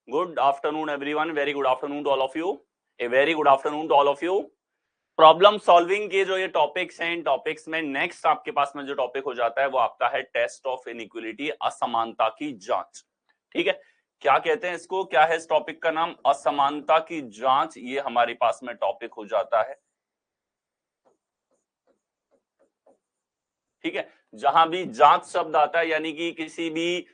Good afternoon, everyone. Very good afternoon to all of you. A very good afternoon to all of you. Problem solving के जो ये topics हैं, इन topics में next आपके पास में जो टॉपिक हो जाता है वो आपका है टेस्ट ऑफ इनइक्वालिटी, असमानता की जांच। ठीक है, क्या कहते हैं इसको, क्या है इस टॉपिक का नाम? असमानता की जांच। ये हमारे पास में टॉपिक हो जाता है। ठीक है, जहां भी जांच शब्द आता है यानी कि किसी भी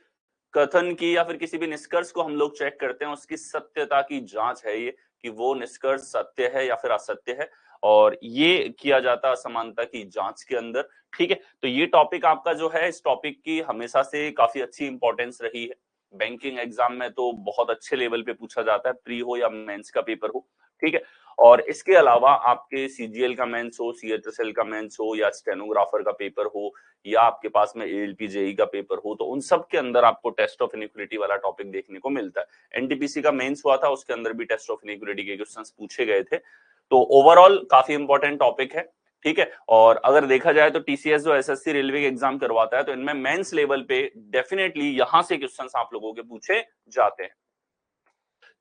कथन की या फिर किसी भी निष्कर्ष को हम लोग चेक करते हैं, उसकी सत्यता की जांच है ये, कि वो निष्कर्ष सत्य है या फिर असत्य है, और ये किया जाता है असमानता की जांच के अंदर। ठीक है, तो ये टॉपिक आपका जो है, इस टॉपिक की हमेशा से काफी अच्छी इंपॉर्टेंस रही है। बैंकिंग एग्जाम में तो बहुत अच्छे लेवल पे पूछा जाता है, प्री हो या मेंस का पेपर हो। ठीक है, और इसके अलावा आपके सीजीएल का मेंस हो, सीएचएसएल का मेंस हो, या स्टेनोग्राफर का पेपर हो, या आपके पास में एएलपी जेई का पेपर हो, तो उन सब के अंदर आपको टेस्ट ऑफ इनइक्वालिटी वाला टॉपिक देखने को मिलता है। एनटीपीसी का मेंस हुआ था, उसके अंदर भी टेस्ट ऑफ इनइक्वालिटी के क्वेश्चंस पूछे गए थे। तो ओवरऑल काफी इंपॉर्टेंट टॉपिक है। ठीक है, और अगर देखा जाए तो टीसीएस जो एसएससी रेलवे के एग्जाम करवाता है, तो इनमें मेंस लेवल पे डेफिनेटली यहां से क्वेश्चंस आप लोगों के पूछे जाते हैं।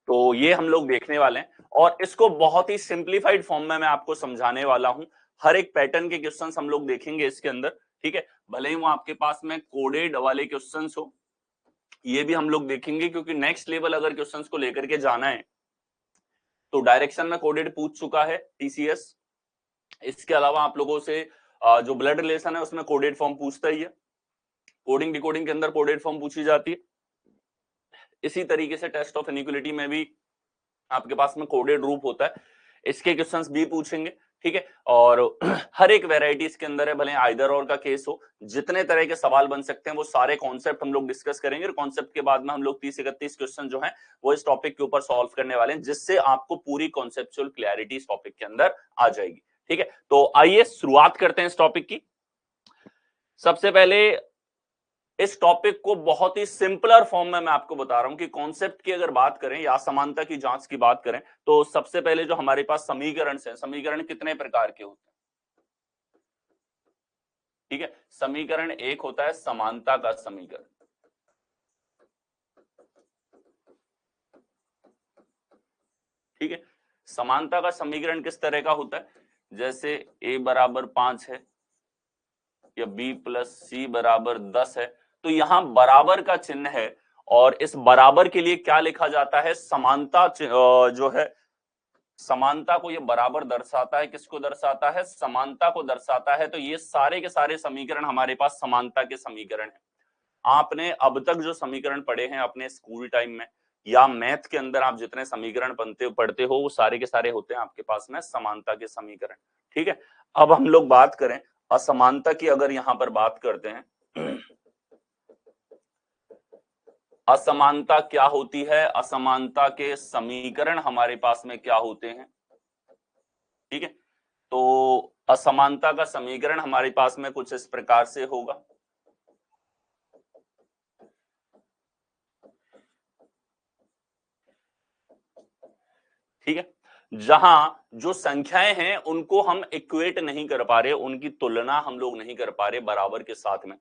तो ये हम लोग देखने वाले हैं, और इसको बहुत ही सिंप्लीफाइड फॉर्म में मैं आपको समझाने वाला हूं। हर एक पैटर्न के क्वेश्चंस हम लोग देखेंगे इसके अंदर। ठीक है, भले ही वो आपके पास में कोडेड वाले क्वेश्चंस हो, ये भी हम लोग देखेंगे, क्योंकि नेक्स्ट लेवल अगर क्वेश्चंस को लेकर के जाना है तो डायरेक्शन में कोडेड पूछ चुका है टीसीएस। इसके अलावा आप लोगों से जो ब्लड रिलेशन है उसमें कोडेड फॉर्म पूछता ही है। कोडिंग डिकोडिंग के अंदर कोडेड फॉर्म पूछी जाती है। इसी तरीके से टेस्ट ऑफ इनइक्वालिटी में भी आपके पास में कोडेड रूप होता है, इसके क्वेश्चंस भी पूछेंगे। ठीक है, और हर एक वेराइटी इसके अंदर है, भले आइदर और का केस हो, जितने तरह के सवाल बन सकते हैं वो सारे कॉन्सेप्ट हम लोग डिस्कस करेंगे, और कॉन्सेप्ट के बाद में हम लोग 30-31 क्वेश्चन जो हैं वो इस टॉपिक के ऊपर सॉल्व करने वाले हैं, जिससे आपको पूरी कॉन्सेप्चुअल क्लैरिटी इस टॉपिक के अंदर आ जाएगी। ठीक है, तो आइए शुरुआत करते हैं इस टॉपिक की। सबसे पहले इस टॉपिक को बहुत ही सिंपलर फॉर्म में मैं आपको बता रहा हूं कि कॉन्सेप्ट की अगर बात करें या समानता की जांच की बात करें, तो सबसे पहले जो हमारे पास समीकरण है, समीकरण कितने प्रकार के होते हैं? ठीक है, समीकरण एक होता है समानता का समीकरण। ठीक है, समानता का समीकरण किस तरह का होता है? जैसे a बराबर 5 है या b प्लस सी बराबर 10 है, तो यहां बराबर का चिन्ह है, और इस बराबर के लिए क्या लिखा जाता है? समानता जो है, समानता को ये बराबर दर्शाता है। किसको दर्शाता है? समानता को दर्शाता है। तो ये सारे के सारे समीकरण हमारे पास समानता के समीकरण हैं। आपने अब तक जो समीकरण पढ़े हैं अपने स्कूल टाइम में या मैथ के अंदर, आप जितने समीकरण पढ़ते हो वो सारे के सारे होते हैं आपके पास में समानता के समीकरण। ठीक है, अब हम लोग बात करें असमानता की, अगर यहां पर बात करते हैं असमानता क्या होती है, असमानता के समीकरण हमारे पास में क्या होते हैं? ठीक है, तो असमानता का समीकरण हमारे पास में कुछ इस प्रकार से होगा। ठीक है, जहां जो संख्याएं हैं उनको हम इक्वेट नहीं कर पा रहे, उनकी तुलना हम लोग नहीं कर पा रहे बराबर के साथ में,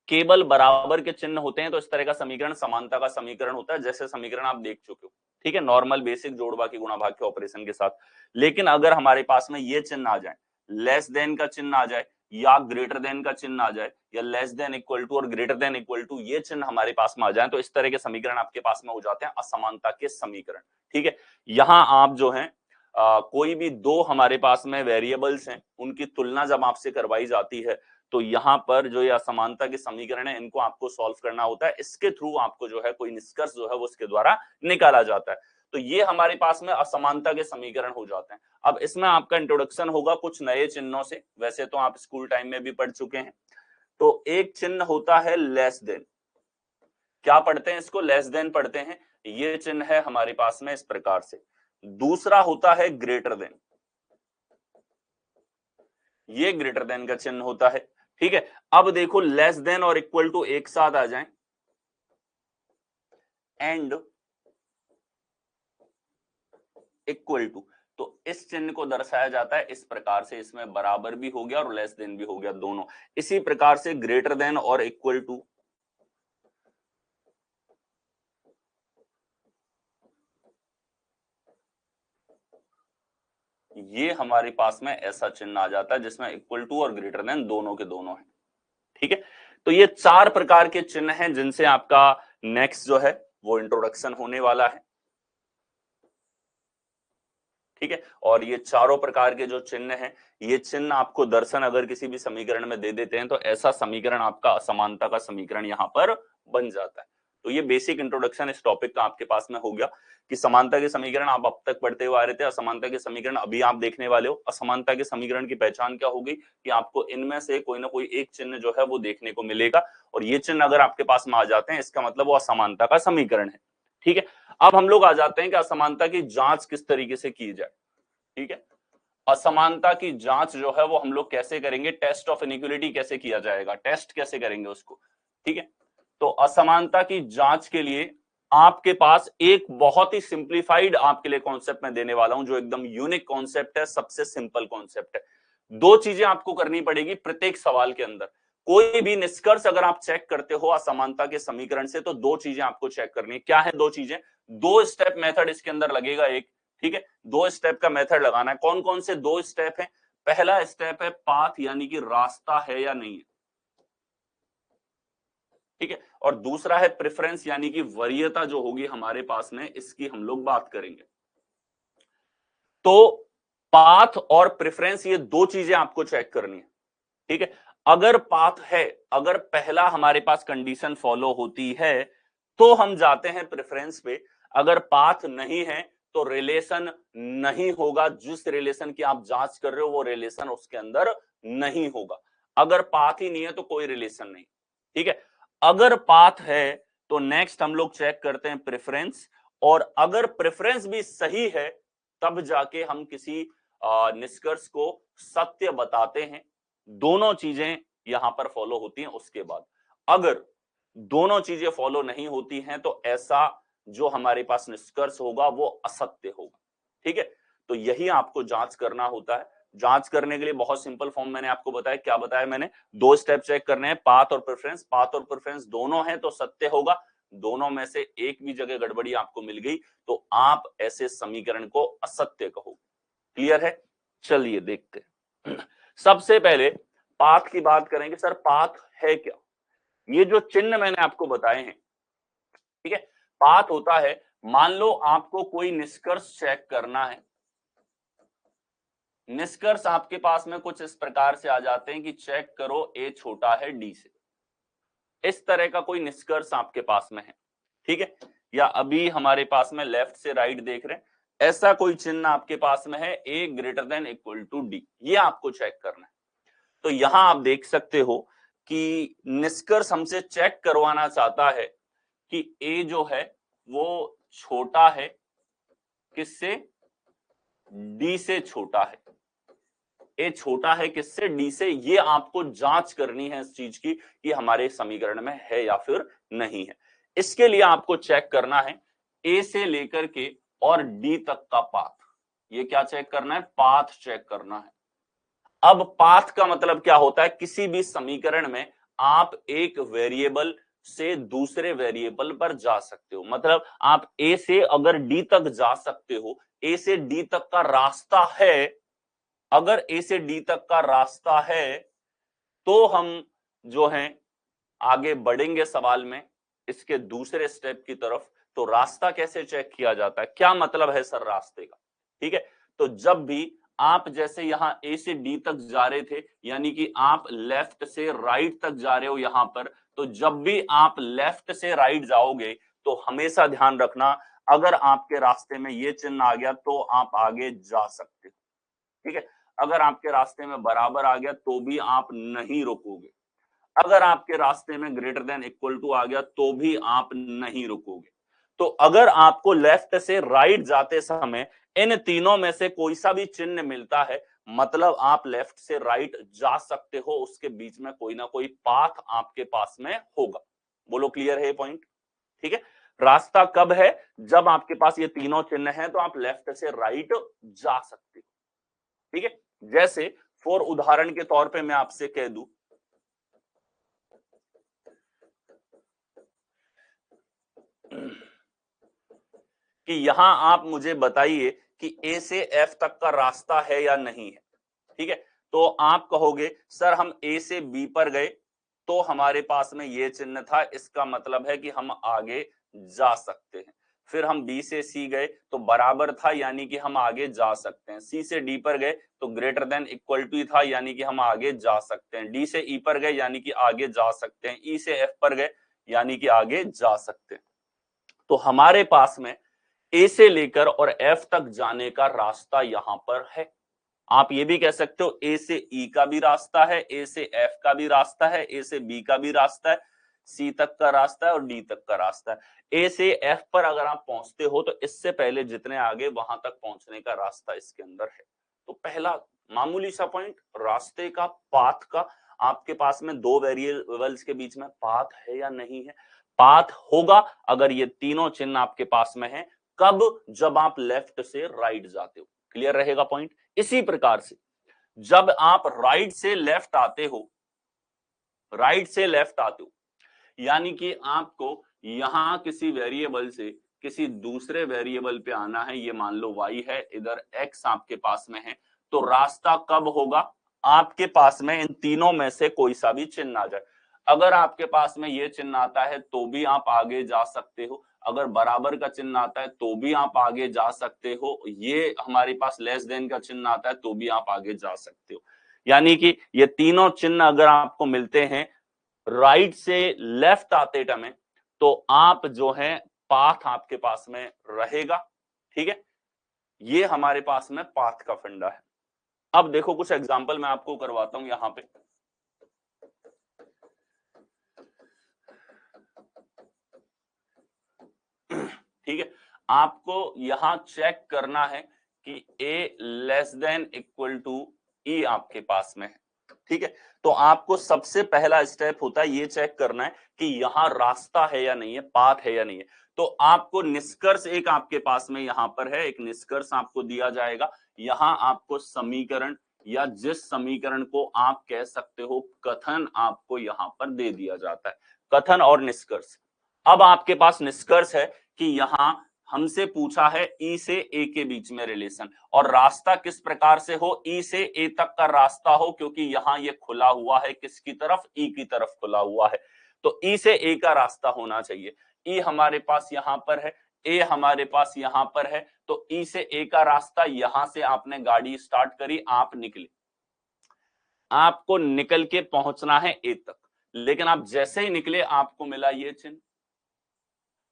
केवल बराबर के चिन्ह होते हैं, तो इस तरह का समीकरण समानता का समीकरण होता है, जैसे समीकरण आप देख चुके हो। ठीक है, नॉर्मल बेसिक जोड़ बाकी गुणा भाग के ऑपरेशन के साथ। लेकिन अगर हमारे पास में ये चिन्ह आ जाए, लेस देन का चिन्ह आ जाए, या ग्रेटर देन का चिन्ह आ जाए, या लेस देन इक्वल टू और ग्रेटर देन इक्वल टू, ये चिन्ह हमारे पास में आ जाए, तो इस तरह के समीकरण आपके पास में हो जाते हैं असमानता के समीकरण। ठीक है, यहां आप जो है कोई भी दो हमारे पास में वेरिएबल्स हैं, उनकी तुलना जब आपसे करवाई जाती है, तो यहां पर जो ये असमानता के समीकरण है, इनको आपको सॉल्व करना होता है। इसके थ्रू आपको जो है कोई निष्कर्ष जो है वो उसके द्वारा निकाला जाता है। तो ये हमारे पास में असमानता के समीकरण हो जाते हैं। अब इसमें आपका इंट्रोडक्शन होगा कुछ नए चिन्हों से, वैसे तो आप स्कूल टाइम में भी पढ़ चुके हैं। तो एक चिन्ह होता है लेस देन। क्या पढ़ते हैं इसको? लेस देन पढ़ते हैं। ये चिन्ह है हमारे पास में इस प्रकार से। दूसरा होता है ग्रेटर देन। ये ग्रेटर देन का चिन्ह होता है। ठीक है, अब देखो लेस देन और इक्वल टू एक साथ आ जाएं, एंड इक्वल टू, तो इस चिन्ह को दर्शाया जाता है इस प्रकार से। इसमें बराबर भी हो गया और लेस देन भी हो गया, दोनों। इसी प्रकार से ग्रेटर देन और इक्वल टू, ये हमारे पास में ऐसा चिन्ह आ जाता है जिसमें इक्वल टू और ग्रेटर देन दोनों के दोनों है। ठीक है, तो ये 4 प्रकार के चिन्ह हैं जिनसे आपका नेक्स्ट जो है वो इंट्रोडक्शन होने वाला है। ठीक है, और ये चारों प्रकार के जो चिन्ह हैं, ये चिन्ह आपको दर्शन अगर किसी भी समीकरण में दे देते हैं तो ऐसा समीकरण आपका असमानता का समीकरण यहां पर बन जाता है। तो ये बेसिक इंट्रोडक्शन इस टॉपिक का आपके पास में हो गया कि समानता के समीकरण आप अब तक पढ़ते हुए आ रहे थे, असमानता के समीकरण अभी आप देखने वाले हो। असमानता के समीकरण की पहचान क्या होगी कि आपको इनमें से कोई ना कोई एक चिन्ह जो है वो देखने को मिलेगा, और ये चिन्ह अगर आपके पास में आ जाते हैं इसका मतलब वो असमानता का समीकरण है। ठीक है, अब हम लोग आ जाते हैं कि असमानता की जांच किस तरीके से की जाए। ठीक है, असमानता की जांच जो है वो हम लोग कैसे करेंगे, टेस्ट ऑफ इनइक्वालिटी कैसे किया जाएगा, टेस्ट कैसे करेंगे उसको। ठीक है, तो असमानता की जांच के लिए आपके पास एक बहुत ही सिंप्लीफाइड आपके लिए कॉन्सेप्ट मैं देने वाला हूं, जो एकदम यूनिक कॉन्सेप्ट है, सबसे सिंपल कॉन्सेप्ट है। दो चीजें आपको करनी पड़ेगी प्रत्येक सवाल के अंदर। कोई भी निष्कर्ष अगर आप चेक करते हो असमानता के समीकरण से, तो दो चीजें आपको चेक करनी है। क्या है दो चीजें? दो स्टेप मेथड इसके अंदर लगेगा एक। ठीक है, दो स्टेप का मेथड लगाना है। कौन कौन से दो स्टेप हैं? पहला स्टेप है पाथ, यानी कि रास्ता है या नहीं है। ठीक है, और दूसरा है प्रेफरेंस, यानी कि वरीयता जो होगी हमारे पास में, इसकी हम लोग बात करेंगे। तो पाथ और प्रेफरेंस, ये दो चीजें आपको चेक करनी है। ठीक है, अगर पाथ है, अगर पहला हमारे पास कंडीशन फॉलो होती है तो हम जाते हैं प्रेफरेंस पे। अगर पाथ नहीं है तो रिलेशन नहीं होगा, जिस रिलेशन की आप जांच कर रहे हो वो रिलेशन उसके अंदर नहीं होगा। अगर पाथ ही नहीं है तो कोई रिलेशन नहीं। ठीक है, अगर पाथ है तो नेक्स्ट हम लोग चेक करते हैं प्रेफरेंस, और अगर प्रेफरेंस भी सही है तब जाके हम किसी निष्कर्ष को सत्य बताते हैं। दोनों चीजें यहां पर फॉलो होती हैं उसके बाद। अगर दोनों चीजें फॉलो नहीं होती हैं तो ऐसा जो हमारे पास निष्कर्ष होगा वो असत्य होगा। ठीक है, तो यही आपको जांच करना होता है। जांच करने के लिए बहुत सिंपल फॉर्म मैंने आपको बताया। क्या बताया मैंने? दो स्टेप चेक करने हैं, पाथ और प्रेफरेंस। पाथ और प्रेफरेंस दोनों हैं तो सत्य होगा। दोनों में से एक भी जगह गड़बड़ी आपको मिल गई तो आप ऐसे समीकरण को असत्य कहो। क्लियर है? चलिए देखते हैं। सबसे पहले पाथ की बात करेंगे। सर पाथ है क्या? ये जो चिन्ह मैंने आपको बताए हैं, ठीक है, पाथ होता है, मान लो आपको कोई निष्कर्ष चेक करना है। निष्कर्ष आपके पास में कुछ इस प्रकार से आ जाते हैं कि चेक करो ए छोटा है डी से। इस तरह का कोई निष्कर्ष आपके पास में है। ठीक है, या अभी हमारे पास में लेफ्ट से राइट देख रहे हैं, ऐसा कोई चिन्ह आपके पास में है, A greater than equal to D. ये आपको चेक करना है। तो यहां आप देख सकते हो कि निष्कर्ष हमसे चेक करवाना चाहता है कि ए जो है वो छोटा है किससे? डी से छोटा है। ए छोटा है किससे? डी से। ये आपको जांच करनी है इस चीज की कि हमारे समीकरण में है या फिर नहीं है। इसके लिए आपको चेक करना है ए से लेकर के और डी तक का पाथ। ये क्या चेक करना है? पाथ चेक करना है। अब पाथ का मतलब क्या होता है? किसी भी समीकरण में आप एक वेरिएबल से दूसरे वेरिएबल पर जा सकते हो। मतलब आप ए से अगर डी तक जा सकते हो, ए से डी तक का रास्ता है, अगर ए से डी तक का रास्ता है तो हम जो है आगे बढ़ेंगे सवाल में इसके दूसरे स्टेप की तरफ। तो रास्ता कैसे चेक किया जाता है? क्या मतलब है सर रास्ते का? ठीक है, तो जब भी आप जैसे यहां ए से डी तक जा रहे थे, यानी कि आप लेफ्ट से राइट तक जा रहे हो यहां पर, तो जब भी आप लेफ्ट से राइट जाओगे तो हमेशा ध्यान रखना, अगर आपके रास्ते में ये चिन्ह आ गया तो आप आगे जा सकते हो। ठीक है, अगर आपके रास्ते में बराबर आ गया तो भी आप नहीं रुकोगे। अगर आपके रास्ते में ग्रेटर देन इक्वल टू आ गया तो भी आप नहीं रुकोगे। तो अगर आपको लेफ्ट से राइट जाते समय इन तीनों में से कोई सा भी चिन्ह मिलता है, मतलब आप लेफ्ट से राइट जा सकते हो, उसके बीच में कोई ना कोई पाथ आपके पास में होगा। बोलो क्लियर है ये पॉइंट? ठीक है, रास्ता कब है? जब आपके पास ये तीनों चिन्ह हैं तो आप लेफ्ट से राइट जा सकते हो। ठीक है, जैसे फॉर उदाहरण के तौर पे मैं आपसे कह दूं कि यहां आप मुझे बताइए कि ए से एफ तक का रास्ता है या नहीं है। ठीक है, तो आप कहोगे सर हम ए से बी पर गए तो हमारे पास में ये चिन्ह था, इसका मतलब है कि हम आगे जा सकते हैं। फिर हम बी से सी गए तो बराबर था, यानी कि हम आगे जा सकते हैं। सी से डी पर गए तो ग्रेटर देन इक्वल टू था, यानी कि हम आगे जा सकते हैं। डी से ई पर गए यानी कि आगे जा सकते हैं। ई से एफ पर गए यानी कि आगे जा सकते हैं। तो हमारे पास में ए से लेकर और एफ तक जाने का रास्ता यहां पर है। आप ये भी कह सकते हो ए से ई का भी रास्ता है, ए से एफ का भी रास्ता है, ए से बी का भी रास्ता है, सी तक का रास्ता है और डी तक का रास्ता है। ए से एफ पर अगर आप पहुंचते हो तो इससे पहले जितने आगे वहां तक पहुंचने का रास्ता इसके अंदर है। तो पहला मामूली सा पॉइंट, रास्ते का, पाथ का, आपके पास में दो वेरिएबल्स के बीच में पाथ है या नहीं है। पाथ होगा अगर ये तीनों चिन्ह आपके पास में है। कब? जब आप लेफ्ट से राइट जाते हो। क्लियर रहेगा पॉइंट। इसी प्रकार से जब आप राइट से लेफ्ट आते हो, राइट से लेफ्ट आते हो यानी कि आपको यहां किसी वेरिएबल से किसी दूसरे वेरिएबल पे आना है, ये मान लो y है, इधर x आपके पास में है, तो रास्ता कब होगा? आपके पास में इन तीनों में से कोई सा भी चिन्ह आ जाए। अगर आपके पास में ये चिन्ह आता है तो भी आप आगे जा सकते हो, अगर बराबर का चिन्ह आता है तो भी आप आगे जा सकते हो, ये हमारे पास लेस देन का चिन्ह आता है तो भी आप आगे जा सकते हो। यानी कि ये तीनों चिन्ह अगर आपको मिलते हैं राइट से लेफ्ट आते टाइम, तो आप जो है पाथ आपके पास में रहेगा। ठीक है, ये हमारे पास में पाथ का फंडा है। अब देखो कुछ एग्जांपल मैं आपको करवाता हूं यहां पे। ठीक है, आपको यहां चेक करना है कि a less than equal to E आपके पास में है। ठीक है, तो आपको सबसे पहला स्टेप होता है ये चेक करना है कि यहां रास्ता है या नहीं है, पाथ है या नहीं है। तो आपको निष्कर्ष एक आपके पास में यहां पर है, एक निष्कर्ष आपको दिया जाएगा। यहां आपको समीकरण या जिस समीकरण को आप कह सकते हो कथन, आपको यहां पर दे दिया जाता है। कथन और निष्कर्ष। अब आपके पास निष्कर्ष है कि यहां हमसे पूछा है ई से ए के बीच में रिलेशन, और रास्ता किस प्रकार से हो, ई से ए तक का रास्ता हो, क्योंकि यहां ये खुला हुआ है किसकी तरफ, ई की तरफ खुला हुआ है, तो ई से ए का रास्ता होना चाहिए। ई हमारे पास यहां पर है, ए हमारे पास यहां पर है, तो ई से ए का रास्ता, यहां से आपने गाड़ी स्टार्ट करी, आप निकले, आपको निकल के पहुंचना है ए तक, लेकिन आप जैसे ही निकले आपको मिला ये चिन्ह।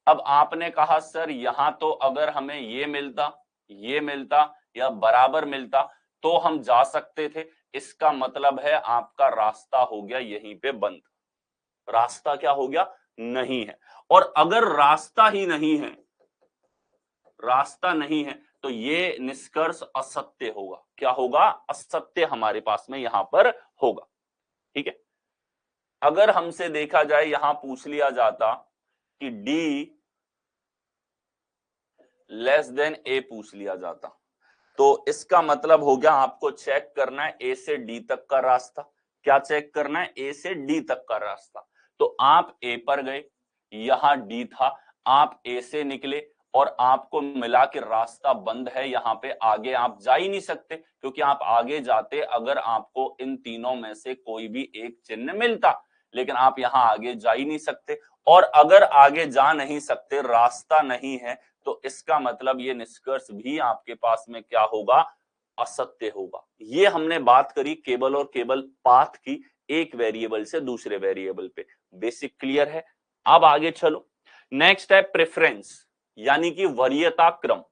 अब आपने कहा सर यहां तो अगर हमें ये मिलता या बराबर मिलता तो हम जा सकते थे, इसका मतलब है आपका रास्ता हो गया यहीं पे बंद। रास्ता क्या हो गया? नहीं है। और अगर रास्ता ही नहीं है, रास्ता नहीं है, तो ये निष्कर्ष असत्य होगा। क्या होगा? असत्य हमारे पास में यहां पर होगा। ठीक है, अगर हमसे देखा जाए यहां पूछ लिया जाता कि डी लेस देन ए पूछ लिया जाता, तो इसका मतलब हो गया आपको चेक करना है ए से डी तक का रास्ता। क्या चेक करना है? ए से डी तक का रास्ता। तो आप ए पर गए, यहां डी था, आप ए से निकले और आपको मिला कि रास्ता बंद है, यहां पे आगे आप जा ही नहीं सकते, क्योंकि आप आगे जाते अगर आपको इन तीनों में से कोई भी एक चिन्ह मिलता, लेकिन आप यहां आगे जा ही नहीं सकते। और अगर आगे जा नहीं सकते, रास्ता नहीं है, तो इसका मतलब ये निष्कर्ष भी आपके पास में क्या होगा? असत्य होगा। ये हमने बात करी केवल और केवल पाथ की, एक वेरिएबल से दूसरे वेरिएबल पे। बेसिक क्लियर है? अब आगे चलो। नेक्स्ट है प्रेफरेंस, यानी कि वरीयता क्रम।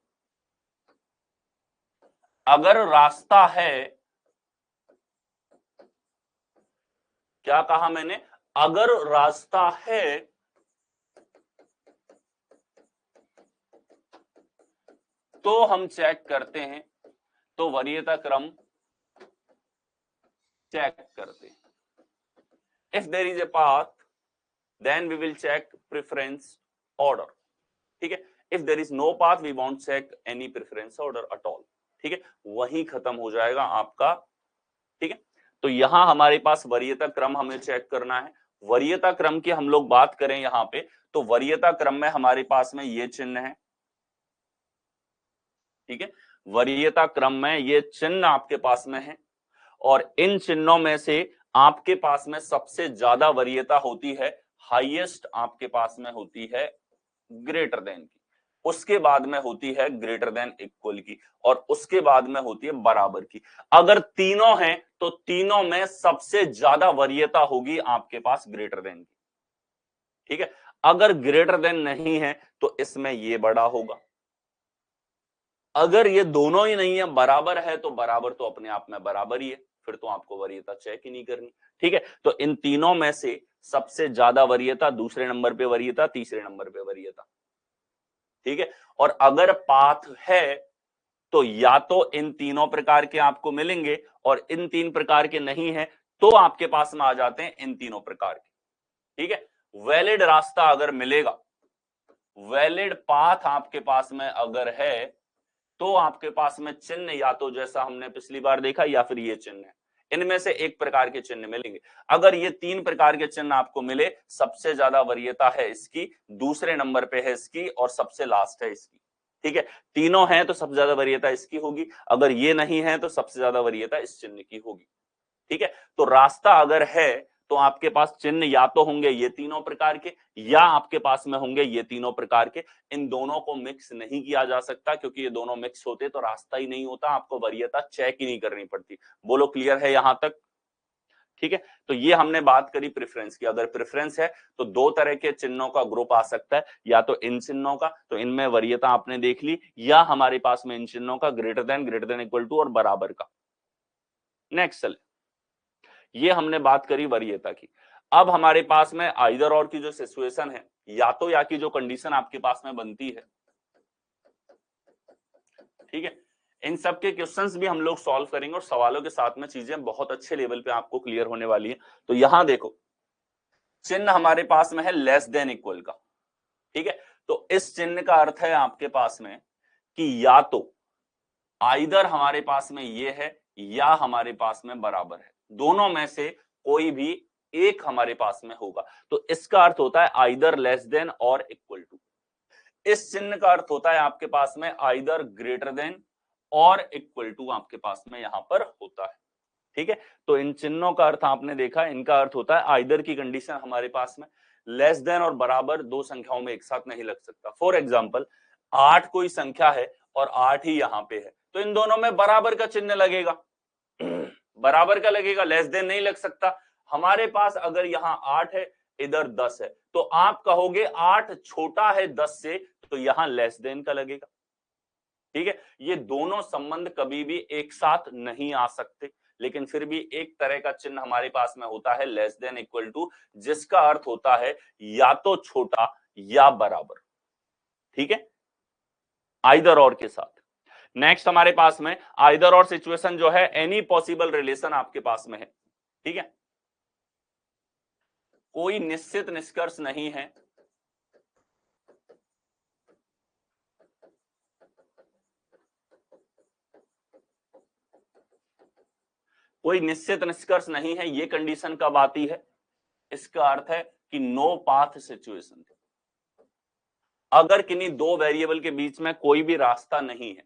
अगर रास्ता है, क्या कहा मैंने? अगर रास्ता है तो हम चेक करते हैं, तो वरीयता क्रम चेक करते हैं। If there is a path then we will check preference order. ठीक है, if there is no path we won't check any preference order at all. ठीक है, वही खत्म हो जाएगा आपका। ठीक है, तो यहां हमारे पास वरीयता क्रम हमें चेक करना है। वरीयता क्रम की हम लोग बात करें यहां पे, तो वरीयता क्रम में हमारे पास में ये चिन्ह है। ठीक है, वरीयता क्रम में ये चिन्ह आपके पास में है और इन चिन्हों में से आपके पास में सबसे ज्यादा वरीयता होती है, हाईएस्ट आपके पास में होती है ग्रेटर देन की, उसके बाद में होती है ग्रेटर देन इक्वल की, और उसके बाद में होती है बराबर की। अगर तीनों हैं तो तीनों में सबसे ज्यादा वरीयता होगी आपके पास ग्रेटर देन की। ठीक है, अगर ग्रेटर देन नहीं है तो इसमें ये बड़ा होगा। अगर ये दोनों ही नहीं है, बराबर है, तो बराबर तो अपने आप में बराबर ही है, फिर तो आपको वरीयता चेक ही नहीं करनी। ठीक है, तो इन तीनों में से सबसे ज्यादा वरीयता, दूसरे नंबर पे वरीयता, तीसरे नंबर पे वरीयता। ठीक है, और अगर पाथ है तो या तो इन तीनों प्रकार के आपको मिलेंगे और इन तीन प्रकार के नहीं है तो आपके पास में आ जाते हैं इन तीनों प्रकार के। ठीक है, वैलिड रास्ता अगर मिलेगा, वैलिड पाथ आपके पास में अगर है तो आपके पास में चिन्ह या तो जैसा हमने पिछली बार देखा या फिर ये चिन्ह है, इनमें से एक प्रकार के चिन्ह मिलेंगे। अगर ये तीन प्रकार के चिन्ह आपको मिले, सबसे ज्यादा वरीयता है इसकी, दूसरे नंबर पे है इसकी और सबसे लास्ट है इसकी। ठीक है, तीनों हैं तो सबसे ज्यादा वरीयता इसकी होगी, अगर ये नहीं है तो सबसे ज्यादा वरीयता इस चिन्ह की होगी। ठीक है, तो रास्ता अगर है तो आपके पास चिन्ह या तो होंगे ये तीनों प्रकार के या आपके पास में होंगे ये तीनों प्रकार के। इन दोनों को मिक्स नहीं किया जा सकता क्योंकि ये दोनों मिक्स होते तो रास्ता ही नहीं होता, आपको वरीयता चेक ही नहीं करनी पड़ती। बोलो क्लियर है यहां तक? ठीक है, तो ये हमने बात करी प्रेफरेंस की। अगर प्रेफरेंस है तो दो तरह के चिन्हों का ग्रुप आ सकता है, या तो इन चिन्हों का, तो इनमें वरीयता आपने देख ली, या हमारे पास में इन चिन्हों का ग्रेटर देन इक्वल टू और बराबर का। नेक्स्ट चल, ये हमने बात करी वरीयता की। अब हमारे पास में आइदर और की जो सिचुएशन है, या तो या की जो कंडीशन आपके पास में बनती है, ठीक है, इन सब के क्वेश्चंस भी हम लोग सॉल्व करेंगे और सवालों के साथ में चीजें बहुत अच्छे लेवल पे आपको क्लियर होने वाली है। तो यहां देखो, चिन्ह हमारे पास में है लेस देन इक्वल का। ठीक है, तो इस चिन्ह का अर्थ है आपके पास में कि या तो आइदर हमारे पास में ये है या हमारे पास में बराबर है, दोनों में से कोई भी एक हमारे पास में होगा। तो इसका अर्थ होता है आइदर लेस देन और इक्वल टू। इस चिन्ह का अर्थ होता है आपके पास में आइदर ग्रेटर देन और इक्वल टू आपके पास में यहां पर होता है। ठीक है, तो इन चिन्हों का अर्थ आपने देखा, इनका अर्थ होता है आइदर की कंडीशन हमारे पास में लेस देन और बराबर दो संख्याओं में एक साथ नहीं लग सकता। फॉर एग्जाम्पल 8 कोई संख्या है और 8 ही यहां पे है, तो इन दोनों में बराबर का चिन्ह लगेगा, बराबर का लगेगा, लेस देन नहीं लग सकता। हमारे पास अगर यहाँ 8 है, इधर 10 है, तो आप कहोगे 8 छोटा है 10 से, तो यहां लेस देन का लगेगा। ठीक है, ये दोनों संबंध कभी भी एक साथ नहीं आ सकते, लेकिन फिर भी एक तरह का चिन्ह हमारे पास में होता है लेस देन इक्वल टू, जिसका अर्थ होता है या तो छोटा या बराबर। ठीक है, आइदर और के साथ। नेक्स्ट हमारे पास में आइदर और सिचुएशन जो है, एनी पॉसिबल रिलेशन आपके पास में है। ठीक है, कोई निश्चित निष्कर्ष नहीं है, कोई निश्चित निष्कर्ष नहीं है, ये कंडीशन कब आती है? इसका अर्थ है कि नो पाथ सिचुएशन। अगर किन्हीं दो वेरिएबल के बीच में कोई भी रास्ता नहीं है,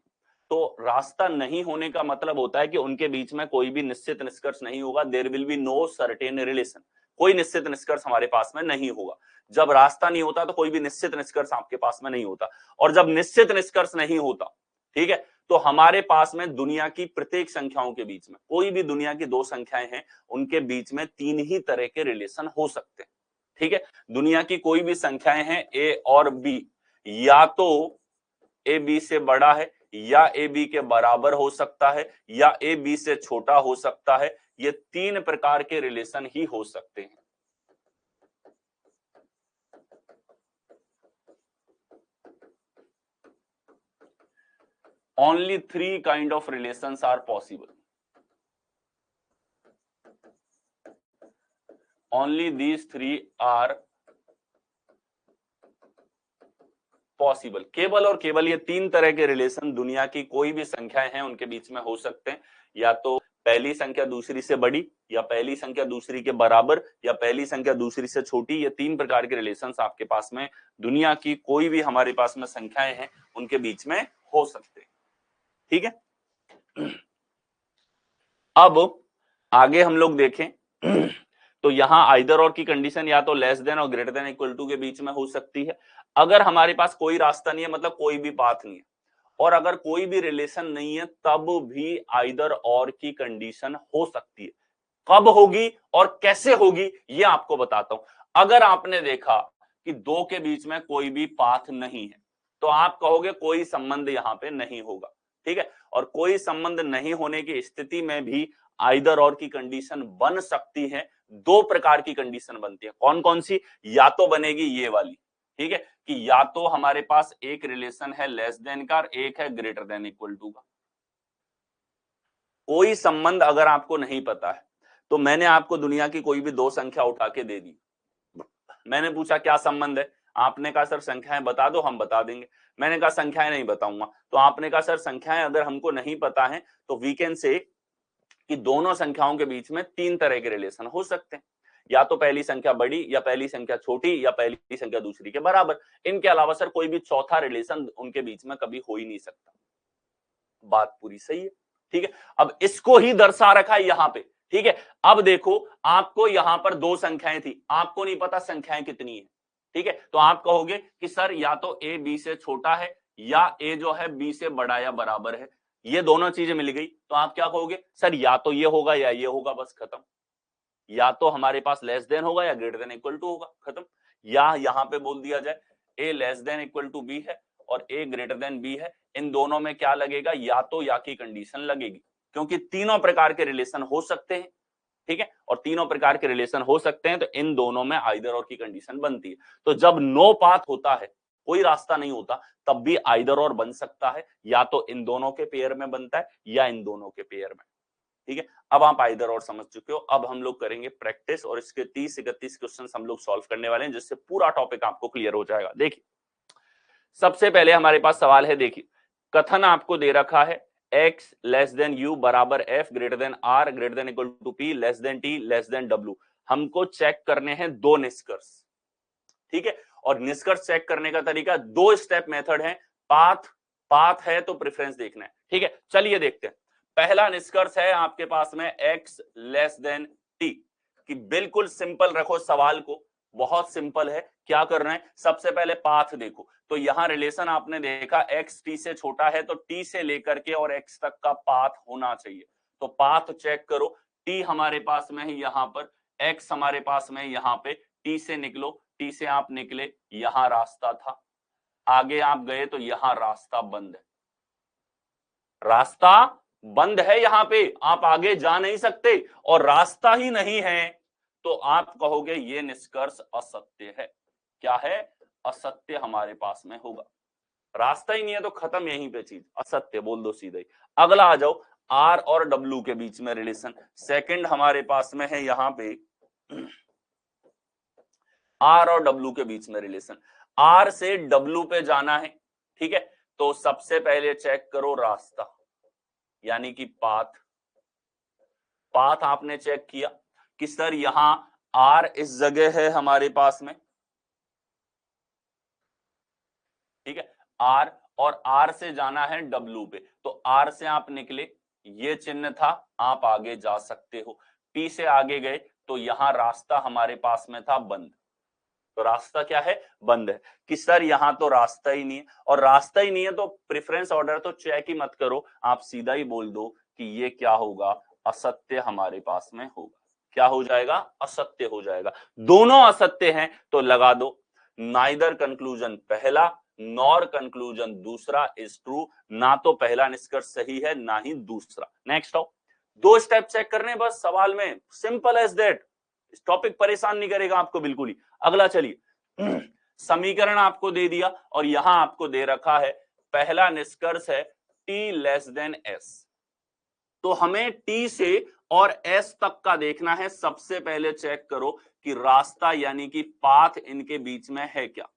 तो रास्ता नहीं होने का मतलब होता है कि उनके बीच में कोई भी निश्चित निष्कर्ष नहीं होगा। There will be no certain relation, कोई निश्चित निष्कर्ष हमारे पास में नहीं होगा। जब रास्ता नहीं होता तो कोई भी निश्चित निष्कर्ष आपके पास में नहीं होता, और जब निश्चित निष्कर्ष नहीं होता, ठीक है, तो हमारे पास में दुनिया की प्रत्येक संख्याओं के बीच में, कोई भी दुनिया की दो संख्याएं हैं, उनके बीच में तीन ही तरह के रिलेशन हो सकते हैं। ठीक है, दुनिया की कोई भी संख्याएं हैं ए और बी, या तो ए बी से बड़ा है, या ए बी के बराबर हो सकता है, या ए बी से छोटा हो सकता है। ये तीन प्रकार के रिलेशन ही हो सकते हैं। Only 3 kind of relations are possible. Only these 3 are possible. केवल और केवल ये तीन तरह के रिलेशन दुनिया की कोई भी संख्याएं हैं उनके बीच में हो सकते हैं, या तो पहली संख्या दूसरी से बड़ी, या पहली संख्या दूसरी के बराबर, या पहली संख्या दूसरी से छोटी। ये तीन प्रकार के रिलेशंस आपके पास में दुनिया की कोई भी हमारे पास में संख्याएं हैं उनके बीच में हो सकते हैं। ठीक है। अब आगे हम लोग देखें तो यहां आइदर और की कंडीशन या तो लेस देन और ग्रेटर देन इक्वल टू के बीच में हो सकती है। अगर हमारे पास कोई रास्ता नहीं है, मतलब कोई भी पाथ नहीं है, और अगर कोई भी रिलेशन नहीं है, तब भी आइदर और की कंडीशन हो सकती है। कब होगी और कैसे होगी ये आपको बताता हूं। अगर आपने देखा कि दो के बीच में कोई भी पाथ नहीं है, तो आप कहोगे कोई संबंध यहां पे नहीं होगा, ठीक है। और कोई संबंध नहीं होने की स्थिति में भी आइदर और की कंडीशन बन सकती है। दो प्रकार की कंडीशन बनती है, कौन कौन सी? या तो बनेगी ये वाली, ठीक है, कि या तो हमारे पास एक रिलेशन है लेस देन का, एक है ग्रेटर देन इक्वल टू का। कोई संबंध अगर आपको नहीं पता है, तो मैंने आपको दुनिया की कोई भी दो संख्या उठा के दे दी, मैंने पूछा क्या संबंध है, आपने कहा सर संख्याएं बता दो, हम बता देंगे। मैंने कहा संख्याएं नहीं बताऊंगा, तो आपने कहा सर संख्याएं अगर हमको नहीं पता है तो वी कैन से कि दोनों संख्याओं के बीच में तीन तरह के रिलेशन हो सकते हैं, या तो पहली संख्या बड़ी, या पहली संख्या छोटी, या पहली संख्या दूसरी के बराबर। इनके अलावा सर कोई भी चौथा रिलेशन उनके बीच में कभी हो ही नहीं सकता। बात पूरी सही है, ठीक है। अब इसको ही दर्शा रखा है यहां पे, ठीक है। अब देखो, आपको यहां पर दो संख्याएं थी, आपको नहीं पता संख्याएं कितनी है, ठीक है। तो आप कहोगे कि सर या तो ए बी से छोटा है, या ए जो है बी से बड़ा या बराबर है। ये दोनों चीजें मिल गई, तो आप क्या कहोगे? सर या तो ये होगा या ये होगा, बस खत्म। या तो हमारे पास लेस देन होगा या ग्रेटर देन इक्वल टू होगा, खत्म। या यहां पे बोल दिया जाए A less than equal to B है और ए ग्रेटर देन बी है, इन दोनों में क्या लगेगा? या तो या की कंडीशन लगेगी, क्योंकि तीनों प्रकार के रिलेशन हो सकते हैं, ठीक है। और तीनों प्रकार के रिलेशन हो सकते हैं, तो इन दोनों में आइदर और की कंडीशन बनती है। तो जब नो पाथ होता है, कोई रास्ता नहीं होता, तब भी आइदर और बन सकता है, या तो इन दोनों के पेयर में बनता है या इन दोनों के पेयर में, ठीक है। अब आप आइदर और समझ चुके हो। अब हम लोग करेंगे प्रैक्टिस, और इसके 30-31 क्वेश्चन हम लोग सॉल्व करने वाले हैं, जिससे पूरा टॉपिक आपको क्लियर हो जाएगा। देखिए, सबसे पहले हमारे पास सवाल है, देखिए कथन आपको दे रखा है x लेस देन यू बराबर f greater than r greater than equal to p less than t less than w। हमको चेक करने हैं दो निष्कर्ष, ठीक है। और निष्कर्ष चेक करने का तरीका दो स्टेप मेथड है। पाथ है तो प्रेफरेंस देखना है, ठीक है। चलिए देखते हैं। पहला निष्कर्ष है आपके पास में x लेस देन t, कि बिल्कुल सिंपल रखो सवाल को, बहुत सिंपल है। क्या कर रहे हैं? सबसे पहले पाथ देखो, तो यहां रिलेशन आपने देखा x t से छोटा है, तो t से लेकर के और x तक का पाथ होना चाहिए। तो पाथ चेक करो, t हमारे पास में है यहां पर, x हमारे पास में यहां पे, t से निकलो, t से आप निकले, यहां रास्ता था, आगे आप गए तो यहां रास्ता बंद है, रास्ता बंद है, यहां पे आप आगे जा नहीं सकते, और रास्ता ही नहीं है, तो आप कहोगे ये निष्कर्ष असत्य है। क्या है? असत्य हमारे पास में होगा। रास्ता ही नहीं है तो खत्म यहीं पे चीज, असत्य बोल दो सीधे। अगला आ जाओ, आर और डब्ल्यू के बीच में रिलेशन। सेकंड हमारे पास में है यहां पे आर और डब्ल्यू के बीच में रिलेशन। आर से डब्ल्यू पे जाना है, ठीक है। तो सबसे पहले चेक करो रास्ता, यानी कि पाथ। पाथ आपने चेक किया कि सर यहां आर इस जगह है हमारे पास में, ठीक है। आर, और आर से जाना है डब्ल्यू पे, तो आर से आप निकले, ये चिन्ह था, आप आगे जा सकते हो। पी से आगे गए तो यहां रास्ता हमारे पास में था बंद, तो रास्ता क्या है? बंद है। कि सर यहां तो रास्ता ही नहीं है, और रास्ता ही नहीं है तो प्रेफरेंस ऑर्डर तो चेक ही मत करो, आप सीधा ही बोल दो कि ये क्या होगा? असत्य हमारे पास में होगा। क्या हो जाएगा? असत्य हो जाएगा। दोनों असत्य हैं तो लगा दो नाइदर कंक्लूजन पहला नॉर कंक्लूजन दूसरा इज ट्रू। ना तो पहला निष्कर्ष सही है, ना ही दूसरा। नेक्स्ट आओ, दो स्टेप चेक करने बस सवाल में, सिंपल एज दैट। टॉपिक परेशान नहीं करेगा आपको बिल्कुल ही। अगला चलिए, समीकरण आपको दे दिया और यहां आपको दे रखा है पहला निष्कर्ष है t लेस देन s। तो हमें t से और s तक का देखना है। सबसे पहले चेक करो कि रास्ता यानी कि पाथ इनके बीच में है क्या।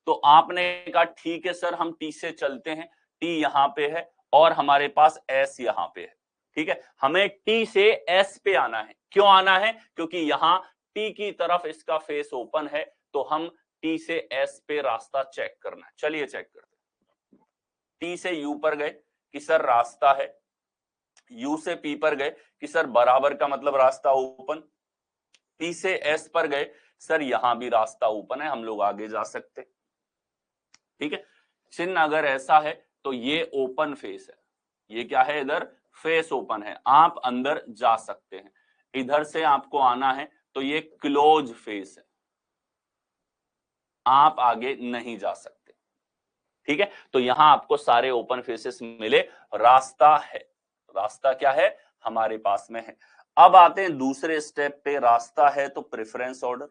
तो आपने कहा ठीक है सर हम t से चलते हैं, t यहां पे है और हमारे पास s यहां पे है, ठीक है। हमें t से s पे आना है। क्यों आना है? क्योंकि यहां t की तरफ इसका फेस ओपन है, तो हम t से s पे रास्ता चेक करना है। चलिए चेक करते हैं। t से u पर गए कि सर रास्ता है, U से P पर गए कि सर बराबर का मतलब रास्ता ओपन, P से S पर गए सर यहां भी रास्ता ओपन है, हम लोग आगे जा सकते। ठीक है, चिन्ह अगर ऐसा है तो ये ओपन फेस है, ये क्या है, इधर फेस ओपन है, आप अंदर जा सकते हैं। इधर से आपको आना है तो ये क्लोज फेस है, आप आगे नहीं जा सकते। ठीक है, तो यहां आपको सारे ओपन फेसेस मिले, रास्ता है, रास्ता क्या है हमारे पास में है। अब आते हैं दूसरे स्टेप पे, रास्ता है तो प्रेफरेंस ऑर्डर।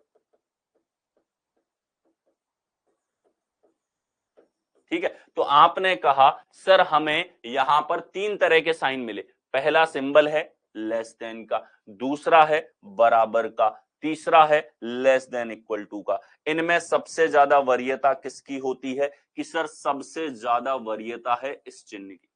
ठीक है, तो आपने कहा सर हमें यहां पर 3 तरह के साइन मिले, पहला सिंबल है लेस देन का, दूसरा है बराबर का, तीसरा है लेस देन इक्वल टू का। इनमें सबसे ज्यादा वरीयता किसकी होती है कि सर सबसे ज्यादा वरीयता है इस चिन्ह की,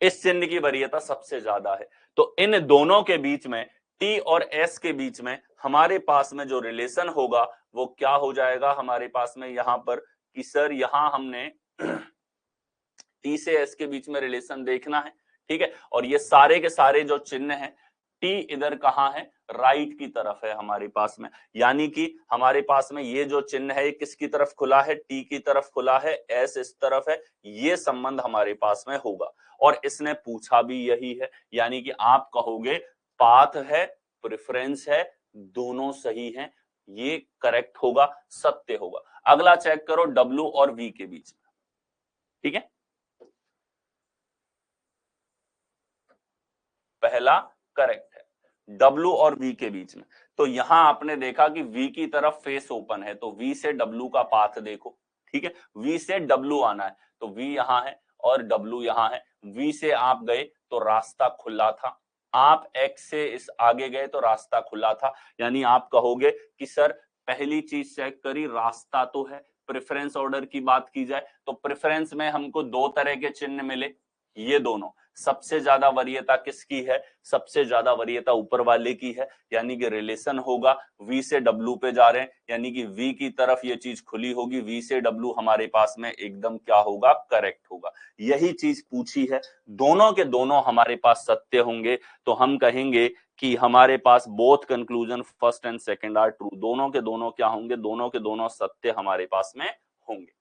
इस चिन्ह की वरीयता सबसे ज्यादा है। तो इन दोनों के बीच में, टी और एस के बीच में हमारे पास में जो रिलेशन होगा वो क्या हो जाएगा हमारे पास में यहां पर कि सर यहां हमने टी से एस के बीच में रिलेशन देखना है। ठीक है, और ये सारे के सारे जो चिन्ह हैं, टी इधर कहां है, राइट की तरफ है हमारे पास में, यानी कि हमारे पास में ये जो चिन्ह है ये किसकी तरफ खुला है, टी की तरफ खुला है, एस इस तरफ है, ये संबंध हमारे पास में होगा। और इसने पूछा भी यही है, यानी कि आप कहोगे पाथ है, प्रेफरेंस है, दोनों सही हैं, ये करेक्ट होगा, सत्य होगा। अगला चेक करो डब्ल्यू और वी के बीच में। ठीक है, पहला करेक्ट है, W और V के बीच में। तो यहां आपने देखा कि V की तरफ फेस ओपन है, तो V से W का पाथ देखो। ठीक है, V से W आना है तो V यहां है और W यहां है, V से आप गए तो रास्ता खुला था, आप X से इस आगे गए तो रास्ता खुला था, यानी आप कहोगे कि सर पहली चीज चेक करी, रास्ता तो है। प्रेफरेंस ऑर्डर की बात की जाए तो प्रेफरेंस में हमको 2 तरह के चिन्ह मिले, ये दोनों, सबसे ज्यादा वरीयता किसकी है, सबसे ज्यादा वरीयता ऊपर वाले की है, यानी कि रिलेशन होगा V से W पे जा रहे हैं, यानी कि V की तरफ ये चीज खुली होगी, V से W हमारे पास में एकदम क्या होगा, करेक्ट होगा। यही चीज पूछी है, दोनों के दोनों हमारे पास सत्य होंगे, तो हम कहेंगे कि हमारे पास both conclusion first and second are true, दोनों के दोनों क्या होंगे, दोनों के दोनों सत्य हमारे पास में होंगे।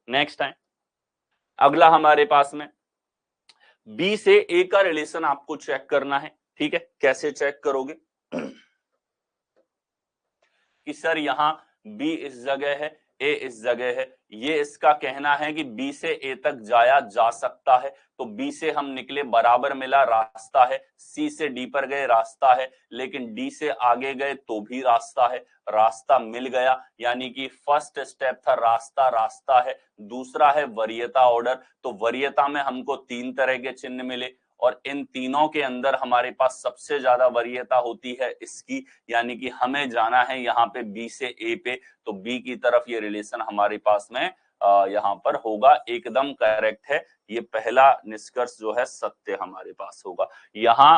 नेक्स्ट है, अगला हमारे पास में बी से ए का रिलेशन आपको चेक करना है। ठीक है, कैसे चेक करोगे कि सर यहां बी इस जगह है, ए इस जगह है, ये इसका कहना है कि बी से ए तक जाया जा सकता है, तो बी से हम निकले बराबर मिला, रास्ता है, सी से डी पर गए रास्ता है, लेकिन डी से आगे गए तो भी रास्ता है, रास्ता मिल गया, यानी कि फर्स्ट स्टेप था रास्ता, रास्ता है। दूसरा है वरीयता ऑर्डर, तो वरीयता में हमको 3 तरह के चिन्ह मिले और इन तीनों के अंदर हमारे पास सबसे ज्यादा वरीयता होती है इसकी, यानी कि हमें जाना है यहाँ पे बी से ए पे, तो बी की तरफ ये रिलेशन हमारे पास में यहाँ पर होगा, एकदम करेक्ट है। ये पहला निष्कर्ष जो है सत्य हमारे पास होगा, यहाँ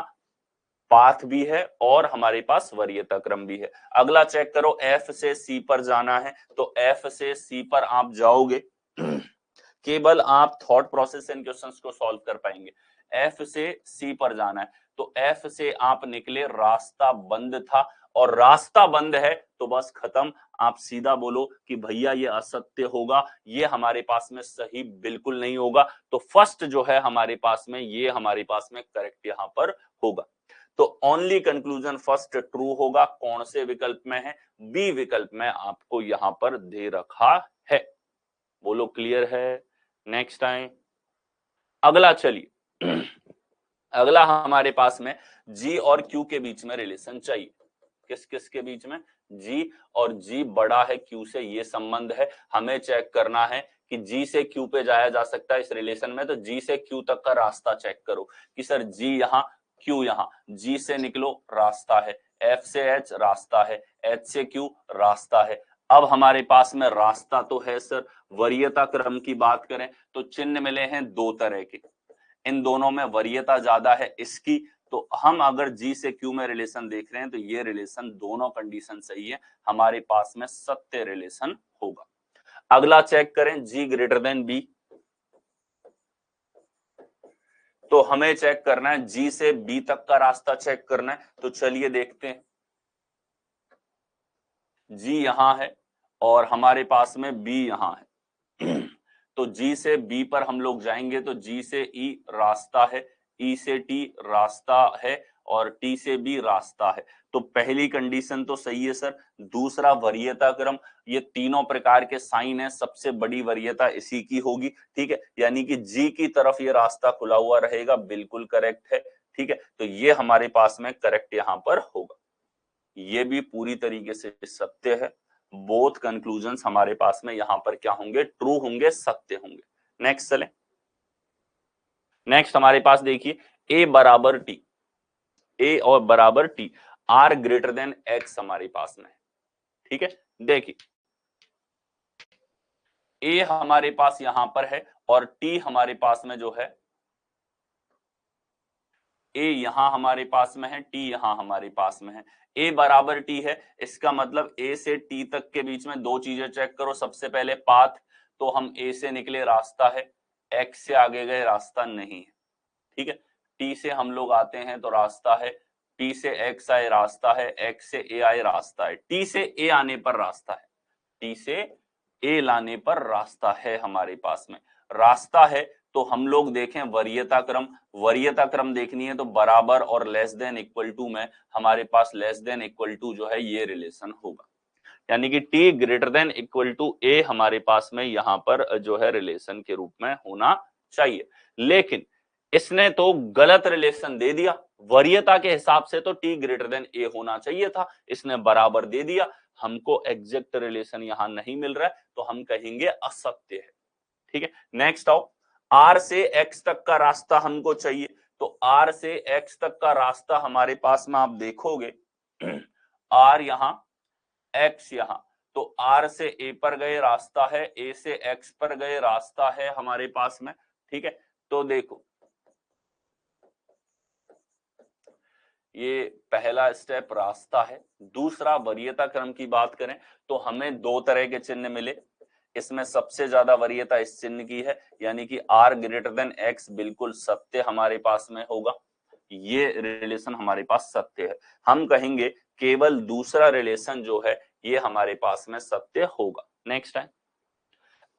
पाथ भी है और हमारे पास वरीयता क्रम भी है। अगला चेक करो, एफ से सी पर जाना है, तो एफ से सी पर आप जाओगे केवल आप थॉट प्रोसेस इन क्वेश्चंस को सॉल्व कर पाएंगे। एफ से सी पर जाना है, तो एफ से आप निकले, रास्ता बंद था, और रास्ता बंद है तो बस खत्म, आप सीधा बोलो कि भैया ये असत्य होगा, ये हमारे पास में सही बिल्कुल नहीं होगा। तो फर्स्ट जो है हमारे पास में, ये हमारे पास में करेक्ट यहां पर होगा। तो ओनली कंक्लूजन फर्स्ट ट्रू होगा, कौन से विकल्प में है, बी विकल्प में आपको यहां पर दे रखा है। बोलो क्लियर है। नेक्स्ट टाइम अगला, चलिए अगला हमारे पास में जी और क्यू के बीच में रिलेशन चाहिए। किस किस के बीच में, जी और जी बड़ा है क्यू से, ये संबंध है, हमें चेक करना है कि जी से क्यू पे जाया जा सकता है इस रिलेशन में, तो जी से क्यू तक का रास्ता चेक करो कि सर जी यहाँ, क्यू यहाँ, जी से निकलो रास्ता है, एफ से एच रास्ता है, एच से क्यू रास्ता है। अब हमारे पास में रास्ता तो है सर, वरीयता क्रम की बात करें तो चिन्ह मिले हैं 2 तरह के, इन दोनों में वरीयता ज्यादा है इसकी, तो हम अगर जी से क्यू में रिलेशन देख रहे हैं तो ये रिलेशन, दोनों कंडीशन सही है, हमारे पास में सत्य रिलेशन होगा। अगला चेक करें, जी ग्रेटर देन बी, तो हमें चेक करना है जी से बी तक का रास्ता चेक करना है। तो चलिए देखते हैं, जी यहां है और हमारे पास में बी यहां है। तो जी से बी पर हम लोग जाएंगे तो जी से ई रास्ता है, ई से टी रास्ता है और टी से बी रास्ता है। तो पहली कंडीशन तो सही है सर। दूसरा वरीयता क्रम, ये तीनों प्रकार के साइन है, सबसे बड़ी वरीयता इसी की होगी। ठीक है, यानी कि जी की तरफ ये रास्ता खुला हुआ रहेगा, बिल्कुल करेक्ट है। ठीक है, तो ये हमारे पास में करेक्ट यहां पर होगा। ये भी पूरी तरीके से सत्य है। बोथ कंक्लूजन्स हमारे पास में यहां पर क्या होंगे, ट्रू होंगे, सत्य होंगे। नेक्स्ट चलें। नेक्स्ट हमारे पास देखिए ए बराबर टी, ए और बराबर T, R greater than X हमारे पास में है। ठीक है, देखिए ए हमारे पास यहां पर है और टी हमारे पास में जो है, ए यहां हमारे पास में है, टी यहां हमारे पास में है। ए बराबर टी है, इसका मतलब ए से टी तक के बीच में दो चीजें चेक करो। सबसे पहले पाथ, तो हम ए से निकले रास्ता है, एक्स से आगे गए रास्ता नहीं है। ठीक है, टी से हम लोग आते हैं तो रास्ता है, टी से एक्स आए रास्ता है, एक्स से ए आए रास्ता है, टी से ए आने पर रास्ता है, टी से ए लाने पर रास्ता है हमारे पास में। रास्ता है तो हम लोग देखें वरीयता क्रम, वरीयता क्रम देखनी है तो बराबर और लेस देन इक्वल टू में हमारे पास लेस देन इक्वल टू जो है ये रिलेशन होगा, यानी कि T greater than equal to A हमारे पास में यहां पर जो है रिलेशन के रूप में होना चाहिए। लेकिन इसने तो गलत रिलेशन दे दिया, वरीयता के हिसाब से तो टी ग्रेटर देन ए होना चाहिए था, इसने बराबर दे दिया, हमको एग्जैक्ट रिलेशन यहां नहीं मिल रहा है तो हम कहेंगे असत्य है। ठीक है, नेक्स्ट आओ, आर से एक्स तक का रास्ता हमको चाहिए। तो आर से एक्स तक का रास्ता हमारे पास में आप देखोगे, आर यहां, एक्स यहां, तो आर से ए पर गए रास्ता है, ए से एक्स पर गए रास्ता है हमारे पास में। ठीक है, तो देखो ये पहला स्टेप रास्ता है। दूसरा वरीयता क्रम की बात करें तो हमें दो तरह के चिन्ह मिले, इसमें सबसे ज्यादा वरीयता इस चिन्ह की है, यानी कि आर ग्रेटर देन एक्स बिल्कुल सत्य हमारे पास में होगा, ये रिलेशन हमारे पास सत्य है। हम कहेंगे केवल दूसरा रिलेशन जो है ये हमारे पास में सत्य होगा। नेक्स्ट है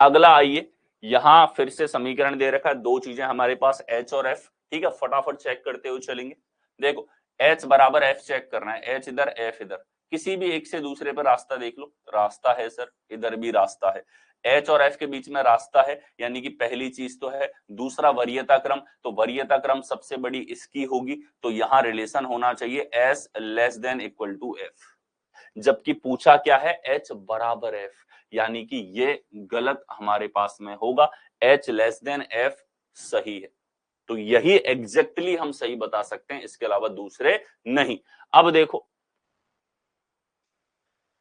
अगला, आइए यहां फिर से समीकरण दे रखा है, दो चीजें हमारे पास एच और एफ। ठीक है, फटाफट चेक करते हुए चलेंगे। देखो एच बराबर एफ चेक करना है, एच इधर एफ इधर, किसी भी एक से दूसरे पर रास्ता देख लो, रास्ता है सर, इधर भी रास्ता है, एच और एफ के बीच में रास्ता है, यानी कि पहली चीज तो है। दूसरा वरीयता क्रम, तो वरीयता क्रम सबसे बड़ी इसकी होगी, तो यहां रिलेशन होना चाहिए S less than equal to F, जबकि पूछा क्या है, एच बराबर एफ, यानी कि ये गलत हमारे पास में होगा, एच लेस देन एफ सही है। तो यही एग्जैक्टली हम सही बता सकते हैं, इसके अलावा दूसरे नहीं। अब देखो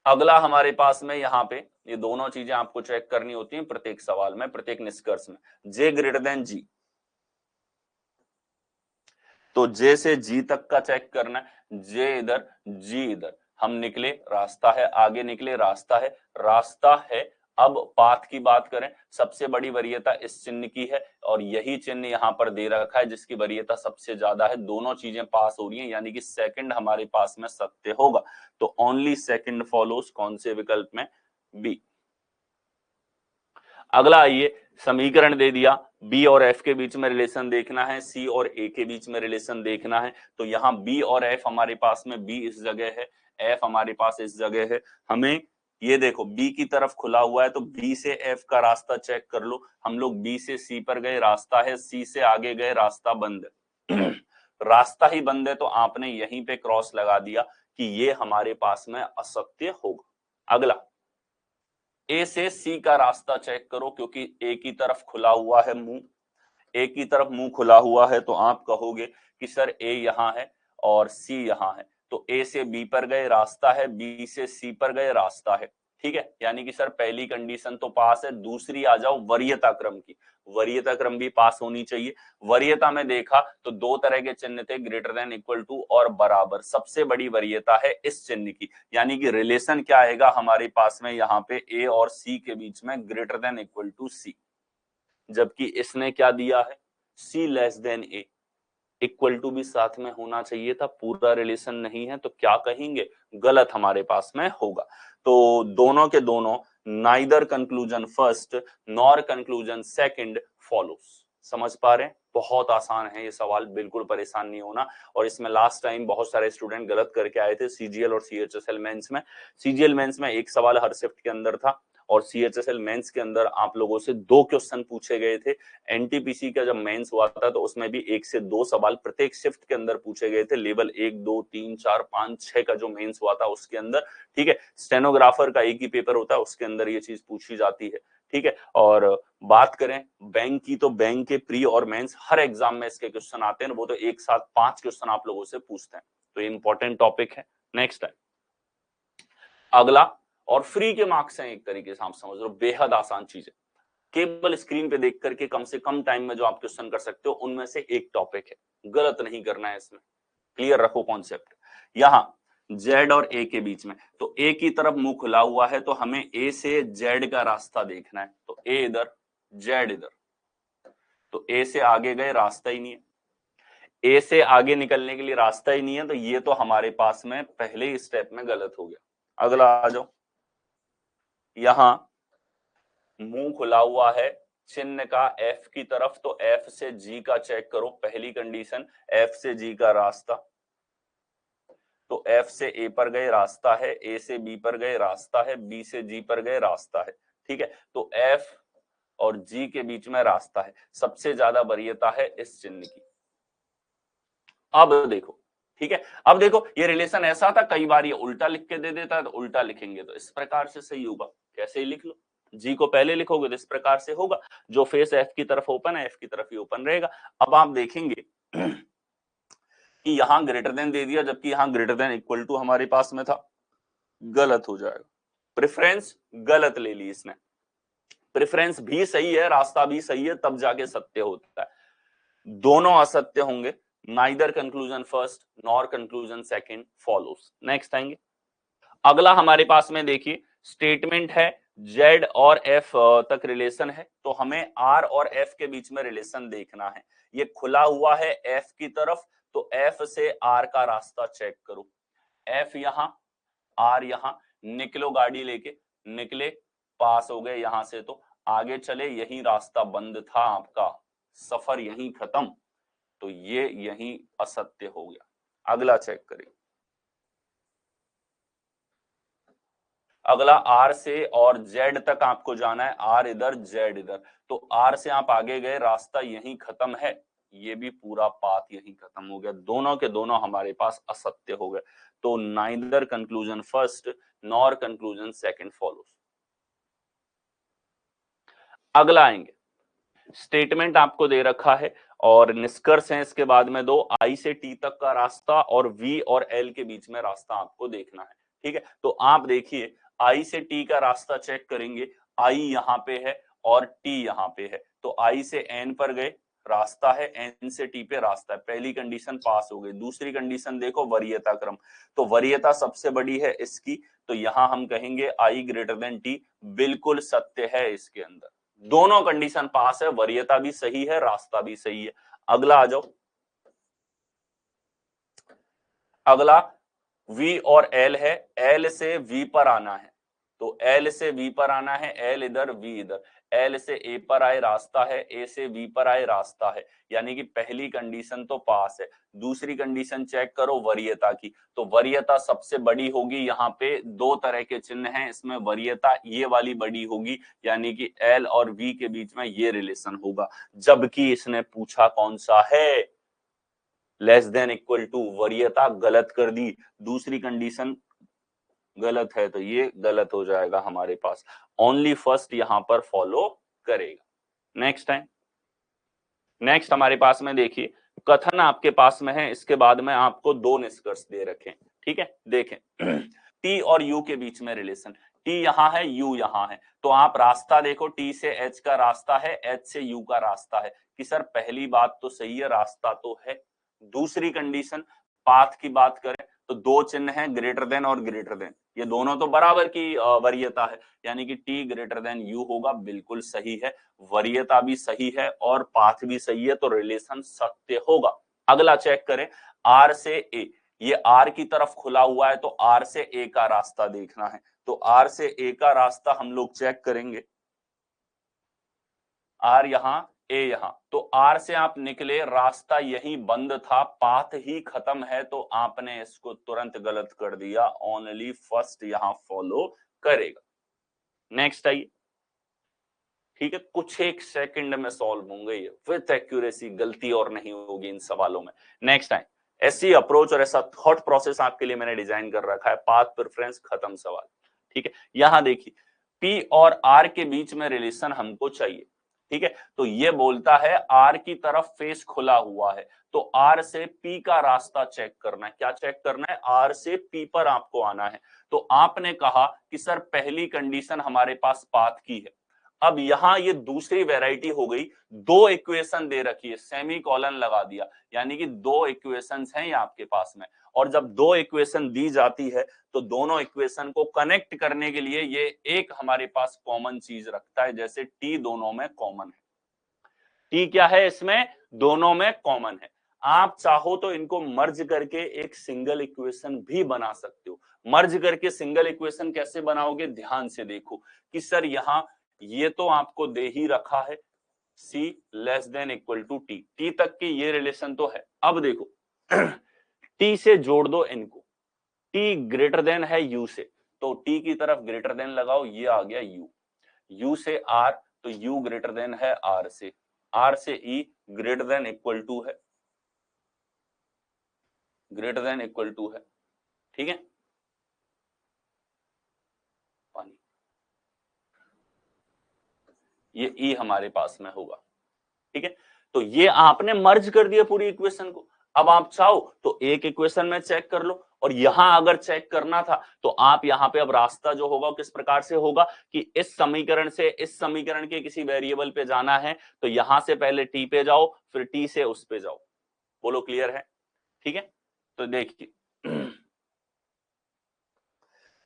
अगला हमारे पास में यहां पे ये दोनों चीजें आपको चेक करनी होती हैं प्रत्येक सवाल में, प्रत्येक निष्कर्ष में। जे ग्रेटर देन जी, तो जे से जी तक का चेक करना है, जे इधर जी इधर, हम निकले रास्ता है, आगे निकले रास्ता है, रास्ता है। अब पाथ की बात करें, सबसे बड़ी वरीयता इस चिन्ह की है और यही चिन्ह यहां पर दे रखा है जिसकी वरीयता सबसे ज्यादा है, दोनों चीजें पास हो रही हैं, यानी कि सेकंड हमारे पास में सत्य होगा। तो ओनली सेकंड फॉलोज, कौन से विकल्प में, बी। अगला आइए, समीकरण दे दिया, बी और एफ के बीच में रिलेशन देखना है, सी और ए के बीच में रिलेशन देखना है। तो यहाँ बी और एफ हमारे पास में, बी इस जगह है, एफ हमारे पास इस जगह है। हमें ये देखो बी की तरफ खुला हुआ है तो बी से एफ का रास्ता चेक कर लो, हम लोग बी से सी पर गए रास्ता है, सी से आगे गए रास्ता बंद है। रास्ता ही बंद है तो आपने यहीं पे क्रॉस लगा दिया कि ये हमारे पास में असत्य होगा। अगला, ए से सी का रास्ता चेक करो, क्योंकि ए की तरफ खुला हुआ है मुंह, ए की तरफ मुंह खुला हुआ है तो आप कहोगे कि सर ए यहां है और सी यहां है, तो ए से बी पर गए रास्ता है, बी से सी पर गए रास्ता है। ठीक है, यानी कि सर पहली कंडीशन तो पास है। दूसरी आ जाओ वरीयता क्रम की, वरीयता क्रम भी पास होनी चाहिए। वरीयता में देखा तो दो तरह के चिन्ह थे, ग्रेटर देन इक्वल टू और बराबर, सबसे बड़ी वरीयता है इस चिन्ह की, यानी कि रिलेशन क्या आएगा हमारे पास में यहाँ पे, ए और सी के बीच में greater than equal to C, जबकि इसने क्या दिया है, C less than A, equal to भी साथ में होना चाहिए था, पूरा रिलेशन नहीं है तो क्या कहेंगे, गलत हमारे पास में होगा। तो दोनों के दोनों neither conclusion first nor conclusion second follows. समझ पा रहे हैं, बहुत आसान है ये सवाल, बिल्कुल परेशान नहीं होना। और इसमें लास्ट टाइम बहुत सारे स्टूडेंट गलत करके आए थे सीजीएल और सीएचएसएल मेंस में। सीजीएल मेंस में एक सवाल हर शिफ्ट के अंदर था और सीएचएसएल मेंस के अंदर आप लोगों से 2 क्वेश्चन पूछे गए थे। एनटीपीसी का जब मेंस हुआ था तो उसमें भी 1 से 2 सवाल प्रत्येक शिफ्ट के अंदर पूछे गए थे, लेवल 1 2 3 4 5 6 का जो मेंस हुआ था उसके अंदर। ठीक है, स्टेनोग्राफर का एक ही पेपर होता है, उसके अंदर ये चीज पूछी जाती है। ठीक है, और बात करें बैंक की तो बैंक के प्री और मेंस हर एग्जाम में इसके क्वेश्चन आते हैं, वो तो एक साथ 5 क्वेश्चन आप लोगों से पूछते हैं, तो ये इंपॉर्टेंट टॉपिक है। नेक्स्ट है अगला, और फ्री के मार्क्स हैं, एक तरीके से आप समझ लो बेहद आसान चीज है, केवल स्क्रीन पे देख करके कम से कम टाइम में जो आप क्वेश्चन कर सकते हो उनमें से एक टॉपिक है, गलत नहीं करना है इसमें, क्लियर रखो कॉन्सेप्ट। यहां जेड और ए के बीच में, तो ए की तरफ मुंह खुला हुआ है तो हमें ए से जेड का रास्ता देखना है, तो ए इधर जेड इधर, तो ए से आगे गए रास्ता ही नहीं है, ए से आगे निकलने के लिए रास्ता ही नहीं है, तो ये तो हमारे पास में पहले ही स्टेप में गलत हो गया। अगला आ जाओ, यहां मुंह खुला हुआ है चिन्ह का एफ की तरफ, तो एफ से जी का चेक करो, पहली कंडीशन एफ से जी का रास्ता, तो एफ से ए पर गए रास्ता है, ए से बी पर गए रास्ता है, बी से जी पर गए रास्ता है। ठीक है, तो एफ और जी के बीच में रास्ता है, सबसे ज्यादा वरीयता है इस चिन्ह की। अब देखो, ठीक है, अब देखो ये रिलेशन ऐसा था, कई बार ये उल्टा लिख के दे देता है, तो उल्टा लिखेंगे तो इस प्रकार से सही होगा, कैसे ही लिख लो, जी को पहले लिखोगे तो इस प्रकार से होगा, जो फेस एफ की तरफ ओपन है एफ की तरफ ही ओपन रहेगा। अब आप देखेंगे कि यहां ग्रेटर देन दे दिया, जबकि यहां ग्रेटर देन इक्वल टू हमारे पास में था, गलत हो जाएगा, प्रेफरेंस गलत ले ली इसने, प्रेफरेंस भी सही है, रास्ता भी सही है, तब जाके सत्य होता है, दोनों असत्य होंगे, neither conclusion first nor conclusion second follows. Next आएंगे, अगला हमारे पास में देखिए स्टेटमेंट है जेड और एफ तक रिलेशन है, तो हमें आर और एफ के बीच में रिलेशन देखना है, ये खुला हुआ है एफ की तरफ, तो एफ से आर का रास्ता चेक करो, एफ यहां आर यहां, निकलो गाड़ी लेके, निकले पास हो गए यहां से, तो आगे चले, यही रास्ता बंद था आपका, सफर यहीं खत्म, तो ये यहीं असत्य हो गया। अगला चेक करें, अगला आर से और जेड तक आपको जाना है, आर इधर जेड इधर, तो आर से आप आगे गए रास्ता यहीं खत्म है, ये भी पूरा पाथ यहीं खत्म हो गया, दोनों के दोनों हमारे पास असत्य हो गए, तो neither conclusion first nor conclusion second follows. अगला आएंगे, स्टेटमेंट आपको दे रखा है और निष्कर्ष है इसके बाद में दो, आई से टी तक का रास्ता और वी और एल के बीच में रास्ता आपको देखना है। ठीक है, तो आप देखिए आई से टी का रास्ता चेक करेंगे, आई यहाँ पे है और टी यहाँ पे है, तो आई से एन पर गए रास्ता है, एन से टी पे रास्ता है, पहली कंडीशन पास हो गई। दूसरी कंडीशन देखो वरीयता क्रम, तो वरीयता सबसे बड़ी है इसकी, तो यहां हम कहेंगे आई ग्रेटर देन टी, बिल्कुल सत्य है इसके अंदर, दोनों कंडीशन पास है, वरीयता भी सही है, रास्ता भी सही है। अगला आ जाओ, अगला V और L है, L से V पर आना है, तो L से V पर आना है, L इधर V इधर, L से A पर आए रास्ता है, A से V पर आए रास्ता है, यानी कि पहली कंडीशन तो पास है। दूसरी कंडीशन चेक करो वरीयता की, तो वरीयता सबसे बड़ी होगी, यहाँ पे दो तरह के चिन्ह हैं, इसमें वरीयता ये वाली बड़ी होगी, यानी कि L और V के बीच में ये रिलेशन होगा, जबकि इसने पूछा कौन सा है, लेस देन इक्वल टू, वरीयता गलत कर दी, दूसरी कंडीशन गलत है, तो ये गलत हो जाएगा हमारे पास, ओनली फर्स्ट यहां पर फॉलो करेगा। नेक्स्ट है, नेक्स्ट हमारे पास में देखिए कथन आपके पास में है, इसके बाद में आपको दो निष्कर्ष दे रखे हैं। ठीक है, देखें टी और यू के बीच में रिलेशन, टी यहां है यू यहां है, तो आप रास्ता देखो, टी से एच का रास्ता है, एच से यू का रास्ता है, कि सर पहली बात तो सही है, रास्ता तो है। दूसरी कंडीशन पाथ की बात करें तो दो चिन्ह हैं ग्रेटर देन और ग्रेटर देन, ये दोनों तो बराबर की वरीयता है, यानी कि टी ग्रेटर देन यू होगा, बिल्कुल सही है, वरीयता भी सही है और पाथ भी सही है, तो रिलेशन सत्य होगा। अगला चेक करें, आर से ए, ये आर की तरफ खुला हुआ है तो आर से ए का रास्ता देखना है। तो आर से ए का रास्ता हम लोग चेक करेंगे, आर यहां ए यहां, तो आर से आप निकले, रास्ता यही बंद था, पाथ ही खत्म है, तो आपने इसको तुरंत गलत कर दिया, ओनली फर्स्ट यहां फॉलो करेगा। नेक्स्ट आइए, ठीक है, कुछ एक सेकंड में सॉल्व होंगे ये विथ एक्यूरेसी, गलती और नहीं होगी इन सवालों में। नेक्स्ट टाइम ऐसी अप्रोच और ऐसा थॉट प्रोसेस आपके लिए मैंने डिजाइन कर रखा है, पाथ प्रेफरेंस खत्म सवाल। ठीक है, यहां देखिए पी और आर के बीच में रिलेशन हमको चाहिए। ठीक है, तो ये बोलता है आर की तरफ फेस खुला हुआ है, तो आर से पी का रास्ता चेक करना है। क्या चेक करना है? आर से पी पर आपको आना है। तो आपने कहा कि सर पहली कंडीशन हमारे पास पाथ की है। अब यहां ये दूसरी वैरायटी हो गई, दो इक्वेशन दे रखी है, सेमी कॉलन लगा दिया, यानी कि दो इक्वेशंस हैं ये आपके पास में, और जब दो इक्वेशन दी जाती है तो दोनों इक्वेशन को कनेक्ट करने के लिए ये एक हमारे पास कॉमन चीज रखता है, जैसे टी दोनों में कॉमन है। टी क्या है इसमें? दोनों में कॉमन है। आप चाहो तो इनको मर्ज करके एक सिंगल इक्वेशन भी बना सकते हो। मर्ज करके सिंगल इक्वेशन कैसे बनाओगे? ध्यान से देखो कि सर यहां ये तो आपको दे ही रखा है C less than equal to T, T तक की ये रिलेशन तो है। अब देखो टी से जोड़ दो इनको, टी ग्रेटर देन है यू से, तो टी की तरफ ग्रेटर देन लगाओ, ये आ गया यू, यू से आर, तो यू ग्रेटर देन है आर से, आर से ई ग्रेटर देन इक्वल टू है, ग्रेटर देन इक्वल टू है। ठीक है, पानी, ये ई हमारे पास में होगा। ठीक है, तो ये आपने मर्ज कर दिया पूरी इक्वेशन को। अब आप चाहो तो एक इक्वेशन में चेक कर लो, और यहां अगर चेक करना था तो आप यहां पे अब रास्ता जो होगा किस प्रकार से होगा कि इस समीकरण से इस समीकरण के किसी वेरिएबल पे जाना है, तो यहां से पहले टी पे जाओ, फिर टी से उस पे जाओ। बोलो क्लियर है? ठीक है, तो देखिए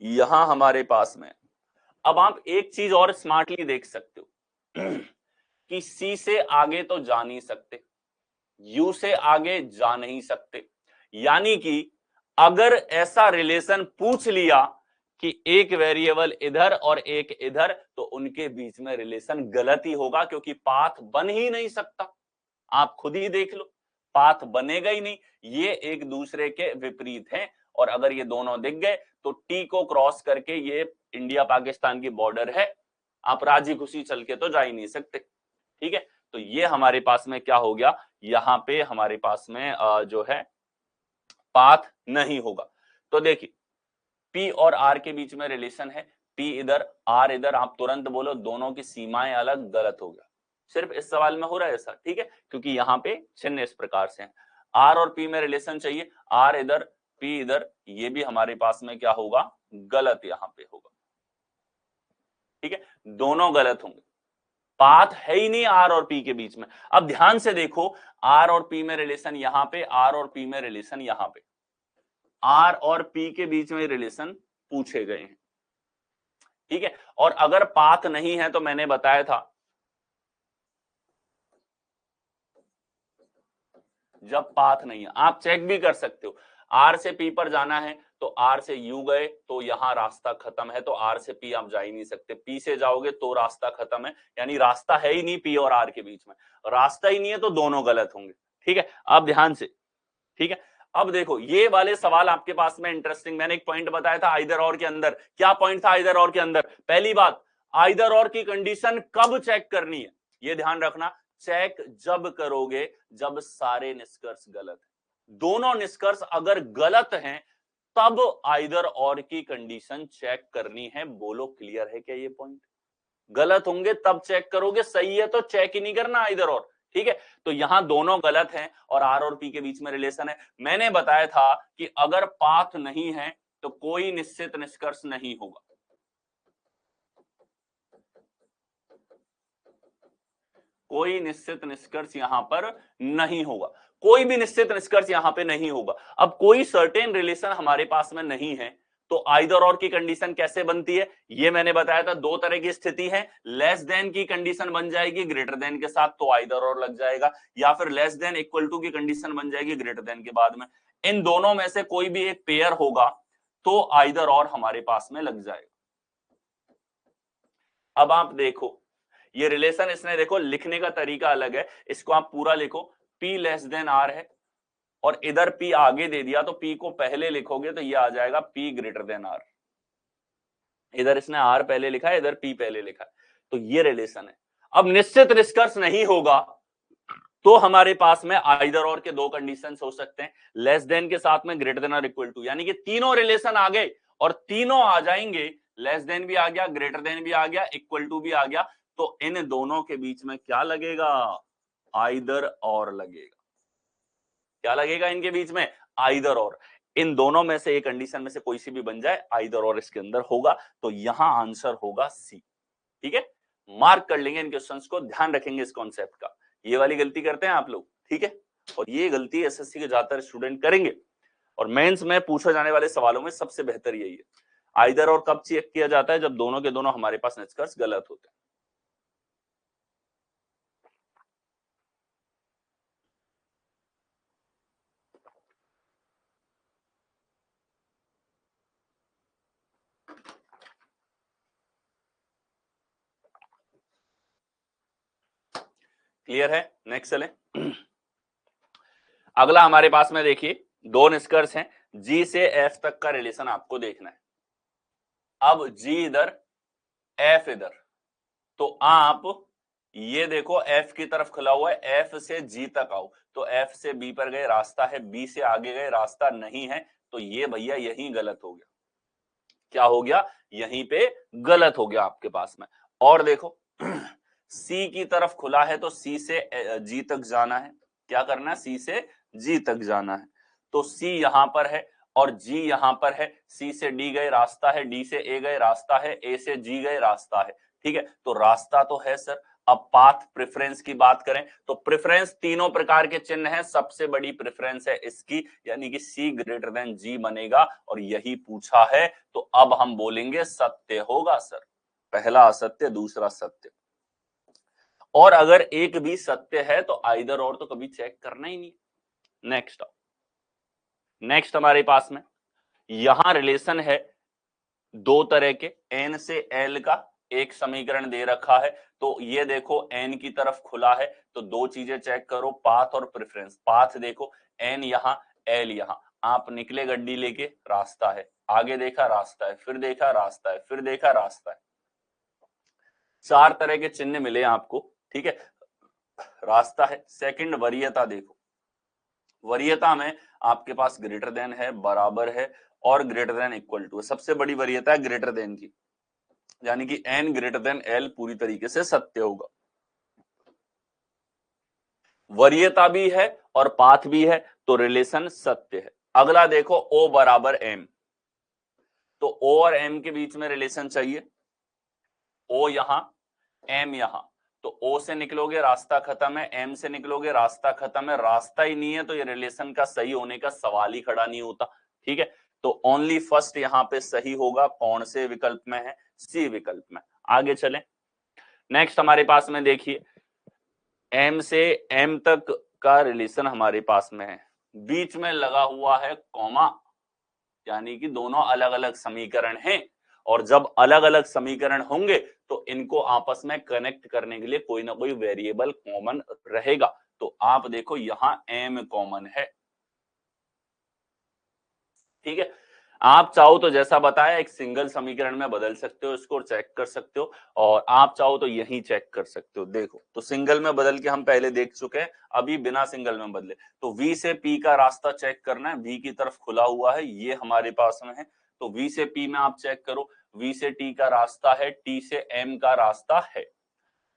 यहां हमारे पास में, अब आप एक चीज और स्मार्टली देख सकते हो कि सी से आगे तो जा नहीं सकते, यू से आगे जा नहीं सकते, यानी कि अगर ऐसा रिलेशन पूछ लिया कि एक वेरिएबल इधर और एक इधर, तो उनके बीच में रिलेशन गलत ही होगा, क्योंकि पाथ बन ही नहीं सकता। आप खुद ही देख लो, पाथ बनेगा ही नहीं, ये एक दूसरे के विपरीत हैं, और अगर ये दोनों दिख गए तो टी को क्रॉस करके ये इंडिया पाकिस्तान की बॉर्डर है, आप राजी खुशी चल के तो जा ही नहीं सकते। ठीक है, तो ये हमारे पास में क्या हो गया, यहां पे हमारे पास में जो है पाथ नहीं होगा। तो देखिए पी और आर के बीच में रिलेशन है, पी इधर आर इधर, आप तुरंत बोलो दोनों की सीमाएं अलग, गलत हो गया। सिर्फ इस सवाल में हो रहा है ऐसा, ठीक है, क्योंकि यहाँ पे चिन्ह इस प्रकार से है। आर और पी में रिलेशन चाहिए, आर इधर पी इधर, ये भी हमारे पास में क्या होगा? गलत यहाँ पे होगा। ठीक है, दोनों गलत होंगे, पाथ है ही नहीं आर और पी के बीच में। अब ध्यान से देखो, आर और पी में रिलेशन यहां पे, आर और पी में रिलेशन यहां पे, आर और पी के बीच में रिलेशन पूछे गए हैं। ठीक है, और अगर पाथ नहीं है तो मैंने बताया था, जब पाथ नहीं है आप चेक भी कर सकते हो, आर से पी पर जाना है तो आर से यू गए तो यहां रास्ता खत्म है, तो आर से पी आप जा ही नहीं सकते, पी से जाओगे तो रास्ता खत्म है, यानी रास्ता है ही नहीं पी और आर के बीच में, रास्ता ही नहीं है तो दोनों गलत होंगे। ठीक है, अब ध्यान से, ठीक है, अब देखो ये वाले सवाल आपके पास में इंटरेस्टिंग, मैंने एक पॉइंट बताया था आइदर और के अंदर, क्या पॉइंट था आइदर और के अंदर? पहली बात, आइदर और की कंडीशन कब चेक करनी है, ये ध्यान रखना, चेक जब करोगे जब सारे निष्कर्ष गलत है। दोनों निष्कर्ष अगर गलत हैं तब आइदर और की कंडीशन चेक करनी है। बोलो क्लियर है क्या ये पॉइंट? गलत होंगे तब चेक करोगे, सही है तो चेक ही नहीं करना आइदर और। ठीक है, तो यहां दोनों गलत हैं और आर और पी के बीच में रिलेशन है। मैंने बताया था कि अगर पाथ नहीं है तो कोई निश्चित निष्कर्ष नहीं होगा, कोई निश्चित निष्कर्ष यहां पर नहीं होगा, कोई भी निश्चित निष्कर्ष यहां पे नहीं होगा। अब कोई सर्टेन रिलेशन हमारे पास में नहीं है तो आइदर और की कंडीशन कैसे बनती है ये मैंने बताया था, दो तरह की स्थिति है, लेस देन की कंडीशन बन जाएगी ग्रेटर देन के साथ तो आइदर और लग जाएगा, या फिर लेस देन इक्वल टू की कंडीशन बन जाएगी ग्रेटर देन के बाद में। इन दोनों में से कोई भी एक पेयर होगा तो आइदर और हमारे पास में लग जाएगा। अब आप देखो ये रिलेशन, इसने देखो लिखने का तरीका अलग है, इसको आप पूरा लिखो, P लेस देन R है और इधर P आगे दे दिया तो P को पहले लिखोगे तो ये आ जाएगा P ग्रेटर देन R। इधर इसने R पहले लिखा है, इधर P पहले लिखा है, तो ये रिलेशन है। अब निश्चित निष्कर्ष नहीं होगा तो हमारे पास में आइदर और के दो कंडीशंस हो सकते हैं, लेस देन के साथ में ग्रेटर देन और इक्वल टू, यानी कि तीनों रिलेशन आ गए और तीनों आ जाएंगे, लेस देन भी आ गया, ग्रेटर देन भी आ गया, इक्वल टू भी आ गया, तो इन दोनों के बीच में क्या लगेगा, आइदर और लगेगा। क्या लगेगा इनके बीच में, आइदर और। इन दोनों में से एक कंडीशन में से कोई सी भी बन जाए, आइदर और इसके अंदर होगा, तो यहां आंसर होगा सी। ठीक है, मार्क कर लेंगे इन क्वेश्चंस को, ध्यान रखेंगे इस कॉन्सेप्ट का। ये वाली गलती करते हैं आप लोग, ठीक है, और ये गलती एसएससी के ज्यादातर स्टूडेंट करेंगे और मेंस में पूछे जाने वाले सवालों में सबसे बेहतर यही है। आइदर और कब चेक किया जाता है, जब दोनों के दोनों हमारे पास निष्कर्ष गलत होते हैं। क्लियर है, नेक्स्ट चलें। अगला हमारे पास में देखिए दो निष्कर्ष हैं, जी से एफ तक का रिलेशन आपको देखना है। अब जी इधर, एफ इधर, तो आप ये देखो एफ की तरफ खुला हुआ है, एफ से जी तक आओ, तो एफ से बी पर गए रास्ता है, बी से आगे गए रास्ता नहीं है, तो ये भैया यही गलत हो गया। क्या हो गया, यहीं पे गलत हो गया आपके पास में। और देखो सी की तरफ खुला है तो सी से जी तक जाना है, क्या करना है, सी से जी तक जाना है, तो सी यहां पर है और जी यहां पर है, सी से डी गए रास्ता है, डी से ए गए रास्ता है, ए से जी गए रास्ता है। ठीक है, तो रास्ता तो है सर। अब पाथ प्रेफरेंस की बात करें तो प्रेफरेंस तीनों प्रकार के चिन्ह हैं, सबसे बड़ी प्रेफरेंस है इसकी, यानी कि सी ग्रेटर देन जी बनेगा और यही पूछा है, तो अब हम बोलेंगे सत्य होगा सर, पहला असत्य दूसरा सत्य। और अगर एक भी सत्य है तो आइदर और तो कभी चेक करना ही नहीं। नेक्स्ट हमारे पास में यहां रिलेशन है दो तरह के, एन से एल का एक समीकरण दे रखा है, तो ये देखो एन की तरफ खुला है तो दो चीजें चेक करो, पाथ और प्रेफरेंस। पाथ देखो एन यहां एल यहां, आप निकले गड्डी लेके रास्ता है, आगे देखा रास्ता है, फिर देखा रास्ता है, फिर देखा रास्ता है, चार तरह के चिन्ह मिले आपको। ठीक है, रास्ता है। सेकंड वरीयता देखो, वरीयता में आपके पास ग्रेटर देन है, बराबर है और ग्रेटर देन इक्वल टू है। सबसे बड़ी वरीयता है ग्रेटर देन की, यानी कि एन ग्रेटर देन एल पूरी तरीके से सत्य होगा। वरीयता भी है और पाथ भी है तो रिलेशन सत्य है। अगला देखो ओ बराबर एम, तो ओ और एम के बीच में रिलेशन चाहिए, ओ यहां एम यहां, तो ओ से निकलोगे रास्ता खत्म है, एम से निकलोगे रास्ता खत्म है, रास्ता ही नहीं है तो ये रिलेशन का सही होने का सवाल ही खड़ा नहीं होता। ठीक है, तो ओनली फर्स्ट यहां पे सही होगा, कौन से विकल्प में है, सी विकल्प में। आगे चलें, नेक्स्ट हमारे पास में देखिए एम से एम तक का रिलेशन हमारे पास में है, बीच में लगा हुआ है कॉमा, यानी कि दोनों अलग अलग समीकरण हैं और जब अलग अलग समीकरण होंगे तो इनको आपस में कनेक्ट करने के लिए कोई ना कोई वेरिएबल कॉमन रहेगा, तो आप देखो यहां एम कॉमन है। ठीक है, आप चाहो तो जैसा बताया एक सिंगल समीकरण में बदल सकते हो इसको, चेक कर सकते हो, और आप चाहो तो यही चेक कर सकते हो। देखो तो सिंगल में बदल के हम पहले देख चुके हैं, अभी बिना सिंगल में बदले तो V से P का रास्ता चेक करना है, V की तरफ खुला हुआ है, ये हमारे पास में है, तो V से P में आप चेक करो, V से T का रास्ता है, T से M का रास्ता है।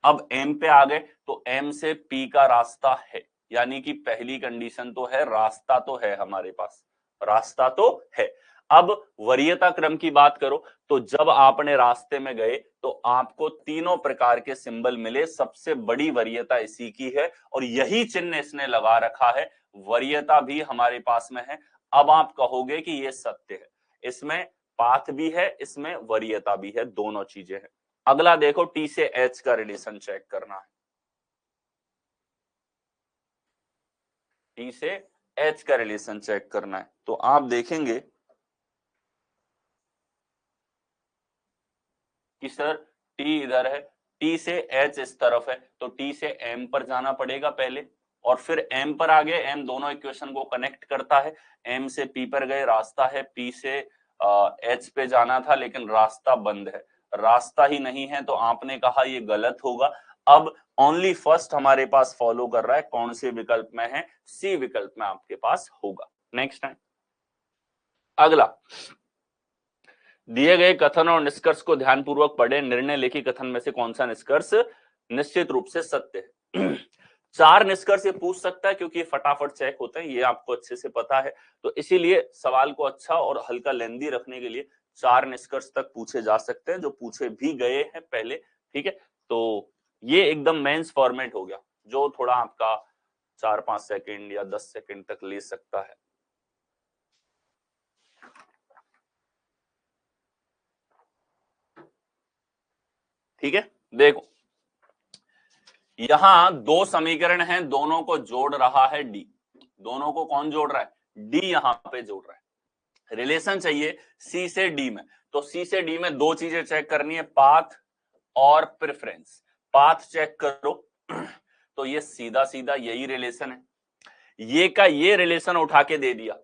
अब M पे आ गए तो M से P का रास्ता है, यानी कि पहली कंडीशन तो है, रास्ता तो है हमारे पास, रास्ता तो है। अब वरीयता क्रम की बात करो तो जब आपने रास्ते में गए तो आपको तीनों प्रकार के सिंबल मिले, सबसे बड़ी वरीयता इसी की है और यही चिन्ह इसने लगा रखा है, वरीयता भी हमारे पास में है। अब आप कहोगे कि ये सत्य है, इसमें पाथ भी है, इसमें वरीयता भी है, दोनों चीजें हैं। अगला देखो, टी से एच का रिलेशन चेक करना है। टी से एच का रिलेशन चेक करना है, तो आप देखेंगे कि सर टी इधर है, टी से एच इस तरफ है, तो टी से एम पर जाना पड़ेगा पहले, और फिर एम पर आ गए, एम दोनों इक्वेशन को कनेक्ट करता है, एम से पी पर गए, रास्ता है, पी से एच पे जाना था लेकिन रास्ता बंद है, रास्ता ही नहीं है, तो आपने कहा ये गलत होगा। अब ओनली फर्स्ट हमारे पास फॉलो कर रहा है, कौन से विकल्प में है, सी विकल्प में आपके पास होगा। नेक्स्ट टाइम अगला, दिए गए कथन और निष्कर्ष को ध्यानपूर्वक पढ़े, निर्णय लिखी कथन में से कौन सा निष्कर्ष निश्चित रूप से सत्य है। चार निष्कर्ष ये पूछ सकता है क्योंकि ये फटाफट चेक होते हैं, ये आपको अच्छे से पता है, तो इसीलिए सवाल को अच्छा और हल्का लेंदी रखने के लिए चार निष्कर्ष तक पूछे जा सकते हैं, जो पूछे भी गए हैं पहले। ठीक है, तो ये एकदम मेंस फॉर्मेट हो गया, जो थोड़ा आपका 4-5 सेकंड या 10 सेकंड तक ले सकता है। ठीक है, देखो यहां दो समीकरण हैं, दोनों को जोड़ रहा है डी, दोनों को कौन जोड़ रहा है, डी यहां पे जोड़ रहा है। रिलेशन चाहिए सी से डी में, तो सी से डी में दो चीजें चेक करनी है, पाथ और प्रेफरेंस। पाथ चेक करो तो ये सीधा सीधा यही रिलेशन है, ये का ये रिलेशन उठा के दे दिया,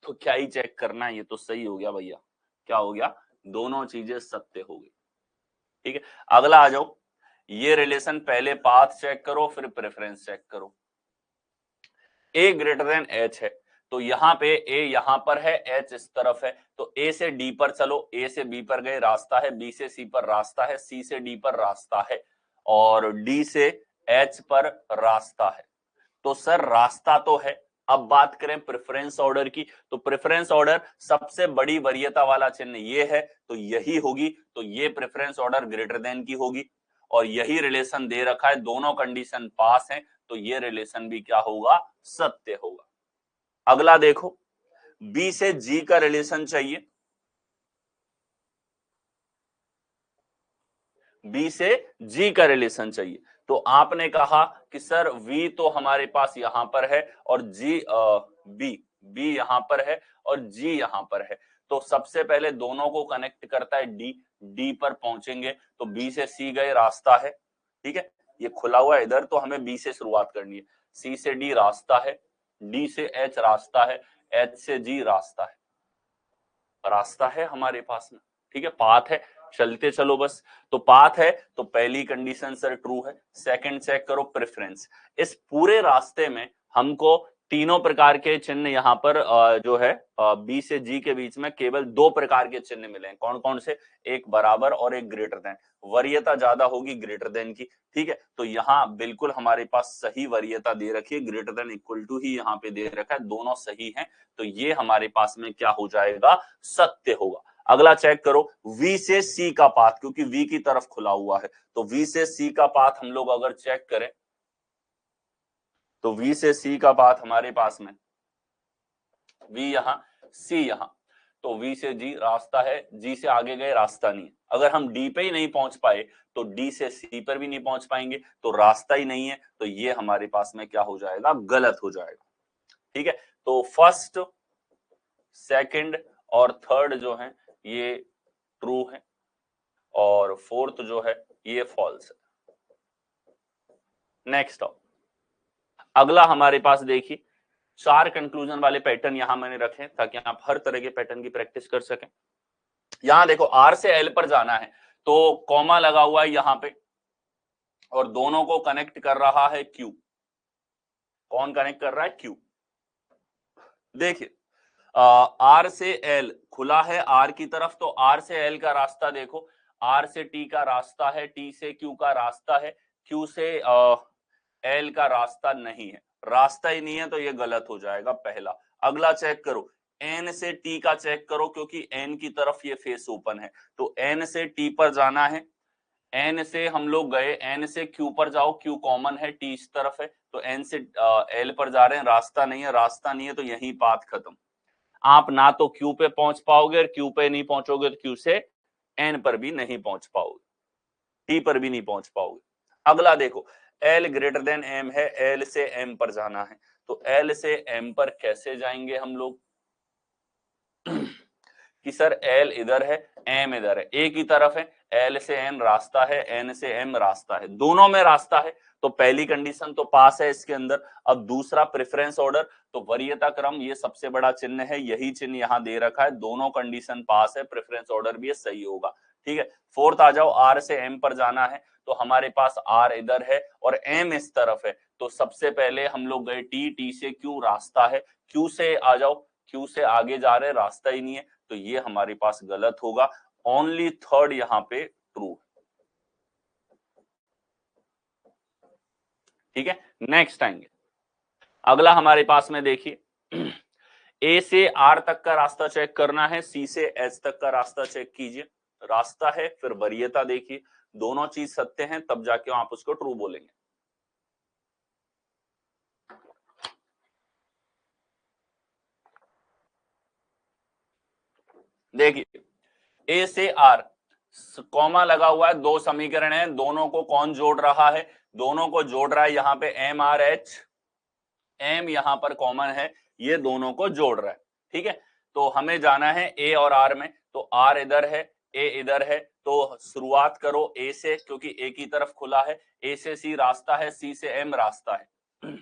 तो क्या ही चेक करना है, ये तो सही हो गया भैया। क्या हो गया, दोनों चीजें सत्य हो गई। ठीक है, अगला आ जाओ, ये रिलेशन पहले पाथ चेक करो फिर प्रेफरेंस चेक करो। ए ग्रेटर देन एच है, तो यहां पे ए यहां पर है, एच इस तरफ है, तो ए से डी पर चलो, ए से बी पर गए, रास्ता है, बी से सी पर रास्ता है, सी से डी पर रास्ता है, और डी से एच पर रास्ता है। तो सर रास्ता तो है, अब बात करें प्रेफरेंस ऑर्डर की, तो प्रेफरेंस ऑर्डर सबसे बड़ी वरीयता वाला चिन्ह ये है, तो यही होगी, तो ये प्रेफरेंस ऑर्डर ग्रेटर देन की होगी, और यही रिलेशन दे रखा है, दोनों कंडीशन पास हैं, तो ये रिलेशन भी क्या होगा, सत्य होगा। अगला देखो, बी से जी का रिलेशन चाहिए, बी से जी का रिलेशन चाहिए, तो आपने कहा कि सर V तो हमारे पास यहां पर है और G बी यहां पर है और G यहां पर है, तो सबसे पहले दोनों को कनेक्ट करता है डी पर पहुंचेंगे, तो B से C गए, रास्ता है, ठीक है, ये खुला हुआ है इधर, तो हमें B से शुरुआत करनी है, C से D रास्ता है, D से H रास्ता है, H से G रास्ता है, रास्ता है हमारे पास में। ठीक है, पाथ है, चलते चलो बस, तो पाथ है तो पहली कंडीशन सर ट्रू है। सेकंड चेक करो प्रेफरेंस, इस पूरे रास्ते में हमको तीनों प्रकार के चिन्ह यहाँ पर जो है बी से जी के बीच में केवल दो प्रकार के चिन्ह मिले हैं, कौन कौन से, एक बराबर और एक ग्रेटर देन, वरीयता ज्यादा होगी ग्रेटर देन की। ठीक है, तो यहाँ बिल्कुल हमारे पास सही वरीयता दे रखी है, ग्रेटर देन इक्वल टू ही यहाँ पे दे रखा है, दोनों सही हैं, तो ये हमारे पास में क्या हो जाएगा, सत्य होगा। अगला चेक करो, V से C का पाथ, क्योंकि V की तरफ खुला हुआ है, तो V से C का पाथ हम लोग अगर चेक करें, तो V से C का पाथ हमारे पास में V यहां, C यहां, तो V से G रास्ता है, G से आगे गए, रास्ता नहीं है। अगर हम D पे ही नहीं पहुंच पाए तो D से C पर भी नहीं पहुंच पाएंगे, तो रास्ता ही नहीं है, तो ये हमारे पास में क्या हो जाएगा, गलत हो जाएगा। ठीक है, तो फर्स्ट, सेकंड और थर्ड जो है ये ट्रू है, और फोर्थ जो है ये फॉल्स है। नेक्स्ट अगला हमारे पास देखिए, चार कंक्लूजन वाले पैटर्न यहां मैंने रखे ताकि आप हर तरह के पैटर्न की प्रैक्टिस कर सकें। यहां देखो आर से एल पर जाना है, तो कॉमा लगा हुआ है यहां पे, और दोनों को कनेक्ट कर रहा है क्यू। कौन कनेक्ट कर रहा है, क्यू। देखिए आर से एल खुला है आर की तरफ, तो आर से एल का रास्ता देखो, आर से टी का रास्ता है, टी से क्यू का रास्ता है, क्यू से एल का रास्ता नहीं है, रास्ता ही नहीं है, तो ये गलत हो जाएगा पहला। अगला चेक करो, एन से टी का चेक करो, क्योंकि एन की तरफ ये फेस ओपन है, तो एन से टी पर जाना है, एन से हम लोग गए, एन से क्यू पर जाओ, क्यू कॉमन है, टी इस तरफ है, तो एन से एल पर जा रहे हैं, रास्ता नहीं है, रास्ता नहीं है, तो यही पाथ खत्म। आप ना तो Q पे पहुंच पाओगे, और Q पे नहीं पहुंचोगे तो Q से N पर भी नहीं पहुंच पाओगे, T पर भी नहीं पहुंच पाओगे। अगला देखो, L ग्रेटर देन M है, L से M पर जाना है, तो L से M पर कैसे जाएंगे हम लोग कि सर L इधर है, M इधर है, एक ही तरफ है, L से N रास्ता है, N से M रास्ता है, दोनों में रास्ता है, तो पहली कंडीशन तो पास है इसके अंदर। अब दूसरा प्रेफरेंस ऑर्डर, तो वरीयता क्रम, ये सबसे बड़ा चिन्ह है, यही चिन्ह यहां दे रखा है, दोनों कंडीशन पास है, प्रेफरेंस ऑर्डर भी सही होगा। ठीक है, फोर्थ आ जाओ, R से M पर जाना है, तो हमारे पास R इधर है और M इस तरफ है, तो सबसे पहले हम लोग गए T से Q रास्ता है, Q से आ जाओ, Q से आगे जा रहे, रास्ता ही नहीं है, तो ये हमारे पास गलत होगा, ओनली थर्ड यहां पे ट्रू। ठीक है, नेक्स्ट आएंगे। अगला हमारे पास में देखिए, ए से आर तक का रास्ता चेक करना है, सी से एच तक का रास्ता चेक कीजिए, रास्ता है, फिर वरीयता देखिए, दोनों चीज सत्य हैं, तब जाके आप उसको ट्रू बोलेंगे। देखिए, ए से आर कॉमा लगा हुआ है, दो समीकरण है, दोनों को कौन जोड़ रहा है, दोनों को जोड़ रहा है यहाँ पे एम आर एच, एम यहां पर कॉमन है, ये दोनों को जोड़ रहा है। ठीक है, तो हमें जाना है ए और आर में, तो आर इधर है, ए इधर है, तो शुरुआत करो ए से, क्योंकि ए की तरफ खुला है, ए से सी रास्ता है, सी से एम रास्ता है,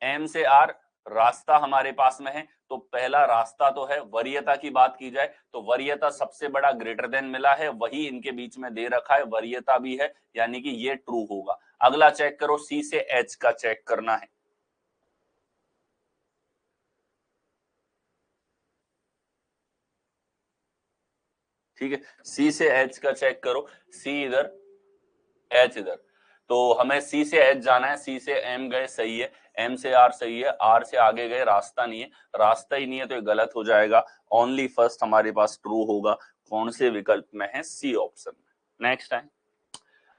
एम से आर रास्ता हमारे पास में है, तो पहला रास्ता तो है। वरीयता की बात की जाए तो वरीयता सबसे बड़ा ग्रेटर देन मिला है, वही इनके बीच में दे रखा है, वरीयता भी है, यानी कि ये ट्रू होगा। अगला चेक करो, सी से एच का चेक करना है। ठीक है, सी से एच का चेक करो, सी इधर, एच इधर, तो हमें सी से एच जाना है, सी से एम गए सही है, एम से आर सही है, आर से आगे गए रास्ता नहीं है, रास्ता ही नहीं है तो ये गलत हो जाएगा, ओनली फर्स्ट हमारे पास ट्रू होगा, कौन से विकल्प में है, सी ऑप्शन में। नेक्स्ट है,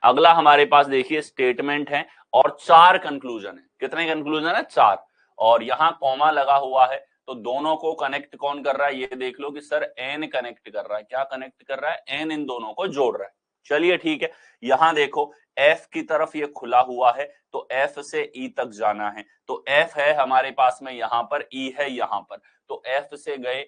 अगला हमारे पास देखिए स्टेटमेंट है और चार कंक्लूजन है। कितने कंक्लूजन है, चार, और यहाँ कॉमा लगा हुआ है, तो दोनों को कनेक्ट कौन कर रहा है, ये देख लो कि सर एन कनेक्ट कर रहा है, क्या कनेक्ट कर रहा है, एन इन दोनों को जोड़ रहा है। चलिए ठीक है, यहां देखो एफ की तरफ ये खुला हुआ है, तो एफ से ई तक जाना है, तो एफ है हमारे पास में यहां पर, ई है यहां पर, तो एफ से गए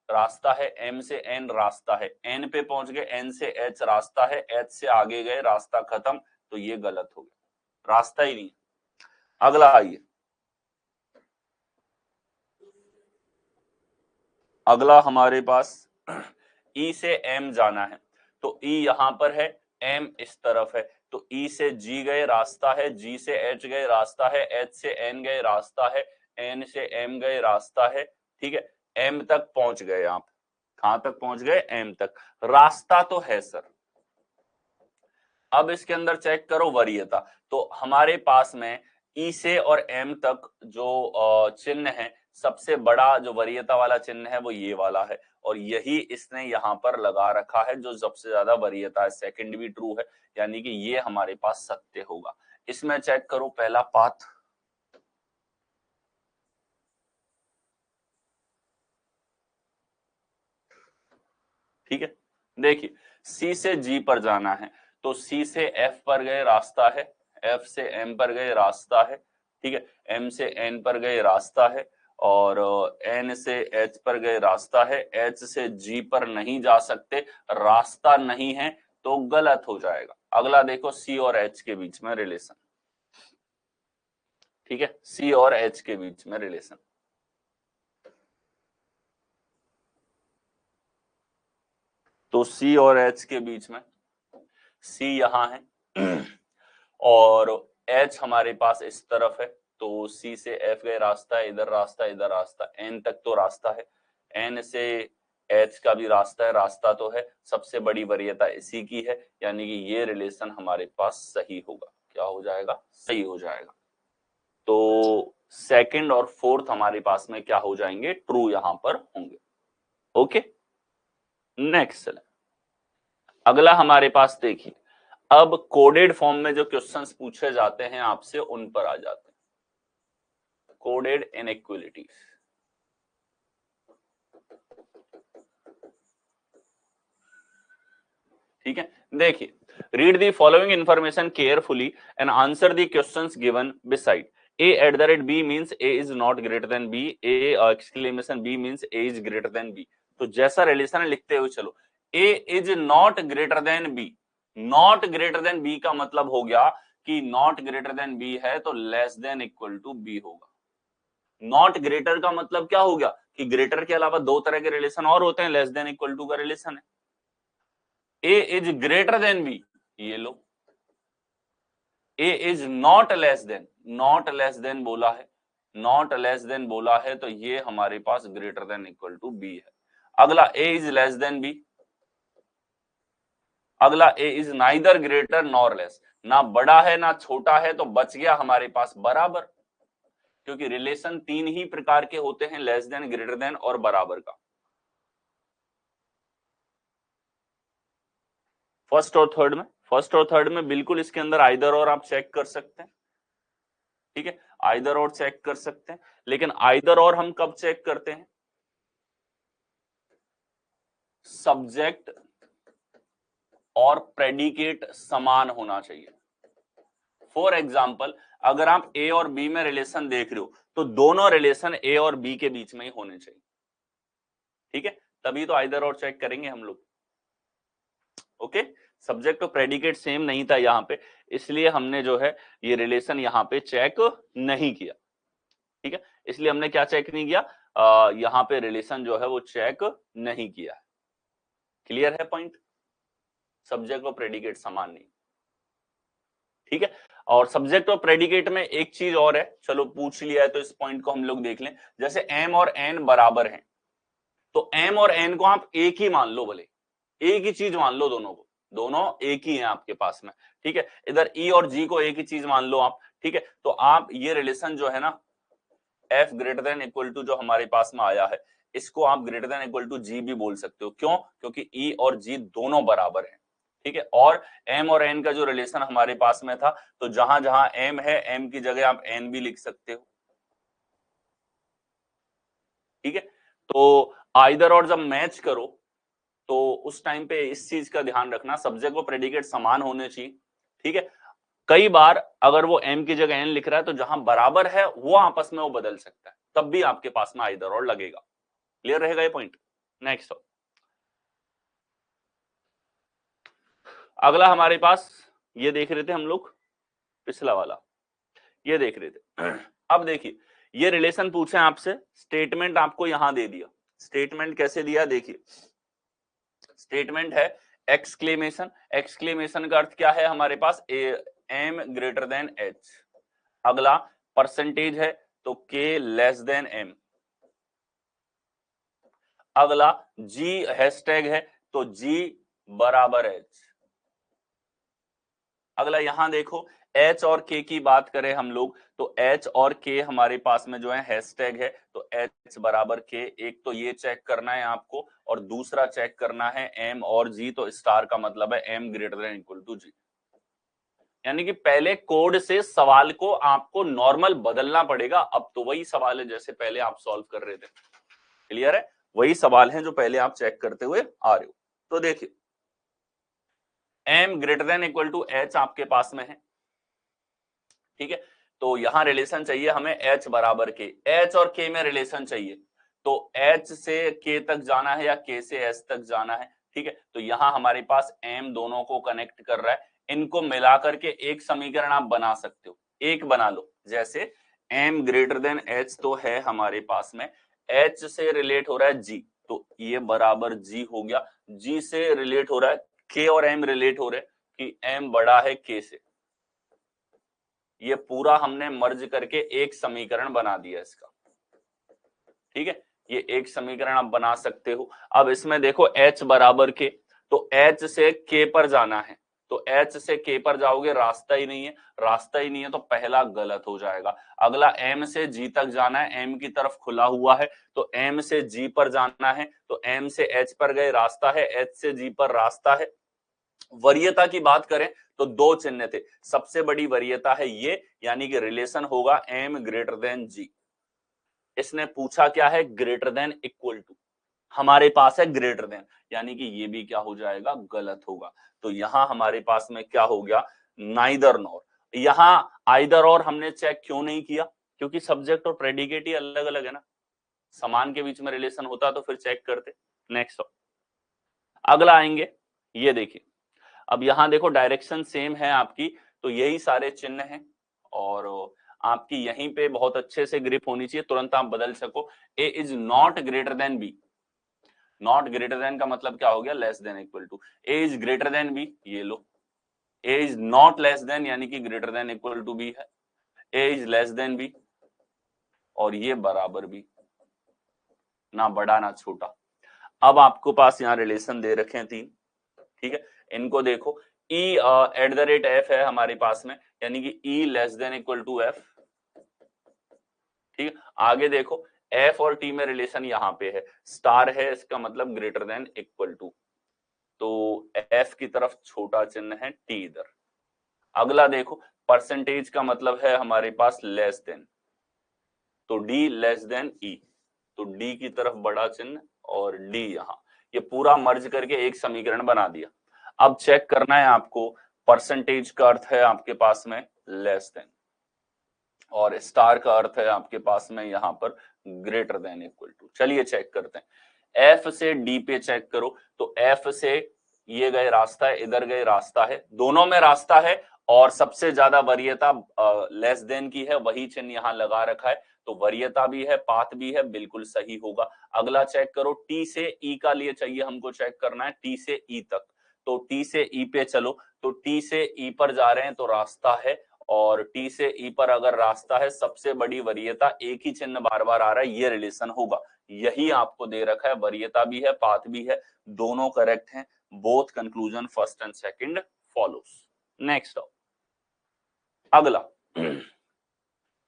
रास्ता है, एम से एन रास्ता है, एन पे पहुंच गए, एन से एच रास्ता है, एच से आगे गए रास्ता खत्म, तो ये गलत हो गया, रास्ता ही नहीं। अगला आइए, अगला हमारे पास ई से एम जाना है, तो ई यहां पर है, एम इस तरफ है, तो ई से जी गए रास्ता है, जी से एच गए रास्ता है, एच से एन गए रास्ता है, एन से एम गए रास्ता है। ठीक है, एम तक पहुंच गए आप, कहां तक पहुंच गए, एम तक, रास्ता तो है सर। अब इसके अंदर चेक करो वरीयता, तो हमारे पास में ई से और एम तक जो चिन्ह है, सबसे बड़ा जो वरीयता वाला चिन्ह है वो ये वाला है, और यही इसने यहां पर लगा रखा है, जो सबसे ज्यादा वरीयता है, सेकंड भी ट्रू है, यानी कि ये हमारे पास सत्य होगा। इसमें चेक करो पहला पाथ, ठीक है, देखिए सी से जी पर जाना है, तो सी से एफ पर गए रास्ता है, एफ से एम पर गए रास्ता है, ठीक है, एम से एन पर गए रास्ता है, और एन से एच पर गए रास्ता है, एच से जी पर नहीं जा सकते, रास्ता नहीं है, तो गलत हो जाएगा। अगला देखो, सी और एच के बीच में रिलेशन, ठीक है, सी और एच के बीच में रिलेशन, तो सी और एच के बीच में, सी यहां है और एच हमारे पास इस तरफ है, तो सी से एफ गए रास्ता है, इधर रास्ता, इधर रास्ता, एन तक तो रास्ता है, एन से एच का भी रास्ता है, रास्ता तो है, सबसे बड़ी वरीयता इसी की है, यानी कि ये रिलेशन हमारे पास सही होगा। क्या हो जाएगा, सही हो जाएगा। तो सेकंड और फोर्थ हमारे पास में क्या हो जाएंगे, ट्रू यहां पर होंगे। ओके, नेक्स्ट, अगला हमारे पास देखिए, अब कोडेड फॉर्म में जो क्वेश्चंस पूछे जाते हैं आपसे, उन पर आ जाते हैं। कोडेड इनइक्वालिटीज, ठीक है, देखिए, read the following information carefully and answer the questions given beside. a@b means a is not greater than b, a exclamation b means a is greater than b। तो जैसा रिलेशन लिखते हुए चलो, a is not greater than b, not greater than b का मतलब हो गया कि नॉट ग्रेटर देन b है तो less than equal to b होगा। नॉट ग्रेटर का मतलब क्या हो गया कि ग्रेटर के अलावा दो तरह के रिलेशन और होते हैं, लेस देन इक्वल टू का रिलेशन है। a is greater than b, ये लो, a is not less than, not less then बोला है, नॉट लेस देन बोला है तो ये हमारे पास greater than equal to b है। अगला a is less than b, अगला a is neither greater nor less, ना बड़ा है ना छोटा है, तो बच गया हमारे पास बराबर, क्योंकि रिलेशन तीन ही प्रकार के होते हैं, लेस देन, ग्रेटर देन और बराबर का। फर्स्ट और थर्ड में बिल्कुल इसके अंदर आइदर और आप चेक कर सकते हैं, ठीक है, आइदर और चेक कर सकते हैं, लेकिन आइदर और हम कब चेक करते हैं? सब्जेक्ट और प्रेडिकेट समान होना चाहिए। फॉर एग्जाम्पल, अगर आप ए और बी में रिलेशन देख रहे हो तो दोनों रिलेशन ए और बी के बीच में ही होने चाहिए, ठीक है, तभी तो आइदर और चेक करेंगे हम लोग। ओके, सब्जेक्ट और प्रेडिकेट सेम नहीं था यहाँ पे, इसलिए हमने जो है ये रिलेशन यहाँ पे चेक नहीं किया, ठीक है, इसलिए हमने क्या चेक नहीं किया, यहाँ पे रिलेशन जो है वो चेक नहीं किया। क्लियर है पॉइंट? सब्जेक्ट और प्रेडिकेट समान नहीं, ठीक है। और सब्जेक्ट और प्रेडिकेट में एक चीज और है, चलो पूछ लिया है तो इस पॉइंट को हम लोग देख लें। जैसे m और n बराबर हैं, तो m और n को आप एक ही मान लो, भले एक ही चीज मान लो, दोनों को, दोनों एक ही हैं आपके पास में, ठीक है। इधर e और g को एक ही चीज मान लो आप, ठीक है। तो आप ये रिलेशन जो है ना, f greater than equal to जो हमारे पास में आया है, इसको आप greater than equal to g भी बोल सकते हो। क्यों? क्योंकि e और g दोनों बराबर हैं, ठीक है। और m और n का जो रिलेशन हमारे पास में था, तो जहां जहां m है, m की जगह आप n भी लिख सकते हो, ठीक है। तो आइदर और जब मैच करो तो उस टाइम पे इस चीज का ध्यान रखना, सब्जेक्ट और प्रेडिकेट समान होने चाहिए, ठीक है। कई बार अगर वो m की जगह n लिख रहा है तो जहां बराबर है वो आपस में वो बदल सकता है, तब भी आपके पास में आइदर और लगेगा। क्लियर रहेगा ये पॉइंट? नेक्स्ट, अगला हमारे पास ये देख रहे थे हम लोग, पिछला वाला ये देख रहे थे। अब देखिए, ये रिलेशन पूछे आपसे, स्टेटमेंट आपको यहां दे दिया। स्टेटमेंट कैसे दिया? देखिए, स्टेटमेंट है एक्सक्लेमेशन, एक्सक्लेमेशन का अर्थ क्या है हमारे पास? m greater then h। अगला परसेंटेज है तो k लेस देन m। अगला g हैशटैग है तो g बराबर h। अगला यहां देखो, H और K की बात करें हम लोग तो H और K हमारे पास में जो है हैशटैग है, तो H बराबर K। एक तो ये चेक करना है आपको, और दूसरा चेक करना है M और G, तो स्टार का मतलब है M greater than equal to G। यानी कि पहले कोड से सवाल को आपको नॉर्मल बदलना पड़ेगा। अब तो वही सवाल है जैसे पहले आप सॉल्व कर रहे थे। क्लियर है? वही सवाल है जो पहले आप चेक करते हुए आ रहे हो। तो देखिए, M greater than equal to H आपके पास में है, ठीक है। तो यहां रिलेशन चाहिए हमें H बराबर के, H और K में रिलेशन चाहिए, तो H से K तक जाना है या K से H तक जाना है, ठीक है। तो यहां हमारे पास M दोनों को कनेक्ट कर रहा है, इनको मिलाकर के एक समीकरण आप बना सकते हो। एक बना लो, जैसे M ग्रेटर देन H तो है हमारे पास में, H से रिलेट हो रहा है G, तो ये बराबर G हो गया। G से रिलेट हो रहा है K और M रिलेट हो रहे कि M बड़ा है K से। ये पूरा हमने मर्ज करके एक समीकरण बना दिया इसका, ठीक है। ये एक समीकरण आप बना सकते हो। अब इसमें देखो H बराबर के, तो H से K पर जाना है, तो H से K पर जाओगे, रास्ता ही नहीं है, रास्ता ही नहीं है तो पहला गलत हो जाएगा। अगला M से G तक जाना है, M की तरफ खुला हुआ है, तो M से G पर जाना है, तो M से H पर गए, रास्ता है, H से G पर रास्ता है। वरीयता की बात करें तो दो चिन्ह थे, सबसे बड़ी वरीयता है ये, यानी कि रिलेशन होगा m ग्रेटर देन g। इसने पूछा क्या है? Greater than equal to. हमारे पास है ग्रेटर देन, यानी कि ये भी क्या हो जाएगा, गलत होगा। तो यहां हमारे पास में क्या हो गया, नाइदर नॉर। यहां आइदर और हमने चेक क्यों नहीं किया, क्योंकि सब्जेक्ट और प्रेडिकेट ही अलग अलग है ना, समान के बीच में रिलेशन होता तो फिर चेक करते। नेक्स्ट अगला आएंगे, ये देखिए, अब यहां देखो डायरेक्शन सेम है आपकी, तो यही सारे चिन्ह हैं और आपकी यहीं पे बहुत अच्छे से ग्रिप होनी चाहिए, तुरंत आप बदल सको। A is not greater than B, not greater than का मतलब क्या हो गया, less than equal to. A is greater than B, ये लो। A is not less than यानी कि greater than equal to B है। A is less than B, और ये बराबर बी, ना बड़ा ना छोटा। अब आपको पास यहाँ रिलेशन दे रखे हैं तीन, ठीक है, इनको देखो। E at the rate F है हमारे पास में, यानी कि E less than equal to F, ठीक है। आगे देखो एफ और टी में रिलेशन यहाँ पे है, स्टार है, इसका मतलब ग्रेटर देन इक्वल टू, तो एफ की तरफ छोटा चिन्ह है, टी इधर। अगला देखो परसेंटेज का मतलब है हमारे पास लेस देन, तो डी लेस देन ई, तो डी की तरफ बड़ा चिन्ह और डी यहां, ये पूरा मर्ज करके एक समीकरण बना दिया। अब चेक करना है आपको, परसेंटेज का अर्थ है आपके पास में लेस देन, और स्टार का अर्थ है आपके पास में यहां पर ग्रेटर देन इक्वल टू। चलिए चेक करते हैं, एफ से डी पे चेक करो, तो एफ से ये गए रास्ता है, इधर गए रास्ता है, दोनों में रास्ता है, और सबसे ज्यादा वरीयता लेस देन की है, वही चिन्ह यहां लगा रखा है, तो वरीयता भी है, पाथ भी है, बिल्कुल सही होगा। अगला चेक करो, टी से ई का लिए चाहिए हमको चेक करना है, टी से ई तक, तो टी से ई पे चलो, तो टी से ई पर जा रहे हैं तो रास्ता है, और टी से ई पर अगर रास्ता है, सबसे बड़ी वरीयता, एक ही चिन्ह बार बार आ रहा है, ये रिलेशन होगा। यही आपको दे रखा है, वरीयता भी है, पाथ भी है, दोनों करेक्ट हैं, both conclusion first and second follows. Next अगला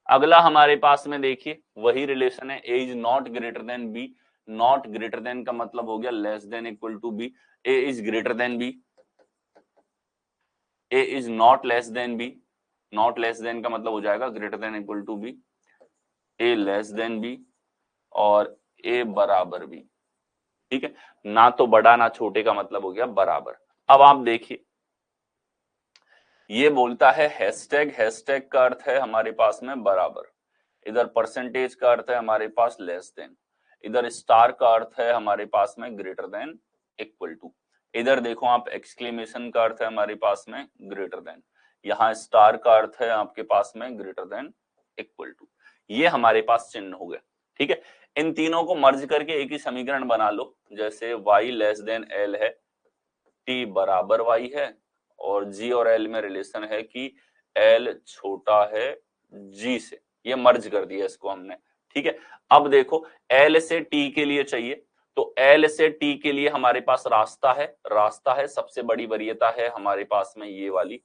अगला हमारे पास में देखिए वही रिलेशन है, A is not greater than B, not greater than का मतलब हो गया less than equal to B, A is greater than B, A is not less than B, not less than का मतलब हो जाएगा greater than equal to B, A less than B, और A बराबर बी, ठीक है, ना तो बड़ा ना छोटे का मतलब हो गया बराबर। अब आप देखिए, ये बोलता है हैशटैग, हैशटैग का अर्थ है हमारे पास में बराबर, इधर परसेंटेज का अर्थ है हमारे पास लेस देन, इधर स्टार का अर्थ है हमारे पास में ग्रेटर देन इक्वल टू, इधर देखो आप एक्सक्लेमेशन का अर्थ है हमारे पास में ग्रेटर देन, यहाँ स्टार का अर्थ है आपके पास में ग्रेटर देन इक्वल टू, ये हमारे पास चिन्ह हो गए, ठीक है। इन तीनों को मर्ज करके एक ही समीकरण बना लो, जैसे y लेस देन एल है, t बराबर y है, और g और l में रिलेशन है कि l छोटा है g से, ये मर्ज कर दिया इसको हमने, ठीक है। अब देखो l से t के लिए चाहिए, तो l से t के लिए हमारे पास रास्ता है, रास्ता है, सबसे बड़ी वरीयता है हमारे पास में ये वाली,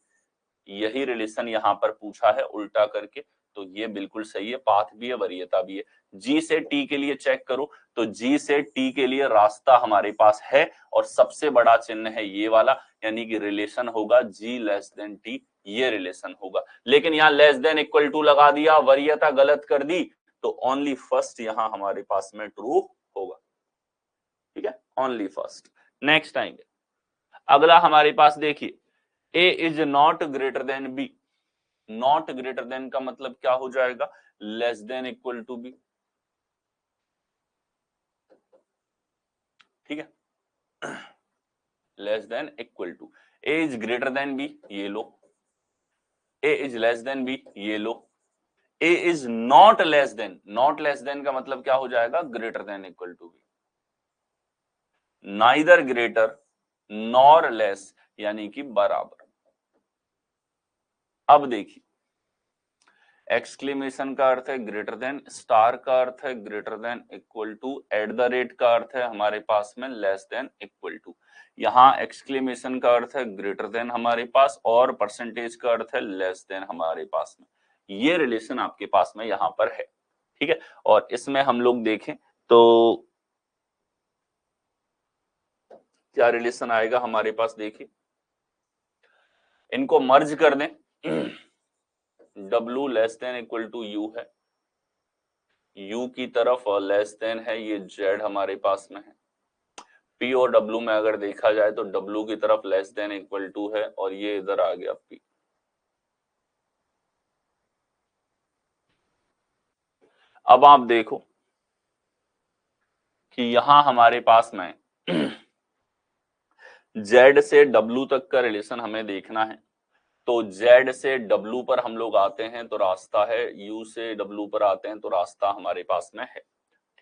यही रिलेशन यहां पर पूछा है उल्टा करके, तो ये बिल्कुल सही है, पाथ भी है, वरीयता भी है। जी से टी के लिए चेक करो, तो जी से टी के लिए रास्ता हमारे पास है, और सबसे बड़ा चिन्ह है ये वाला, यानी कि रिलेशन होगा जी लेस देन टी, ये रिलेशन होगा। लेकिन यहाँ लेस देन इक्वल टू लगा दिया, वरीयता गलत कर दी, तो ओनली फर्स्ट यहां हमारे पास में ट्रू होगा, ठीक है, ओनली फर्स्ट। नेक्स्ट आएंगे, अगला हमारे पास देखिए, A is not greater than B, not greater than का मतलब क्या हो जाएगा, less than equal to B, ठीक है, less than equal to, A is greater than B, ये लो, A is less than B, ये लो, A is not less than, not less than का मतलब क्या हो जाएगा, greater than equal to B, neither greater nor less यानी कि बराबर। अब देखिए, एक्सक्लेमेशन का अर्थ है ग्रेटर देन, स्टार का अर्थ है greater than equal to, at the rate का अर्थ है हमारे पास में लेस देन इक्वल टू, यहाँ एक्सक्लेमेशन का अर्थ है ग्रेटर देन हमारे पास, और परसेंटेज का अर्थ है लेस देन हमारे पास में, ये रिलेशन आपके पास में यहाँ पर है, ठीक है। और इसमें हम लोग देखें तो क्या रिलेशन आएगा हमारे पास, देखिए इनको मर्ज कर दें, W less than equal to U है, U की तरफ और लेस देन है ये Z हमारे पास में है, P और W में अगर देखा जाए तो W की तरफ लेस देन इक्वल टू है और ये इधर आ गया P। अब आप देखो कि यहां हमारे पास में Z से W तक का रिलेशन हमें देखना है, तो Z से W पर हम लोग आते हैं तो रास्ता है, U से W पर आते हैं तो रास्ता हमारे पास में है।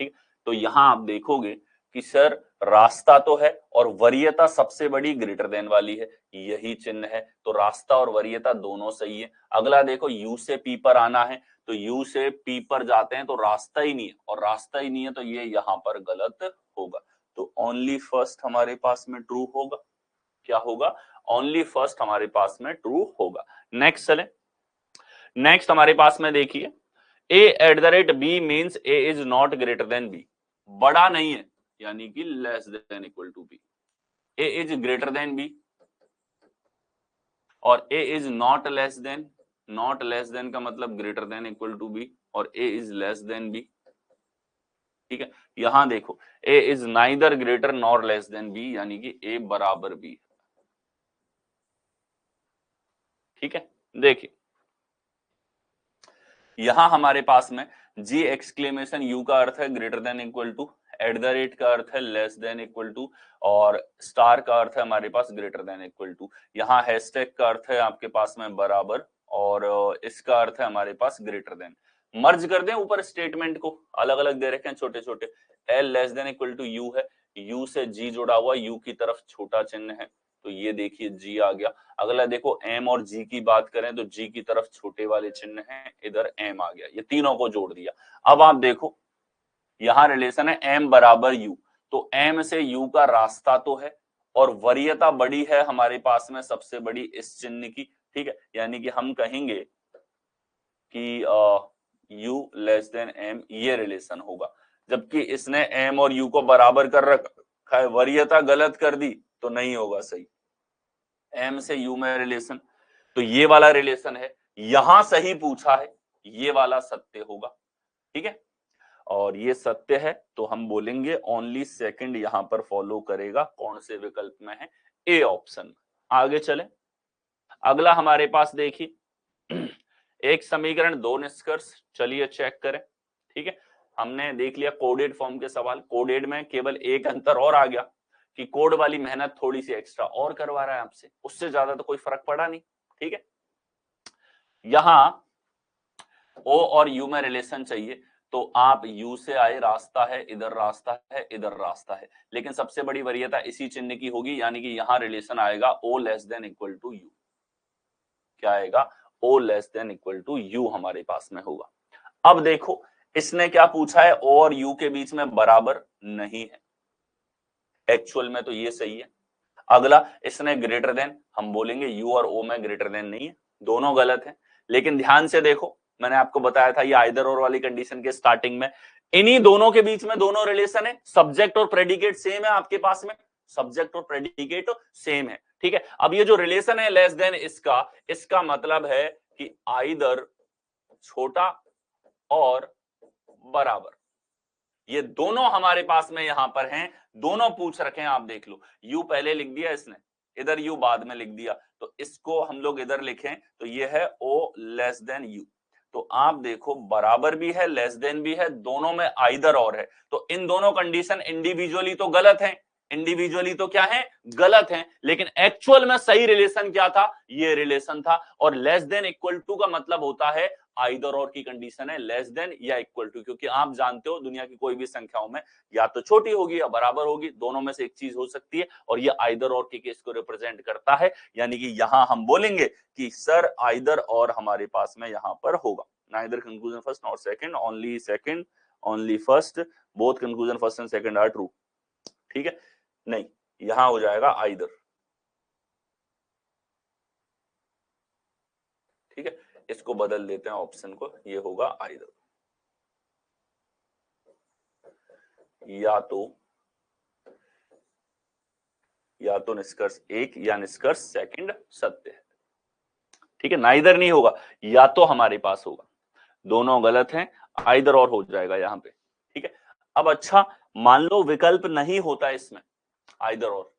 ठीक, तो यहां आप देखोगे कि सर रास्ता तो है और वरीयता सबसे बड़ी ग्रेटर देन वाली है, यही चिन्ह है, तो रास्ता और वरीयता दोनों सही है। अगला देखो U से P पर आना है, तो U से P पर जाते हैं तो रास्ता ही नहीं है, और रास्ता ही नहीं है तो ये यहां पर गलत होगा, तो ओनली फर्स्ट हमारे पास में ट्रू होगा। क्या होगा? ओनली फर्स्ट हमारे पास में ट्रू होगा। नेक्स्ट चले, नेक्स्ट हमारे पास में देखिए a@b means a is not greater than b, बड़ा नहीं है यानी कि less than equal to b, a is greater than b और a is not less than, not less than का मतलब greater than equal to b और a is less than b। ठीक है, यहां देखो a is neither greater nor less than b यानी कि a बराबर b। ठीक है, देखिए यहां हमारे पास में जी एक्सक्लेमेशन यू का अर्थ है greater than equal to, at the rate का अर्थ है लेस देन इक्वल टू, और स्टार का अर्थ है हमारे पास ग्रेटर देन इक्वल टू। यहाँ हैशटैग का अर्थ है आपके पास में बराबर, और इसका अर्थ है हमारे पास ग्रेटर देन। मर्ज कर दें ऊपर स्टेटमेंट को, अलग अलग दे रखे हैं छोटे छोटे, L less than equal to U है, यू से जी जुड़ा हुआ, यू की तरफ छोटा चिन्ह है तो ये देखिए जी आ गया। अगला देखो एम और जी की बात करें तो जी की तरफ छोटे वाले चिन्ह हैं, इधर एम आ गया, ये तीनों को जोड़ दिया। अब आप देखो यहां रिलेशन है एम बराबर यू, तो एम से यू का रास्ता तो है और वरीयता बड़ी है हमारे पास में सबसे बड़ी इस चिन्ह की। ठीक है, यानी कि हम कहेंगे कि यू लेस देन एम, ये रिलेशन होगा, जबकि इसने एम और यू को बराबर कर रखा है, वरीयता गलत कर दी तो नहीं होगा सही। एम से यू में रिलेशन, तो ये वाला रिलेशन है, यहां सही पूछा है, ये वाला सत्य होगा। ठीक है, और ये सत्य है तो हम बोलेंगे ओनली सेकंड यहां पर फॉलो करेगा, कौन से विकल्प में है? A option. आगे चले, अगला हमारे पास देखिए एक समीकरण दो निष्कर्ष, चलिए चेक करें। ठीक है, हमने देख लिया कोडेड फॉर्म के सवाल, कोडेड में केवल एक अंतर और आ गया कि कोड वाली मेहनत थोड़ी सी एक्स्ट्रा और करवा रहा है आपसे, उससे ज्यादा तो कोई फर्क पड़ा नहीं। ठीक है, यहां ओ और यू में रिलेशन चाहिए तो आप यू से आए, रास्ता है इधर, रास्ता है इधर, रास्ता है, लेकिन सबसे बड़ी वरीयता इसी चिन्ह की होगी, यानी कि यहां रिलेशन आएगा O less than equal to U. क्या आएगा? O less than equal to U हमारे पास में होगा। अब देखो इसने क्या पूछा है, ओ और यू के बीच में बराबर नहीं है, एक्चुअल में तो ये सही है। अगला इसने ग्रेटर देन, हम बोलेंगे यू और ओ में ग्रेटर देन नहीं है, दोनों गलत है। लेकिन ध्यान से देखो, मैंने आपको बताया था ये आइदर और वाली कंडीशन के स्टार्टिंग में, इन्हीं दोनों के बीच में दोनों रिलेशन है, सब्जेक्ट और प्रेडिकेट सेम है आपके पास में, सब्जेक्ट और प्रेडिकेट सेम है। ठीक है, अब ये जो रिलेशन है लेस देन, इसका मतलब है कि आइदर छोटा और बराबर, ये दोनों हमारे पास में यहां पर हैं, दोनों पूछ रखे हैं। आप देख लो, यू पहले लिख दिया इसने, इधर यू बाद में लिख दिया, तो इसको हम लोग इधर लिखें तो ये है ओ लेस देन यू। तो आप देखो बराबर भी है, लेस देन भी है, दोनों में आइदर और है, तो इन दोनों कंडीशन इंडिविजुअली तो गलत है, इंडिविजुअली तो क्या है? गलत है, लेकिन एक्चुअल में सही रिलेशन क्या था? ये रिलेशन था। और लेस देन इक्वल टू का मतलब होता है आइदर और की कंडीशन है लेस देन या इक्वल टू, क्योंकि आप जानते हो दुनिया की कोई भी संख्याओं में या तो छोटी होगी या बराबर होगी, दोनों में से एक चीज हो सकती है, और ये आइदर और के केस को रिप्रेजेंट करता है, यानी कि यहां हम बोलेंगे कि सर आइदर और हमारे पास में यहां पर होगा, neither conclusion first not second only first, both conclusion first and second are true. ठीक है, नहीं, यहां हो जाएगा आइदर। ठीक है, इसको बदल देते हैं ऑप्शन को, ये होगा आइदर, या तो निष्कर्ष एक या निष्कर्ष सेकंड सत्य है। ठीक है, नाइदर नहीं होगा, या तो हमारे पास होगा, दोनों गलत हैं, आइदर और हो जाएगा यहां पे। ठीक है, अब अच्छा मान लो विकल्प नहीं होता इसमें, आइदर और,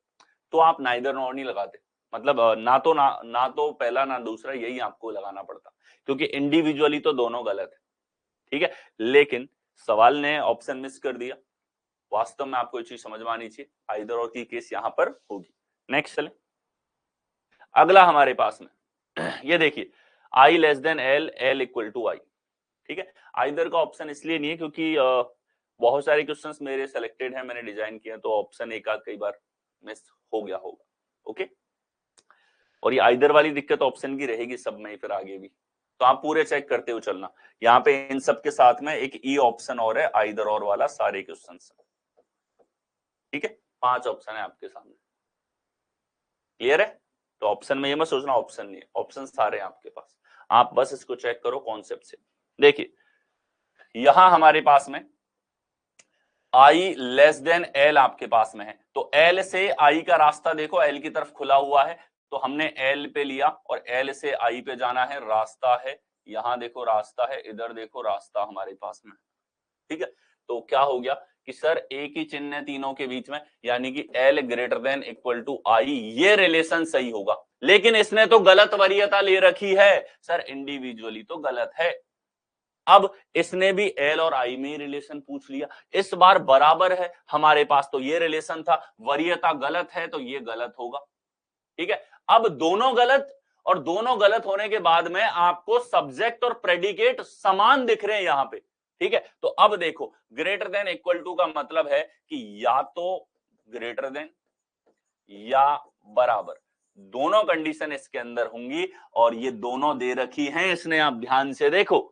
तो आप नाइदर नॉर नहीं लगाते, मतलब ना तो पहला ना दूसरा, यही आपको लगाना पड़ता, क्योंकि इंडिविजुअली तो दोनों गलत है, ठीक है। लेकिन सवाल ने ऑप्शन मिस कर दिया, वास्तव में आपको ये चीज समझ में आनी चाहिए, आइदर और की केस यहां पर होगी। नेक्स्ट चले, अगला हमारे पास में ये देखिए, I less than L, L equal to I, ठीक है। आइदर का ऑप्शन इसलिए नहीं है क्योंकि बहुत सारे क्वेश्चंस मेरे सेलेक्टेड हैं, मैंने डिजाइन किए, तो ऑप्शन एक आध कई बार मिस हो गया होगा, ओके। और ये आइदर वाली दिक्कत ऑप्शन की रहेगी सब में फिर आगे भी, तो आप पूरे चेक करते हुए चलना। यहाँ पे इन सब के साथ में एक ई ऑप्शन और है, आइदर और वाला सारे क्वेश्चन, ठीक है। 5 ऑप्शन है आपके सामने, क्लियर है। तो ऑप्शन में ये मत सोचना ऑप्शन नहीं है, ऑप्शन सारे हैं आपके पास, आप बस इसको चेक करो कॉन्सेप्ट से। देखिए यहां हमारे पास में आई लेस देन एल आपके पास में है, तो एल से आई का रास्ता देखो, एल की तरफ खुला हुआ है, तो हमने एल पे लिया और एल से आई पे जाना है, रास्ता है, यहां देखो रास्ता है, इधर देखो रास्ता हमारे पास में, ठीक है। तो क्या हो गया कि सर एक ही चिन्ह है तीनों के बीच में, यानी कि L greater than equal to I, ये रिलेशन सही होगा। लेकिन इसने तो गलत वरीयता ले रखी है सर, इंडिविजुअली तो गलत है। अब इसने भी L और I में रिलेशन पूछ लिया, इस बार बराबर है हमारे पास, तो ये रिलेशन था, वरीयता गलत है तो ये गलत होगा, ठीक है। अब दोनों गलत, और दोनों गलत होने के बाद में आपको सब्जेक्ट और प्रेडिकेट समान दिख रहे हैं यहां पे, ठीक है। तो अब देखो ग्रेटर देन इक्वल टू का मतलब है कि या तो ग्रेटर देन या बराबर, दोनों कंडीशन इसके अंदर होंगी, और ये दोनों दे रखी हैं इसने, आप ध्यान से देखो,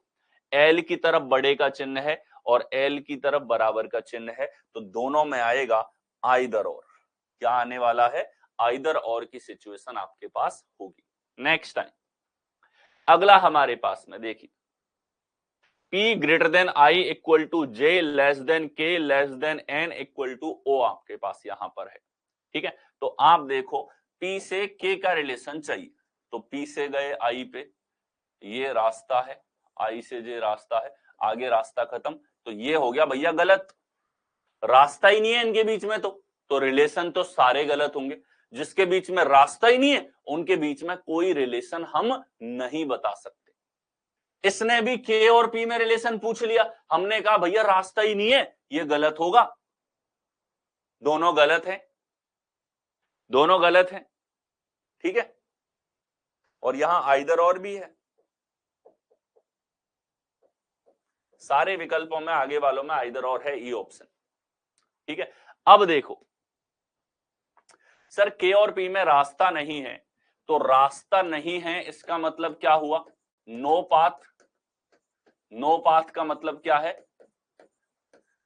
एल की तरफ बड़े का चिन्ह है और एल की तरफ बराबर का चिन्ह है, तो दोनों में आएगा आइदर और, क्या आने वाला है, आइदर और की सिचुएशन आपके पास होगी। नेक्स्ट टाइम अगला हमारे पास में देखिए, P greater than I equal to J less than K less than N equal to O आपके पास यहां पर है, ठीक है। तो आप देखो P से K का रिलेशन चाहिए, तो P से गए I पे, ये रास्ता है, I से J रास्ता है, आगे रास्ता खत्म, तो ये हो गया भैया गलत, रास्ता ही नहीं है इनके बीच में, तो रिलेशन तो सारे गलत होंगे, जिसके बीच में रास्ता ही नहीं है उनके बीच में कोई रिलेशन हम नहीं बता सकते। इसने भी के और पी में रिलेशन पूछ लिया, हमने कहा भैया रास्ता ही नहीं है, ये गलत होगा, दोनों गलत हैं, दोनों गलत हैं, ठीक है। और यहां आइदर और भी है, सारे विकल्पों में आगे वालों में आइदर और है, ई ऑप्शन, ठीक है। अब देखो सर के और पी में रास्ता नहीं है, तो रास्ता नहीं है इसका मतलब क्या हुआ, नो पाथ, नो पाथ का मतलब क्या है,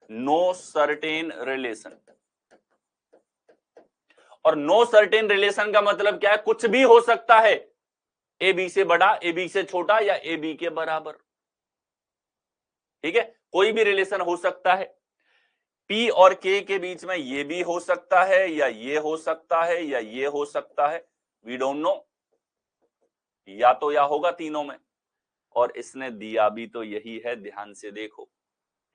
नो सर्टेन रिलेशन, और नो सर्टेन रिलेशन का मतलब क्या है, कुछ भी हो सकता है, ए बी से बड़ा, ए बी से छोटा, या ए बी के बराबर, ठीक है, कोई भी रिलेशन हो सकता है। P और K के बीच में ये भी हो सकता है, या ये हो सकता है, या ये हो सकता है, वी डोंट नो, या तो या होगा तीनों में, और इसने दिया भी तो यही है, ध्यान से देखो,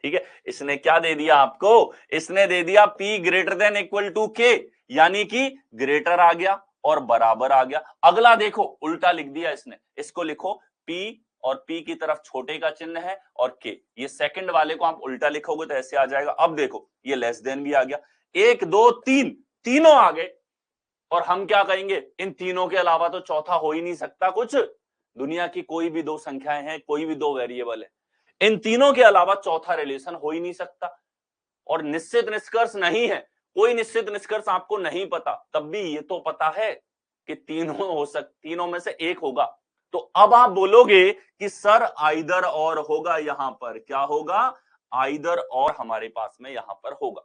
ठीक है। इसने क्या दे दिया आपको, इसने दे दिया P greater than equal to K, यानी कि ग्रेटर आ गया और बराबर आ गया। अगला देखो उल्टा लिख दिया इसने, इसको लिखो P और P की तरफ छोटे का चिन्ह है और K, ये सेकंड वाले को आप उल्टा लिखोगे तो ऐसे आ जाएगा। अब देखो ये लेस देन भी आ गया, 1 2 3 तीनों आ गए, और हम क्या कहेंगे, इन तीनों के अलावा तो चौथा हो ही नहीं सकता कुछ, दुनिया की कोई भी दो संख्याएं हैं, कोई भी दो वेरिएबल है, इन तीनों के अलावा चौथा रिलेशन हो ही नहीं सकता, और निश्चित निष्कर्ष नहीं है, कोई निश्चित निष्कर्ष आपको नहीं पता, तब भी ये तो पता है कि तीनों में से एक होगा। तो अब आप बोलोगे कि सर आइदर और होगा, यहां पर क्या होगा, आइदर और हमारे पास में यहां पर होगा।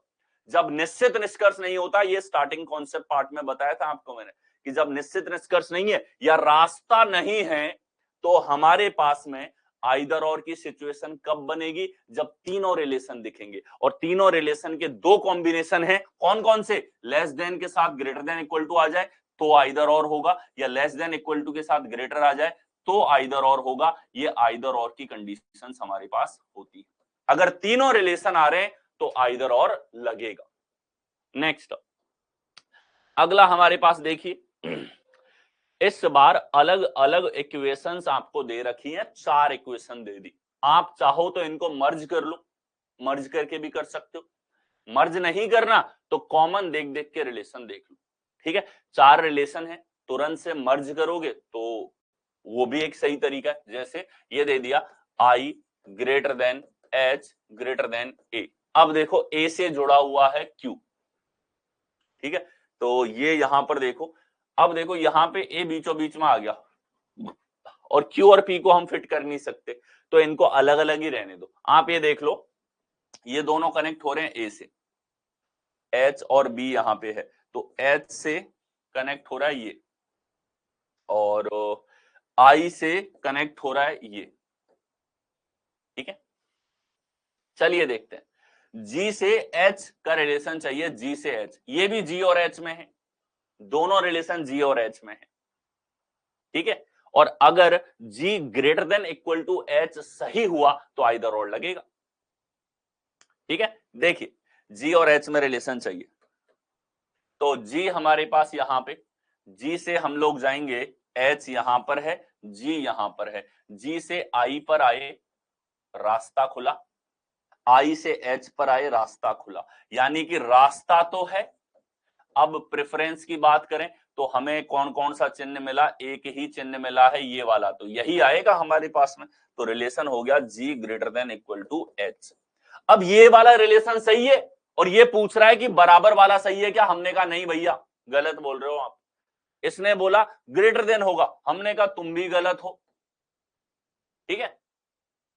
जब निश्चित निष्कर्ष नहीं होता, ये स्टार्टिंग कॉन्सेप्ट पार्ट में बताया था आपको मैंने, कि जब निश्चित निष्कर्ष नहीं है या रास्ता नहीं है, तो हमारे पास में आइदर और की सिचुएशन कब बनेगी, जब तीनों रिलेशन दिखेंगे, और तीनों रिलेशन के दो कॉम्बिनेशन है, कौन कौन से, लेस देन के साथ ग्रेटर देन इक्वल टू आ जाए तो आइदर और होगा, या लेस देन इक्वल टू के साथ ग्रेटर आ जाए तो आइदर और होगा। ये आइदर और की कंडीशंस हमारे पास होती है, अगर तीनों रिलेशन आ रहे हैं तो आइदर और लगेगा। नेक्स्ट अगला हमारे पास देखिए, इस बार अलग अलग इक्वेशंस आपको दे रखी हैं, 4 इक्वेशन दे दी। आप चाहो तो इनको मर्ज कर लो, मर्ज करके भी कर सकते हो, मर्ज नहीं करना तो कॉमन देख देख के रिलेशन देख लो। ठीक है, 4 रिलेशन है, तुरंत से मर्ज करोगे तो वो भी एक सही तरीका है। जैसे ये दे दिया I greater than H greater than A। अब देखो A से जुड़ा हुआ है Q, ठीक है, तो ये यहां पर देखो, अब देखो यहां पे A बीचों बीच में आ गया और Q और P को हम फिट कर नहीं सकते, तो इनको अलग अलग ही रहने दो। आप ये देख लो, ये दोनों कनेक्ट हो रहे हैं A से, H और B यहां पे है, तो H से कनेक्ट हो रहा है ये, और I से कनेक्ट हो रहा है ये। ठीक है, चलिए देखते हैं, G से H का रिलेशन चाहिए, G से H, ये भी G और H में है, दोनों रिलेशन G और H में है। ठीक है, और अगर G greater than equal to H सही हुआ तो आइदर और लगेगा। ठीक है, देखिए G और H में रिलेशन चाहिए, तो G हमारे पास यहां पे, G से हम लोग जाएंगे, H यहां पर है, G यहां पर है, G से I पर आए, रास्ता खुला, I से H पर आए, रास्ता खुला, यानी कि रास्ता तो है। अब प्रेफरेंस की बात करें तो हमें कौन कौन सा चिन्ह मिला, एक ही चिन्ह मिला है, ये वाला, तो यही आएगा हमारे पास में, तो रिलेशन हो गया G greater than equal to H। अब ये वाला रिलेशन सही है और ये पूछ रहा है कि बराबर वाला सही है क्या, हमने कहा नहीं भैया गलत बोल रहे हो आप। इसने बोला ग्रेटर देन होगा, हमने कहा तुम भी गलत हो। ठीक है,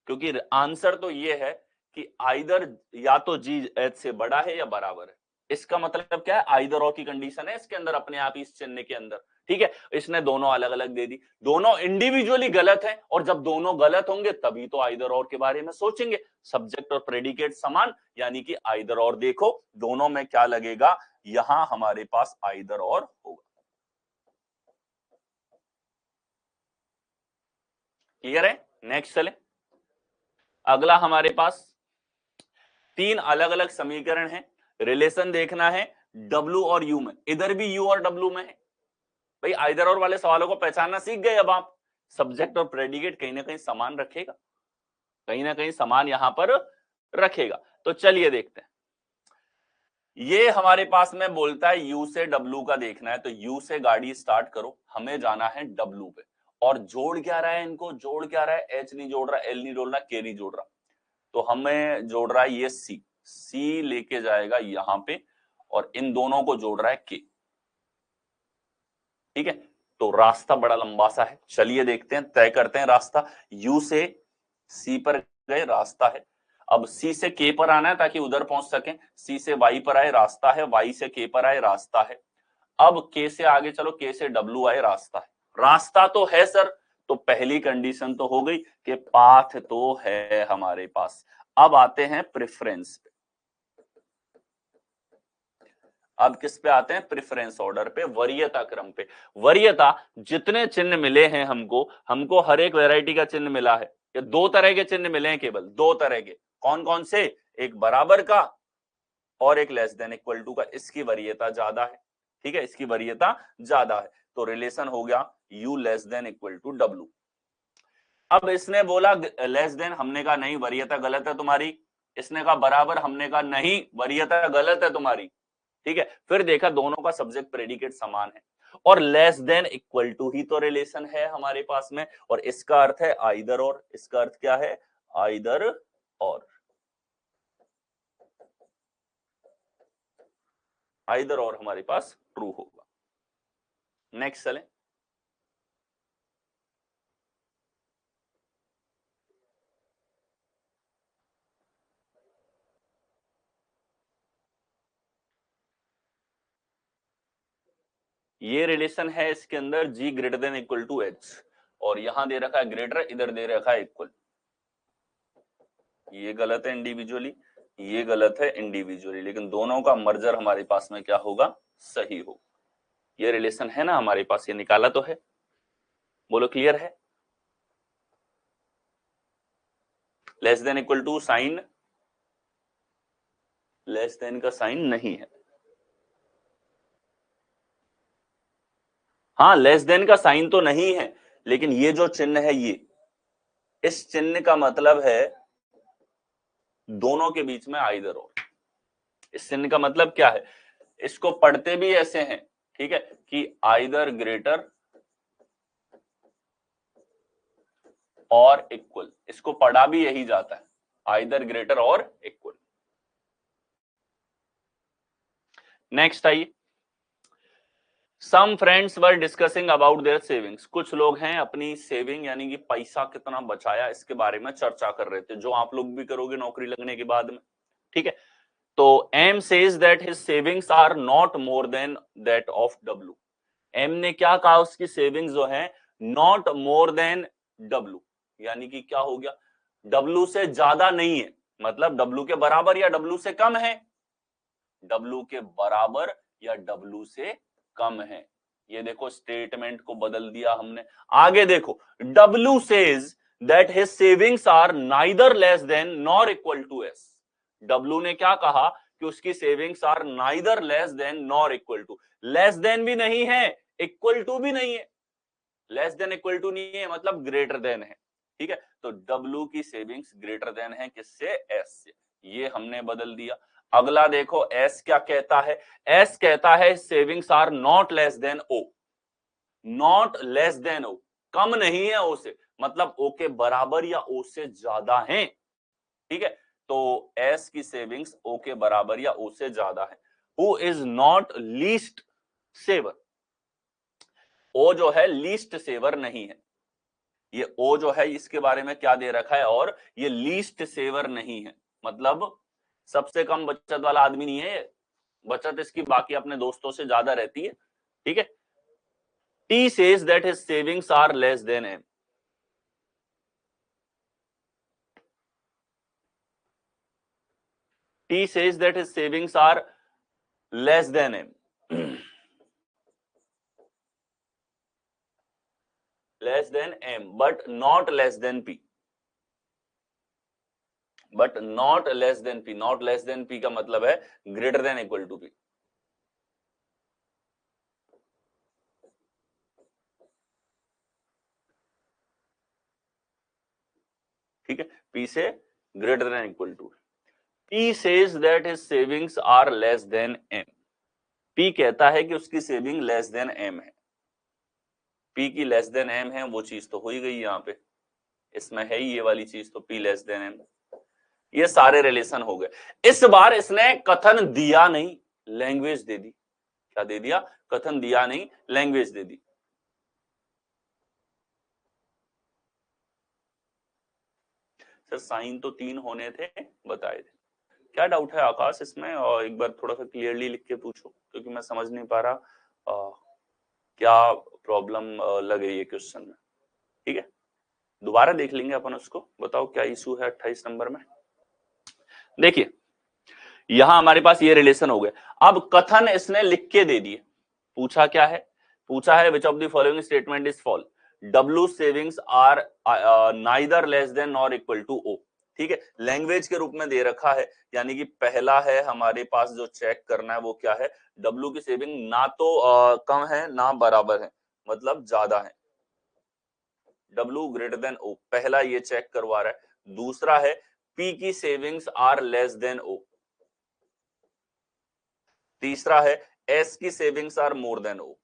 क्योंकि आंसर तो ये है कि आइदर या तो G H से बड़ा है या बराबर है। इसका मतलब क्या है, आइदर और की कंडीशन है इसके अंदर, अपने आप ही इस चिन्ह के अंदर। ठीक है, इसने दोनों अलग अलग दे दी, दोनों इंडिविजुअली गलत है, और जब दोनों गलत होंगे तभी तो आइदर और के बारे में सोचेंगे। सब्जेक्ट और प्रेडिकेट समान, यानी कि आइदर और। देखो दोनों में क्या लगेगा, यहां हमारे पास आइदर और होगा। क्लियर है, नेक्स्ट चले। अगला हमारे पास 3 अलग अलग समीकरण है, रिलेशन देखना है W और U में, इधर भी U और W में है। भाई आइदर और वाले सवालों को पहचानना सीख गए अब आप, सब्जेक्ट और प्रेडिकेट कहीं ना कहीं समान रखेगा, कहीं ना कहीं समान यहां पर रखेगा। तो चलिए देखते हैं, ये हमारे पास में बोलता है U से W का देखना है, तो U से गाड़ी स्टार्ट करो, हमें जाना है W पे, और जोड़ क्या रहा है इनको, जोड़ क्या रहा है, H नहीं जोड़ रहा, L नहीं जोड़ रहा, K नहीं जोड़ रहा, तो हमें जोड़ रहा है ये C लेके जाएगा यहां पे, और इन दोनों को जोड़ रहा है K। ठीक है, तो रास्ता बड़ा लंबा सा है, चलिए देखते हैं, तय करते हैं रास्ता। U से C पर गए, रास्ता है, अब C से K पर आना है ताकि उधर पहुंच सके, C से Y पर आए, रास्ता है, Y से K पर आए, रास्ता है, अब K से आगे चलो, K से W आए, रास्ता है, रास्ता तो है सर, तो पहली कंडीशन तो हो गई कि पाथ तो है हमारे पास। अब आते हैं प्रेफरेंस पे, अब किस पे आते हैं, प्रेफरेंस ऑर्डर पे, वरीयता क्रम पे। वरीयता, जितने चिन्ह मिले हैं हमको, हमको हर एक वैरायटी का चिन्ह मिला है, या 2 तरह के चिन्ह मिले हैं, केवल 2 तरह के, कौन कौन से, एक बराबर का और एक लेस देन इक्वल टू का, इसकी वरीयता ज्यादा है। ठीक है, इसकी वरीयता ज्यादा है, तो रिलेशन हो गया U less than equal to W। अब इसने बोला लेस देन, हमने कहा नहीं वरीयता गलत है तुम्हारी, इसने कहा बराबर, हमने कहा नहीं वरीयता गलत है तुम्हारी। ठीक है, फिर देखा दोनों का सब्जेक्ट प्रेडिकेट समान है, और लेस देन इक्वल टू ही तो रिलेशन है हमारे पास में, और इसका अर्थ है आइदर और, इसका अर्थ क्या है, आइदर और, आइदर और हमारे पास ट्रू होगा। नेक्स्ट चलें, ये रिलेशन है इसके अंदर G greater than equal to H, और यहां दे रखा है ग्रेटर, इधर दे रखा है इक्वल, ये गलत है इंडिविजुअली, ये गलत है इंडिविजुअली, लेकिन दोनों का मर्जर हमारे पास में क्या होगा, सही हो। ये रिलेशन है ना हमारे पास, ये निकाला तो है, बोलो क्लियर है। Less than equal to sign, less than का साइन नहीं है, हाँ, लेस देन का साइन तो नहीं है, लेकिन ये जो चिन्ह है, ये इस चिन्ह का मतलब है दोनों के बीच में आइदर और। इस चिन्ह का मतलब क्या है, इसको पढ़ते भी ऐसे हैं, ठीक है, कि आइदर ग्रेटर और इक्वल, इसको पढ़ा भी यही जाता है, आइदर ग्रेटर और इक्वल। नेक्स्ट आइए, some friends were discussing about their savings. कुछ लोग हैं अपनी सेविंग यानी कि पैसा कितना बचाया इसके बारे में चर्चा कर रहे थे, जो आप लोग भी करोगे नौकरी लगने के बाद में, ठीक है। तो M says that his savings are not more than that of W. M ने क्या कहा, उसकी सेविंग्स जो है नॉट मोर देन डब्ल्यू, यानी कि क्या हो गया, डब्ल्यू से ज्यादा नहीं है, मतलब डब्ल्यू के बराबर या डब्ल्यू से कम है, डब्ल्यू के बराबर या डब्ल्यू से कम है। ये देखो स्टेटमेंट को बदल दिया हमने। आगे देखो, W says that his savings are neither less than nor equal to S. W ने क्या कहा कि उसकी savings are neither less than nor equal to, less than भी नहीं है, इक्वल टू भी नहीं है। लेस देन इक्वल टू नहीं है मतलब ग्रेटर देन है, ठीक है। तो डब्ल्यू की सेविंग्स ग्रेटर देन है किससे, एस से, ये हमने बदल दिया। अगला देखो, एस क्या कहता है, एस कहता है savings are not less than O, not less than O, कम नहीं है ओ से, मतलब ओ के बराबर या ओ से ज्यादा है, ठीक है। तो एस की सेविंग्स ओ के बराबर या ओ से ज्यादा है। Who is not least saver, O जो है लीस्ट सेवर नहीं है, ये ओ जो है इसके बारे में क्या दे रखा है, और ये लीस्ट सेवर नहीं है, मतलब सबसे कम बचत वाला आदमी नहीं है, बचत इसकी बाकी अपने दोस्तों से ज्यादा रहती है, ठीक है। T says that his savings are less than M. T says that his savings are less than M, less than M but not less than P, but not less than P, not less than P का मतलब है greater than equal to P. ठीक है, P से greater than equal to. P says that his savings are less than M, P कहता है कि उसकी सेविंग लेस देन एम है, पी की लेस देन एम है, वो चीज तो हो ही गई यहाँ पे, इसमें है ही ये वाली चीज, तो पी लेस देन एम, ये सारे रिलेशन हो गए। इस बार इसने कथन दिया नहीं, लैंग्वेज दे दी। क्या दे दिया, कथन दिया नहीं, लैंग्वेज दे दी। सर साइन तो 3 होने थे, बताए थे। क्या डाउट है आकाश इसमें, और एक बार थोड़ा सा क्लियरली लिख के पूछो, क्योंकि मैं समझ नहीं पा रहा क्या प्रॉब्लम लग रही है क्वेश्चन में, ठीक है। दोबारा देख लेंगे अपन उसको, बताओ क्या इशू है 28 नंबर में। देखिए यहां हमारे पास ये रिलेशन हो गए, अब कथन इसने लिख के दे दिए। पूछा क्या है, पूछा है which of the following statement is false, W savings are neither less than nor equal to O, ठीक है। लैंग्वेज के रूप में दे रखा है, यानी कि पहला है हमारे पास जो चेक करना है वो क्या है, डब्ल्यू की सेविंग ना तो कम है ना बराबर है, मतलब ज्यादा है, डब्ल्यू ग्रेटर देन ओ, पहला ये चेक करवा रहा है। दूसरा है पी की savings are less than O, तीसरा है एस की savings are more than O,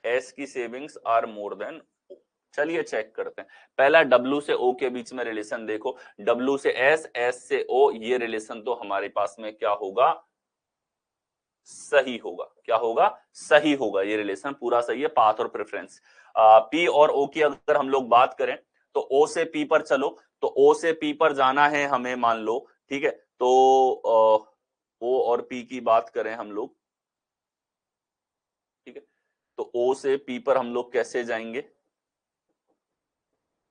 S की savings are more than O. चलिए चेक करते हैं, पहला डब्ल्यू से ओ के बीच में रिलेशन देखो, डब्ल्यू से एस, एस से ओ, ये रिलेशन तो हमारे पास में क्या होगा, सही होगा। क्या होगा, सही होगा, ये रिलेशन पूरा सही है, पाथ और प्रेफरेंस। पी और ओ की अगर हम लोग बात करें तो ओ से पी पर चलो, तो ओ से पी पर जाना है हमें, मान लो, ठीक है। तो ओ और पी की बात करें हम लोग, ठीक है, तो ओ से पी पर हम लोग कैसे जाएंगे,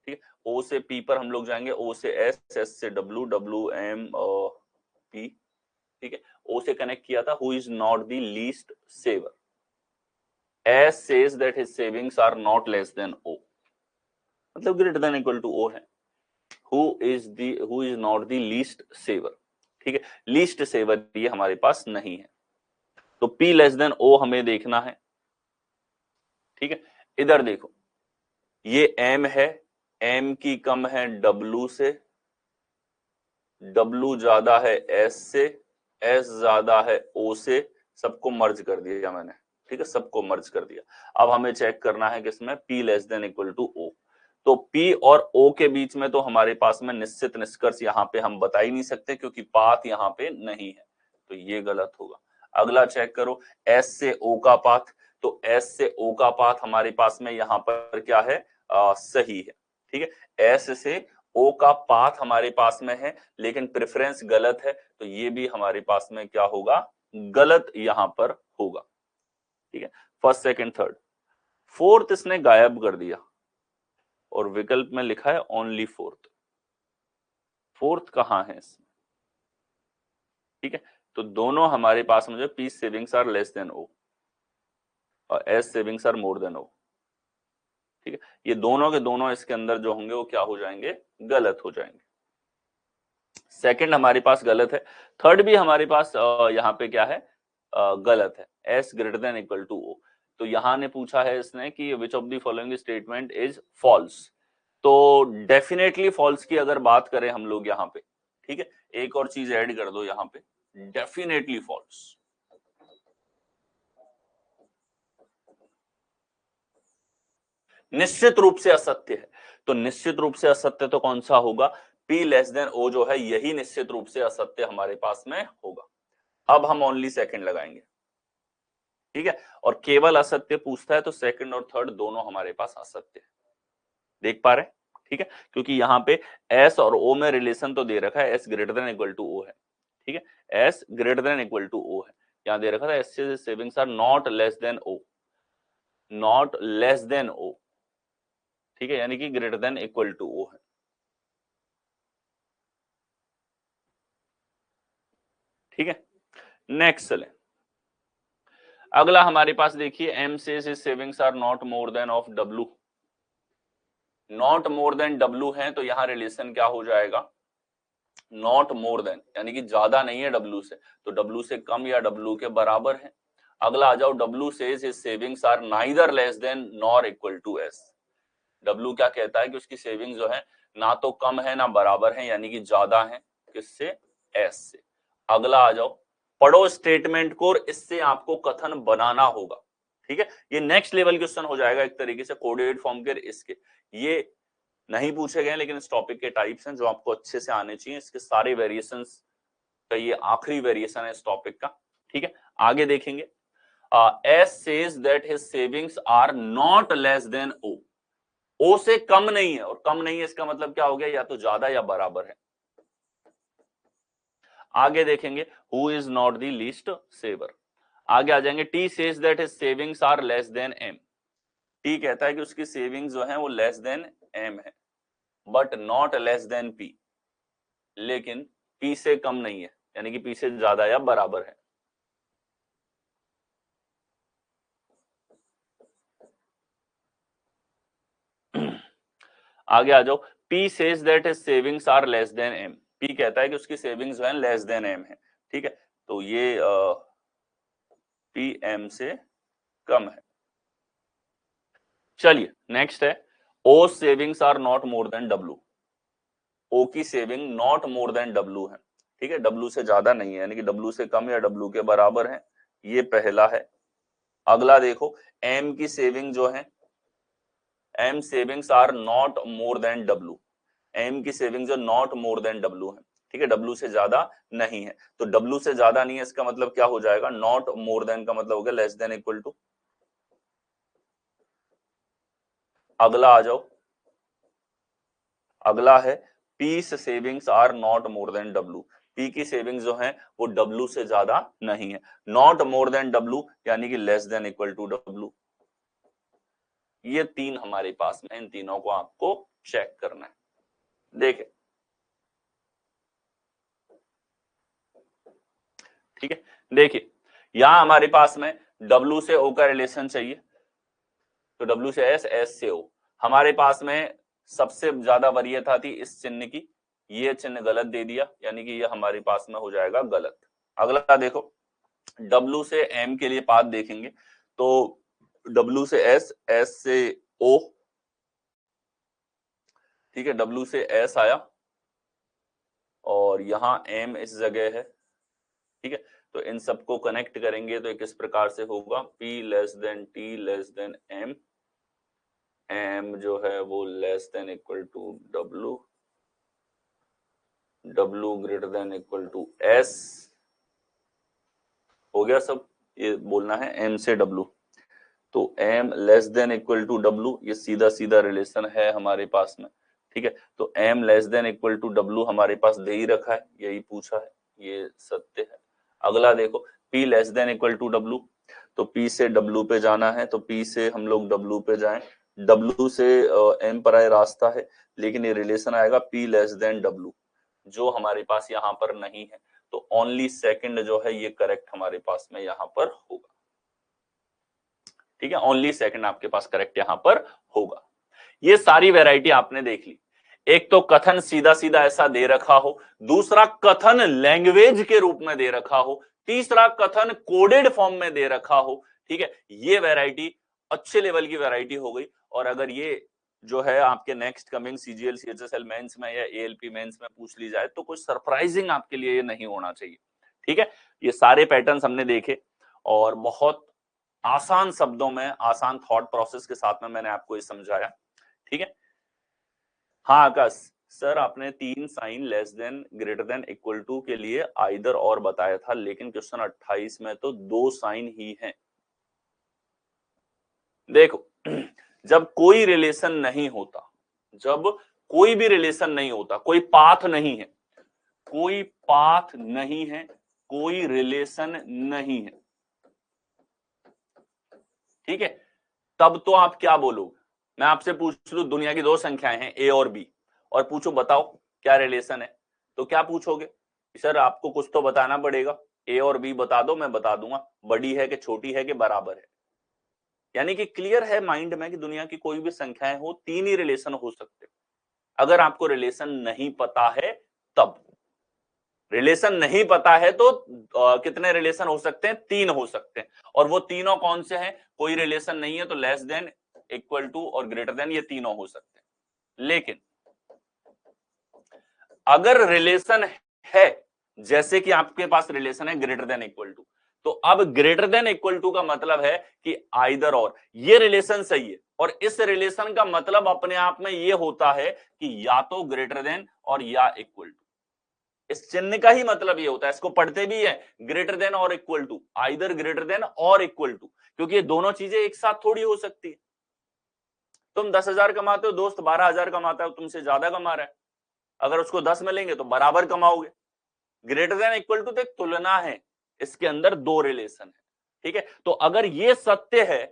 ठीक है, ओ से पी पर हम लोग जाएंगे, ओ से एस, एस से डब्ल्यू, डब्ल्यू एम पी, ठीक है। ओ से कनेक्ट किया था, who is not the least saver, S says that his savings are not less than O, मतलब greater than equal to O है। Who is not the least saver, ठीक है, least saver ये हमारे पास नहीं है। तो P लेस देन O हमें देखना है, ठीक है। इधर देखो, ये M है, M की कम है W से, W ज्यादा है S से, S ज्यादा है O से, सबको मर्ज कर दिया मैंने, ठीक है, सबको मर्ज कर दिया। अब हमें चेक करना है किसमें, P less than equal to O। तो P और O के बीच में तो हमारे पास में निश्चित निष्कर्ष यहाँ पे हम बता ही नहीं सकते, क्योंकि पाथ यहाँ पे नहीं है, तो ये गलत होगा। अगला चेक करो, S से O का पाथ, तो S से O का पाथ हमारे पास में यहाँ पर क्या है, सही है, ठीक है। S से O का पाथ हमारे पास में है, लेकिन प्रेफरेंस गलत है, तो ये भी हमारे पास में क्या होगा, गलत यहां पर होगा, ठीक है। फर्स्ट, सेकंड, थर्ड, फोर्थ इसने गायब कर दिया और विकल्प में लिखा है ओनली फोर्थ। फोर्थ कहां है इसमें, ठीक है। तो दोनों हमारे पास में जो P savings are less than O और S savings are more than O, ठीक है। ये दोनों के दोनों इसके अंदर जो होंगे वो क्या हो जाएंगे, गलत हो जाएंगे। सेकंड हमारे पास गलत है, थर्ड भी हमारे पास यहाँ पे क्या है, गलत है, S greater than equal to O। तो यहां ने पूछा है इसने कि which of the following statement is false, तो डेफिनेटली फॉल्स की अगर बात करें हम लोग यहाँ पे, ठीक है, एक और चीज ऐड कर दो यहाँ पे, डेफिनेटली फॉल्स। निश्चित रूप से असत्य है, तो निश्चित रूप से असत्य तो कौन सा होगा, P लेस देन O जो है, यही निश्चित रूप से असत्य हमारे पास में होगा। अब हम ओनली सेकंड लगाएंगे, ठीक है, और केवल असत्य पूछता है तो सेकंड और थर्ड दोनों हमारे पास असत्य है, देख पा रहे हैं, ठीक है, क्योंकि यहाँ पे S और O में रिलेशन तो दे रखा है, S greater than equal to O है, ठीक है, S greater than equal to O है, यहाँ दे रखा था S savings are not less than O, not less than O, ठीक है, यानी कि greater than equal to O है, ठीक है। नेक्स्ट चले, अगला हमारे पास देखिए, M says his savings are not more than of W, not more than W है, तो यहां रिलेशन क्या हो जाएगा, नॉट मोर देन, यानी कि ज्यादा नहीं है W से, तो W से कम या W के बराबर है। अगला आ जाओ, W says his savings are neither less than nor equal to S, W क्या कहता है कि उसकी सेविंग्स जो है ना तो कम है ना बराबर है, यानी कि ज्यादा है, किससे, S से। अगला आ जाओ, पढ़ो स्टेटमेंट को, इससे आपको कथन बनाना होगा, ठीक है। ये नेक्स्ट लेवल क्वेश्चन हो जाएगा एक तरीके से, कोडेड फॉर्म के इसके, ये नहीं पूछे गए लेकिन इस टॉपिक के टाइप्स हैं जो आपको अच्छे से आने चाहिए, इसके सारे वेरिएशंस का ये आखिरी वेरिएशन है इस टॉपिक का, ठीक है। आगे देखेंगे, S says that his savings are not less than O, O से कम नहीं है, और कम नहीं है इसका मतलब क्या हो गया, या तो ज्यादा या बराबर है। आगे देखेंगे, who is not the least saver। आगे आ जाएंगे, T says that his savings are less than M, T कहता है कि उसकी सेविंग्स जो है वो लेस देन M है, but not less then P, लेकिन P से कम नहीं है, यानी कि P से ज्यादा या बराबर है। आगे आ जाओ, P says that his savings are less than M, P कहता है कि उसकी सेविंग्स जो है लेस देन M है, ठीक है, तो ये P M से कम है। चलिए नेक्स्ट है, O savings are not more than W, O की saving not more than W है, ठीक है, W से ज्यादा नहीं है, यानी कि W से कम या W के बराबर है, ये पहला है। अगला देखो, M की सेविंग जो है, M savings are not more than W, M की सेविंग जो नॉट मोर देन W है, ठीक है, W से ज्यादा नहीं है, तो W से ज्यादा नहीं है इसका मतलब क्या हो जाएगा, नॉट मोर देन का मतलब हो गया लेस देन इक्वल टू। अगला आ जाओ, अगला है P's savings are not more than W, P की सेविंग्स जो है वो W से ज्यादा नहीं है, नॉट मोर देन W यानी कि less than equal to W। ये तीन हमारे पास में, इन तीनों को आपको चेक करना है। देखे, ठीक है, देखिए यहां हमारे पास में W से O का रिलेशन चाहिए, तो W से S, S से O, हमारे पास में सबसे ज्यादा वरीयता थी इस चिन्ह की, ये चिन्ह गलत दे दिया, यानी कि ये हमारे पास में हो जाएगा गलत। अगला देखो, W से M के लिए पाथ देखेंगे तो W से S, S से O, ठीक है, W से S आया और यहाँ M इस जगह है, ठीक है। तो इन सबको कनेक्ट करेंगे तो एक इस प्रकार से होगा P less than T less than M, M जो है वो less than equal to W, W greater than equal to S। हो गया सब, ये बोलना है M से W। तो M less than equal to W, ये सीधा सीधा रिलेशन है हमारे पास में, ठीक है। तो M less than equal to W हमारे पास दे ही रखा है, यही पूछा है, ये सत्य है। अगला देखो P less than equal to W, तो P से W पे जाना है, तो P से हम लोग W पे जाएं, W से M पर आए रास्ता है, लेकिन ये रिलेशन आएगा P लेस देन W, जो हमारे पास यहाँ पर नहीं है। तो ओनली सेकंड जो है ये करेक्ट हमारे पास में यहाँ पर होगा, ठीक है। ओनली सेकंड आपके पास करेक्ट यहां पर होगा। ये सारी वैरायटी आपने देख ली। एक तो कथन सीधा सीधा ऐसा दे रखा हो, दूसरा कथन लैंग्वेज के रूप में दे रखा हो, तीसरा कथन कोडेड फॉर्म में दे रखा हो, ठीक है। ये वैरायटी अच्छे लेवल की वैरायटी हो गई। और अगर ये जो है आपके next coming CGL CHSL mains में या एएलपी मेंस में पूछ ली जाए तो कुछ सरप्राइजिंग आपके लिए ये नहीं होना चाहिए, ठीक है। ये सारे पैटर्न्स हमने देखे और बहुत आसान शब्दों में, आसान थॉट प्रोसेस के साथ में मैंने आपको ये समझाया, ठीक है। हाँ आकाश सर, आपने 3 sign less than greater than equal to के लिए आइदर और बताया था, लेकिन क्वेश्चन 28 में तो 2 साइन ही हैं। देखो जब कोई रिलेशन नहीं होता, जब कोई भी रिलेशन नहीं होता, कोई पाथ नहीं है, कोई पाथ नहीं है, कोई रिलेशन नहीं है, ठीक है, तब तो आप क्या बोलोगे? मैं आपसे पूछ लूं दुनिया की 2 संख्याएं हैं ए और बी, और पूछो बताओ क्या रिलेशन है, तो क्या पूछोगे? सर आपको कुछ तो बताना पड़ेगा, ए और बी बता दो, मैं बता दूंगा बड़ी है कि छोटी है कि बराबर है। यानी कि क्लियर है माइंड में कि दुनिया की कोई भी संख्याएं हो, 3 ही रिलेशन हो सकते। अगर आपको रिलेशन नहीं पता है तब, रिलेशन नहीं पता है तो कितने रिलेशन हो सकते हैं? 3 हो सकते हैं। और वो तीनों कौन से हैं? कोई रिलेशन नहीं है तो लेस देन, इक्वल टू और ग्रेटर देन, ये तीनों हो सकते हैं। लेकिन अगर रिलेशन है, जैसे कि आपके पास रिलेशन है ग्रेटर देन इक्वल टू, तो अब ग्रेटर देन इक्वल टू का मतलब है कि आइदर और, ये रिलेशन सही है। और इस रिलेशन का मतलब अपने आप में ये होता है कि या तो ग्रेटर देन और या इक्वल टू। इस चिन्ह का ही मतलब ये होता है, इसको पढ़ते भी है ग्रेटर देन और equal to, either greater than और इक्वल टू, क्योंकि ये दोनों चीजें एक साथ थोड़ी हो सकती है। तुम 10,000 कमाते हो, दोस्त 12,000 कमाता है, तुमसे ज्यादा कमा रहा है, अगर उसको 10 मिलेंगे तो बराबर कमाओगे। ग्रेटर देन इक्वल टू तो एक तुलना है, इसके अंदर 2 रिलेशन है, ठीक है। तो अगर ये सत्य है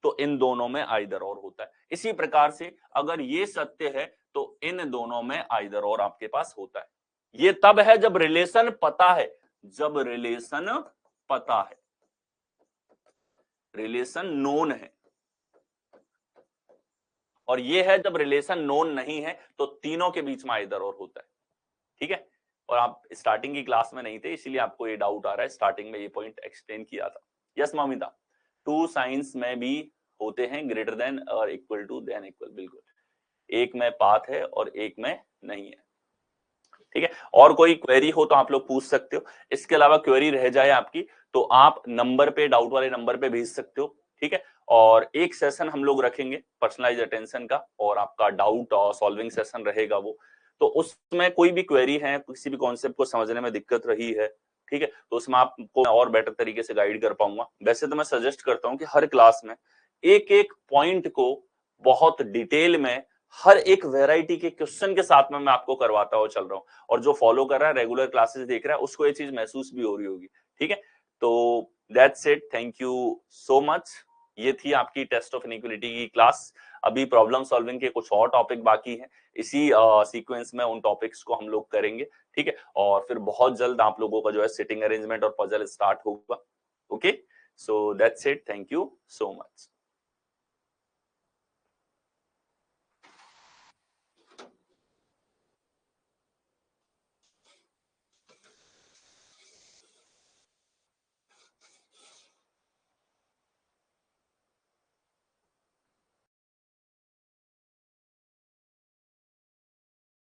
तो इन दोनों में आइदर और होता है। इसी प्रकार से अगर ये सत्य है तो इन दोनों में आइदर और आपके पास होता है। ये तब है जब रिलेशन पता है, जब रिलेशन पता है, रिलेशन नोन है। और ये है जब रिलेशन नोन नहीं है तो तीनों के बीच में आइदर और होता है, ठीक है। और आप स्टार्टिंग की क्लास में नहीं थे इसीलिए आपको ये डाउट आ रहा है, स्टार्टिंग में ये पॉइंट एक्सप्लेन किया था। यस ममिता, 2 साइंस में भी होते हैं ग्रेटर देन और इक्वल टू देन इक्वल, बिल्कुल, एक में पाथ है और एक में नहीं है, ठीक है। और कोई क्वेरी हो तो आप लोग पूछ सकते हो। इसके अलावा क्वेरी रह जाए आपकी तो आप नंबर पे, डाउट वाले नंबर पे भेज सकते हो, ठीक है। और एक सेशन हम लोग रखेंगे पर्सनलाइज अटेंशन का, और आपका डाउट और सॉल्विंग सेशन रहेगा वो। तो उसमें कोई भी क्वेरी है, किसी भी कॉन्सेप्ट को समझने में दिक्कत रही है, ठीक है, तो उसमें आपको और बेटर तरीके से गाइड कर पाऊंगा। वैसे तो मैं सजेस्ट करता हूँ कि हर क्लास में एक एक पॉइंट को बहुत डिटेल में, हर एक वेराइटी के क्वेश्चन के साथ में मैं आपको करवाता हुआ चल रहा हूँ। और जो फॉलो कर रहा है, रेगुलर क्लासेस देख रहा है, उसको ये चीज महसूस भी हो रही होगी, ठीक है। तो that's it, thank you so much. ये थी आपकी टेस्ट ऑफ इनइक्वालिटी की क्लास। अभी प्रॉब्लम सॉल्विंग के कुछ और टॉपिक बाकी हैं, इसी सीक्वेंस में उन टॉपिक्स को हम लोग करेंगे, ठीक है। और फिर बहुत जल्द आप लोगों का जो है सिटिंग अरेंजमेंट और पजल स्टार्ट होगा। Okay, so that's it, thank you so much.